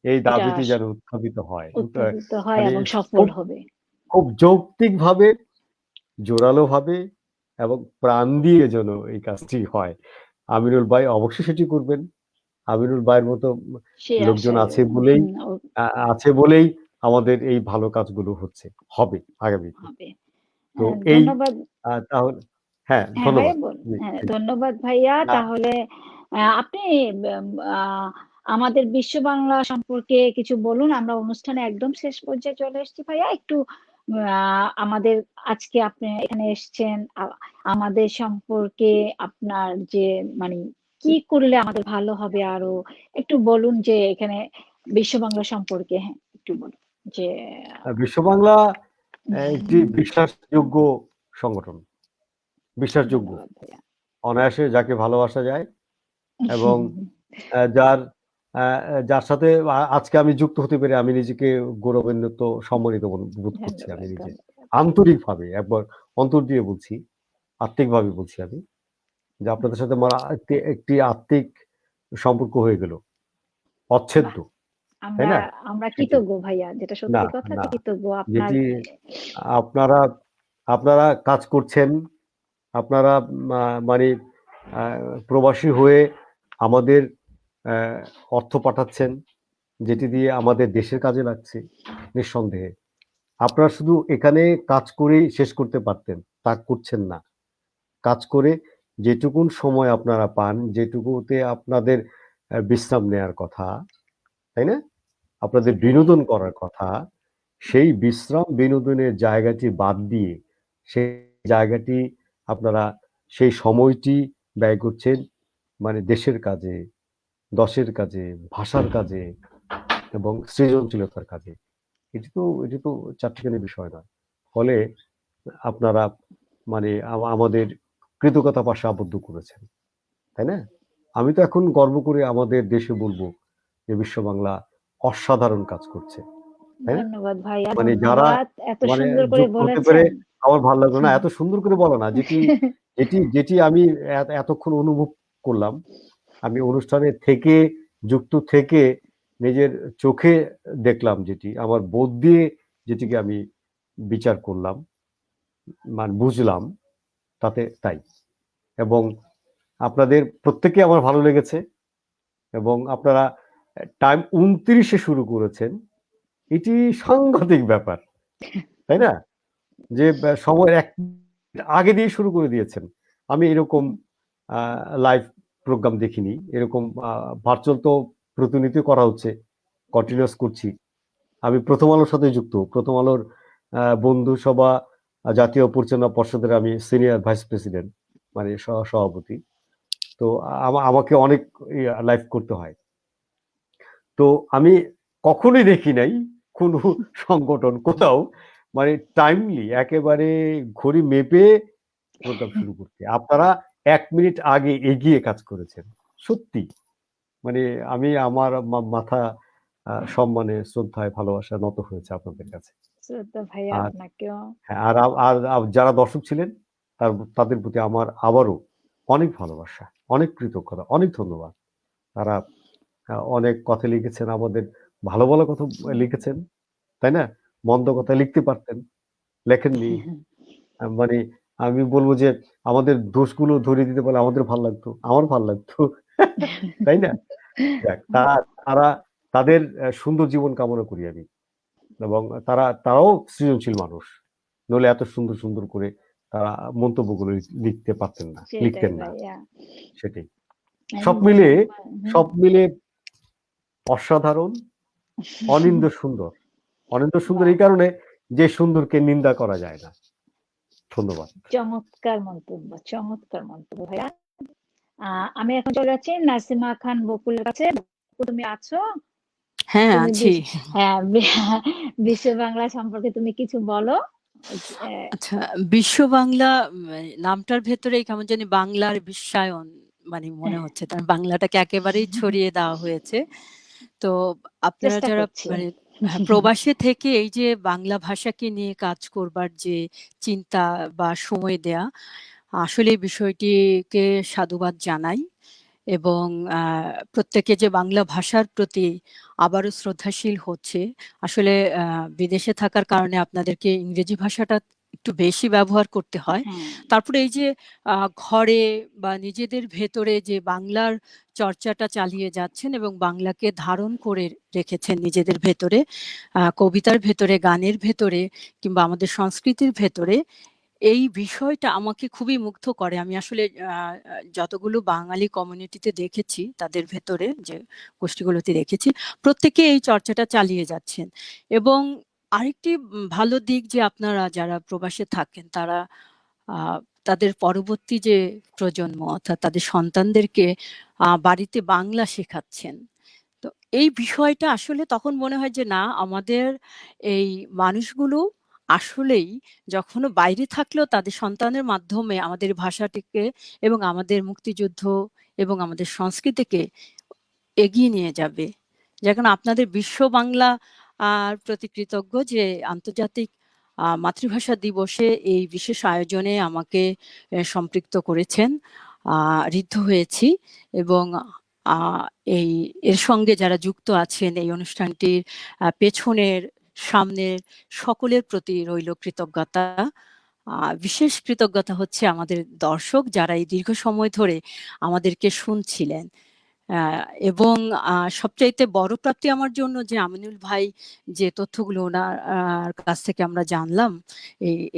এই এটা দাবিটি যেন উত্থাপিত হয়, উত্থাপিত হয় মানে এবং সফল খুব হবে। খুব যৌক্তিক ভাবে, জোরালো ভাবে এবং প্রাণ দিয়ে যেন এই কাজটি হয়। আমিনুল ভাই অবশ্যই সেটি করবেন। আমিনুল ভাইয়ের মতো সে লোকজন আশায় আছে বলেই আমাদের এই ভালো কাজগুলো হবে আগামীতে। হবে। তো এই ধন্যবাদ। তাহলে হ্যাঁ, হ্যাঁ ভাইয়া ধন্যবাদ। বলুন। জি, হ্যাঁ জি। ধন্যবাদ ভাইয়া। না, তাহলে আপনি আমাদের বিশ্ব বাংলা সম্পর্কে কিছু বলুন। আমরা অনুষ্ঠানে একদম শেষ পর্যায়ে চলে এসেছি ভাইয়া। একটু আমাদের আজকে আপনি এখানে এসেছেন, আমাদের সম্পর্কে আপনার যে মানে কি করলে আমাদের ভালো হবে আরো একটু বলুন, যে এখানে বিশ্ব বাংলা সম্পর্কে। হ্যাঁ একটু বলুন যে বিশ্ব বাংলা একটি বিশ্বাসযোগ্য সংগঠন, বিশ্বাসযোগ্য, ধন্যবাদ ভাইয়া। অনায়াসে যাকে ভালোবাসা যায়, এবং আহ, যার আহ, যার সাথে আজকে আমি যুক্ত হতে পেরে আমি নিজেকে গৌরবান্বিত, সম্মানিত বোধ করছি। আমি ধন্যবাদ নিজে ধন্যবাদ। আন্তরিকভাবে, একবার অন্তর দিয়ে বলছি, আত্মিকভাবে বলছি আমি, যে আপনাদের সাথে আমার একটি আত্মিক সম্পর্ক হয়ে গেল, অচ্ছেদ্য, বাহ, তাই আমরা না? আমরা সেটি কৃতজ্ঞ ভাইয়া, যেটা না, সত্যি কথা, না, কৃতজ্ঞ আপনার। যেটি আপনারা আপনারা কাজ করছেন, আপনারা মানে প্রবাসী হয়ে আমাদের অর্থ পাঠাচ্ছেন, যেটি দিয়ে আমাদের দেশের কাজে লাগছে নিঃসন্দেহে। আপনারা শুধু এখানে কাজ করেই শেষ করতে পারতেন, তা করছেন না। কাজ করে যেটুকুন সময় আপনারা পান, যেটুকুতে আপনাদের বিশ্রাম নেয়ার কথা, তাই না? জি আপনাদের ভাইয়া। বিনোদন করার কথা, সেই বিশ্রাম বিনোদনের জায়গাটি বাদ দিয়ে সেই জায়গাটি আপনারা, সেই সময়টি ব্যয় করছেন মানে দেশের কাজে, দশের কাজে, ভাষার কাজে এবং সৃজনশীলতার কাজে। এটি তো চারটিখানি বিষয় নয়। ফলে আপনারা মানে আমাদের কৃতজ্ঞতা পাশে আবদ্ধ করেছেন, তাই না? আমি তো এখন গর্ব করে আমাদের দেশে বলবো যে বিশ্ব বাংলা অসাধারণ কাজ করছে, তাই না? ধন্যবাদ ভাইয়া, মানে যারা ধন্যবাদ এত মানে সুন্দর করে যুক্ত হতে পেরে বলেছেন। আমার ভালো লাগলো না, এত সুন্দর করে বলো না, যেটি যেটি যেটি আমি এতক্ষণ অনুভব করলাম, আমি অনুষ্ঠানে থেকে, যুক্ত থেকে নিজের চোখে দেখলাম, যেটি আমার বোধ দিয়ে যেটিকে আমি বিচার করলাম, মানে বুঝলাম, তাতে তাই। এবং আপনাদের প্রত্যেককে আমার ভালো লেগেছে, এবং আপনারা টাইম 29-এ শুরু করেছেন, এটি সাংঘাতিক ব্যাপার, তাই না? যে সময় এক আগে দিয়ে শুরু করে দিয়েছেন। আমি এরকম লাইভ প্রোগ্রাম দেখিনি, এরকম ভার্চুয়াল তো প্রতিনিয়ত করা হচ্ছে, কন্টিনিউয়াস করছি। আমি প্রথম আলোর সাথে যুক্ত, প্রথম আলোর বন্ধু সভা জাতীয় পরিচালনা পর্ষদের আমি সিনিয়র ভাইস প্রেসিডেন্ট, মানে সভাপতি। তো আমাকে অনেক লাইভ করতে হয়। তো আমি কখনোই দেখি নাই কোনো সংগঠন কোথাও মানে টাইমলি একেবারে ঘড়ি মেপে প্রোগ্রাম শুরু করতে। আপনারা 1 মিনিট আগে এগিয়ে কাজ করেছেন, সত্যি মানে আমি আমার মাথা সম্মানে, শ্রদ্ধায়, ভালোবাসা নত হয়েছে আপনাদের কাছে। শ্রদ্ধা ভাইয়া আর আপনাকেও। হ্যাঁ, আর যারা দর্শক ছিলেন তাদের প্রতি আমার আবারও অনেক ভালোবাসা, অনেক কৃতজ্ঞতা, অনেক ধন্যবাদ। তারা অনেক কথা লিখেছেন, আমাদের ভালো ভালো কথা লিখেছেন, তাই না? মন্দ কথা লিখতে পারতেন, লেখেননি। মানে আমি বলবো যে আমাদের দোষগুলো ধরিয়ে দিতে পারলে আমাদের ভালো লাগতো, আমার ভালো লাগতো, তাই না? যাক, তারা তাদের সুন্দর জীবন কামনা করি আমি, এবং তারাও সৃজনশীল মানুষ, নইলে এত সুন্দর সুন্দর করে তারা মন্তব্যগুলো লিখতে পারতেন না, সেটাই লিখতেন না। ভাইয়া। সেটাই আমি সব মিলে অসাধারণ, অনিন্দ সুন্দর। অনিন্দ সুন্দর এই কারণে যে সুন্দরকে নিন্দা করা যায় না। ধন্যবাদ। চমৎকার মন্তব্য, চমৎকার মন্তব্য ভাইয়া। আমি এখন চলে যাচ্ছি নাসিমা খান বকুলের কাছে। বকুল, তুমি আছো? হ্যাঁ, তুমি আছি। হ্যাঁ, বিশ্ব বাংলা সম্পর্কে তুমি কিছু বলো। আচ্ছা, বিশ্ব বাংলা নামটার ভেতরেই কেমন জানি বাংলার বিশ্বায়ন মানে মনে হচ্ছে, তার বাংলাটাকে একেবারেই ছড়িয়ে দেওয়া হয়েছে। তো আপনারা চেষ্টা যারা করছি। মানে প্রবাসে থেকে এই যে বাংলা ভাষাকে নিয়ে কাজ করবার যে চিন্তা বা সময় দেয়া, আসলে এই বিষয়টিকে সাধুবাদ জানাই। এবং প্রত্যেকে যে বাংলা ভাষার প্রতি আবারও শ্রদ্ধাশীল হচ্ছে, আসলে বিদেশে থাকার কারণে আপনাদেরকে ইংরেজি ভাষাটা একটু বেশি ব্যবহার করতে হয়। হ্যাঁ, তারপরে এই যে ঘরে বা নিজেদের ভেতরে যে বাংলার চর্চাটা চালিয়ে যাচ্ছেন এবং বাংলাকে ধারণ করে রেখেছেন নিজেদের ভেতরে, কবিতার ভেতরে, গানের ভেতরে, কিংবা আমাদের সংস্কৃতির ভেতরে, এই বিষয়টা আমাকে খুবই মুগ্ধ করে। আমি আসলে যতগুলো বাঙালি কমিউনিটিতে দেখেছি, তাদের ভেতরে যে গোষ্ঠীগুলোতে দেখেছি, প্রত্যেকে এই চর্চাটা চালিয়ে যাচ্ছেন। এবং আরেকটি ভালো দিক যে আপনারা যারা প্রবাসে থাকেন তারা আহ, তাদের পরবর্তী যে প্রজন্ম অর্থাৎ তাদের সন্তানদেরকে বাড়িতে বাংলা শেখাচ্ছেন। তো এই বিষয়টা আসলে তখন মনে হয় যে না, আমাদের এই মানুষগুলো আসলেই যখনও বাইরে থাকলেও তাদের সন্তানের মাধ্যমে আমাদের ভাষাটিকে এবং আমাদের মুক্তিযুদ্ধ এবং আমাদের সংস্কৃতিকে এগিয়ে নিয়ে যাবে। যেমন আপনাদের বিশ্ব বাংলা প্রতি কৃতজ্ঞ যে আন্তর্জাতিক মাতৃভাষা দিবসে এই বিশেষ আয়োজনে আমাকে সম্পৃক্ত করেছেন, ঋদ্ধ হয়েছি। এবং আহ, এই এর সঙ্গে যারা যুক্ত আছেন এই অনুষ্ঠানটির পেছনের সামনের সকলের প্রতি রইল কৃতজ্ঞতা। বিশেষ কৃতজ্ঞতা হচ্ছে আমাদের দর্শক যারা এই দীর্ঘ সময় ধরে আমাদেরকে শুনছিলেন। এবং সবচাইতে বড় প্রাপ্তি আমার জন্য যে আমিনুল ভাই যে তথ্যগুলো ওনার কাছ থেকে আমরা জানলাম,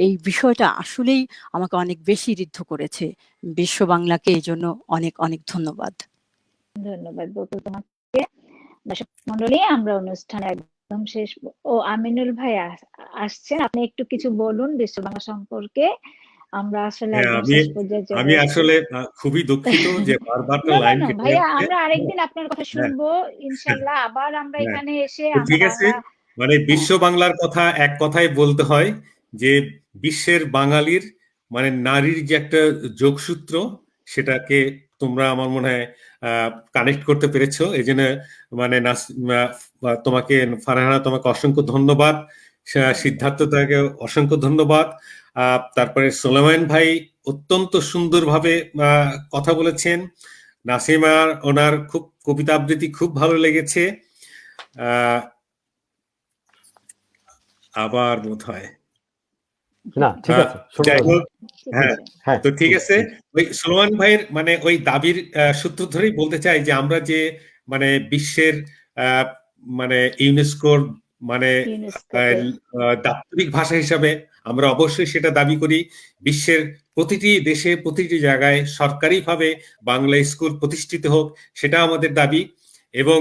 এই বিষয়টা আসলেই আমাকে অনেক বেশি ঋদ্ধ করেছে। বিশ্ব বাংলাকে এই জন্য অনেক অনেক ধন্যবাদ। ধন্যবাদ বকুল তোমাকে। দর্শক মন্ডলী, আমরা অনুষ্ঠান একদম শেষ। ও, আমিনুল ভাই আসছেন, আপনি একটু কিছু বলুন বিশ্ব বাংলা সম্পর্কে। আমরা আসলে হ্যাঁ, একদম আমি শেষ পর্যায়ে চলে আমি এসেছি। আসলে খুবই দুঃখিত যে বারবার না না লাইন না কেটে ভাইয়া, যাচ্ছে। আমরা আরেকদিন আপনার কথা হ্যাঁ, শুনবো ইনশাল্লাহ। আবার আমরা হ্যাঁ, এখানে এসে তো আমরা ঠিক আছে। বাংলা। মানে হ্যাঁ, বিশ্ব বাংলার কথা এক কথায় বলতে হয় যে বিশ্বের বাঙালির মানে নারীর যে একটা যোগসূত্র, সেটাকে তোমরা আমার মনে হয় কানেক্ট করতে পেরেছো। এই জন্য মানে তোমাকে ফারহানা, তোমাকে অসংখ্য ধন্যবাদ। সিদ্ধার্থ তাকে অসংখ্য ধন্যবাদ। তারপরে সোলেমান ভাই অত্যন্ত সুন্দরভাবে কথা বলেছেন। নাসিমা, ওনার খুব কবিতা আবৃত্তি খুব ভালো লেগেছে। আবার বোধ হয় না, ঠিক আছে, যাই হোক, ঠিক হ্যাঁ, আছে। হ্যাঁ, তো ঠিক আছে। ওই সুলেমান ভাইয়ের মানে ওই দাবির সূত্র ধরেই বলতে চাই যে আমরা যে মানে বিশ্বের আহ, মানে ইউনেস্কোর মানে ইউনেস্কোতে দাপ্তরিক ভাষা হিসাবে আমরা অবশ্যই সেটা দাবি করি। বিশ্বের প্রতিটি দেশে, প্রতিটি জায়গায় সরকারিভাবে বাংলা স্কুল প্রতিষ্ঠিত হোক, সেটা আমাদের দাবি। এবং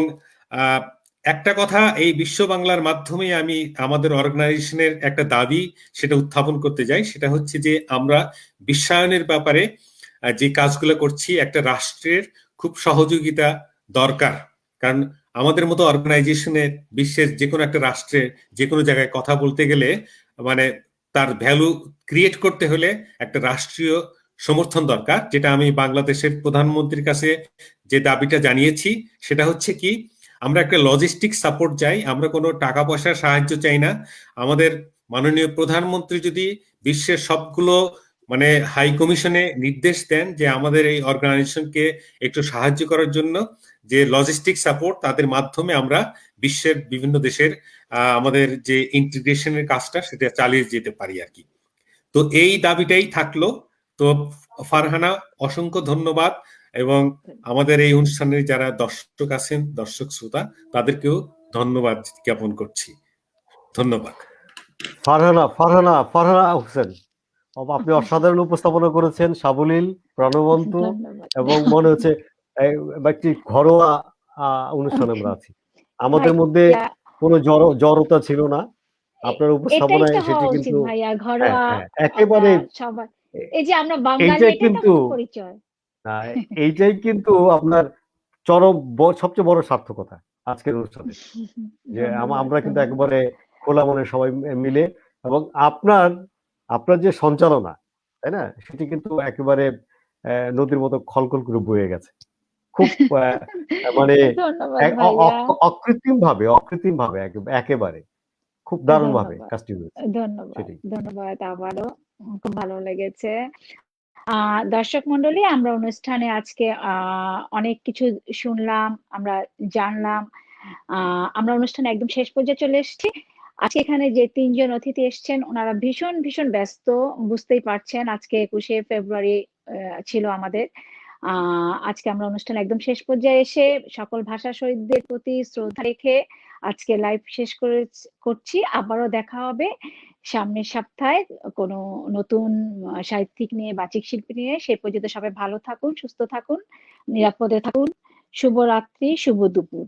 একটা কথা এই বিশ্ব বাংলার মাধ্যমে আমি আমাদের অর্গানাইজেশনের একটা দাবি সেটা উত্থাপন করতে যাই। সেটা হচ্ছে যে আমরা বিশ্বায়নের ব্যাপারে যে কাজগুলো করছি, একটা রাষ্ট্রের খুব সহযোগিতা দরকার। কারণ আমাদের মতো অর্গানাইজেশনে বিশ্বের যে কোনো একটা রাষ্ট্রের যে কোনো জায়গায় কথা বলতে গেলে মানে তার ভ্যালু ক্রিয়েট করতে হলে একটা রাষ্ট্রীয় সমর্থন দরকার, যেটা আমি বাংলাদেশের প্রধানমন্ত্রীর কাছে যে দাবিটা জানিয়েছি সেটা হচ্ছে কি, আমরা একটা লজিস্টিক সাপোর্ট চাই, আমরা কোনো টাকা পয়সার সাহায্য চাই না। আমাদের মাননীয় প্রধানমন্ত্রী যদি বিশ্বের সবগুলো মানে হাই কমিশনে নির্দেশ দেন যে আমাদের এই অর্গানাইজেশনকে একটু সাহায্য করার জন্য, যে লজিস্টিক সাপোর্ট তাদের মাধ্যমে আমরা বিশ্বের বিভিন্ন দেশের আমাদের যে ইন্টিগ্রেশনের কাজটা সেটা চালিয়ে যেতে পারি আর কি। তো এই দাবিটাই থাকলো। তো ফারহানা, অসংখ্য ধন্যবাদ, এবং আমাদের এই অনুষ্ঠানের যারা দর্শক আছেন, দর্শক শ্রোতা, তাদেরকেও ধন্যবাদ জ্ঞাপন করছি। ধন্যবাদ। ফারহানা হোসেন, আপনি অসাধারণ উপস্থাপনা করেছেন, সাবলীল, প্রাণবন্ত, ধন্যবাদ এবং মনে হচ্ছে একটি ঘরোয়া অনুষ্ঠানে আমরা আছি। আমাদের মধ্যে ভাইয়া, কোনো জড়তা ছিল না। আপনার এটাই উপস্থাপনায় তো সেটি হওয়া উচিত কিন্তু ভাইয়া, ঘরোয়া একেবারে সবার। এ- এই যে আমরা বাঙালি, এইটাই এটাই তো কিন্তু আমাদের পরিচয়। আহ, এইটাই কিন্তু আপনার সবচেয়ে বড় সার্থকতা আজকের অনুষ্ঠানে, যে ধন্যবাদ, আমরা কিন্তু ধন্যবাদ। একেবারে খোলা মনে সবাই মিলে, এবং আপনার যে সঞ্চালনা, তাই না, সেটি কিন্তু একেবারে নদীর মতো খলখল করে বয়ে গেছে, খুব মানে ধন্যবাদ ভাইয়া, অকৃত্রিম ভাবে একেবারে খুব দারুণ ভাবে ধন্যবাদ, কাজটি হয়েছে। ধন্যবাদ, সেটাই। ধন্যবাদ আবারও। খুব ভালো লেগেছে। দর্শক মন্ডলী, আমরা অনুষ্ঠানে আজকে অনেক কিছু শুনলাম, আমরা জানলাম। আমরা অনুষ্ঠানে একদম শেষ পর্যায়ে চলে এসেছি। আজকে এখানে যে তিনজন অতিথি এসেছেন, ওনারা ভীষণ ভীষণ ব্যস্ত, বুঝতেই পারছেন। আজকে 21শে ফেব্রুয়ারি ছিল আমাদের। আজকে আমরা অনুষ্ঠান একদম শেষ পর্যায়ে এসে সকল ভাষা শহীদদের প্রতি শ্রদ্ধা রেখে আজকে লাইভ শেষ করছি। আবারও দেখা হবে সামনের সপ্তাহে কোনো নতুন সাহিত্যিক নিয়ে, বাচিক শিল্পী নিয়ে। সেই পর্যন্ত সবাই ভালো থাকুন, সুস্থ থাকুন, নিরাপদে থাকুন। শুভরাত্রি, শুভ দুপুর।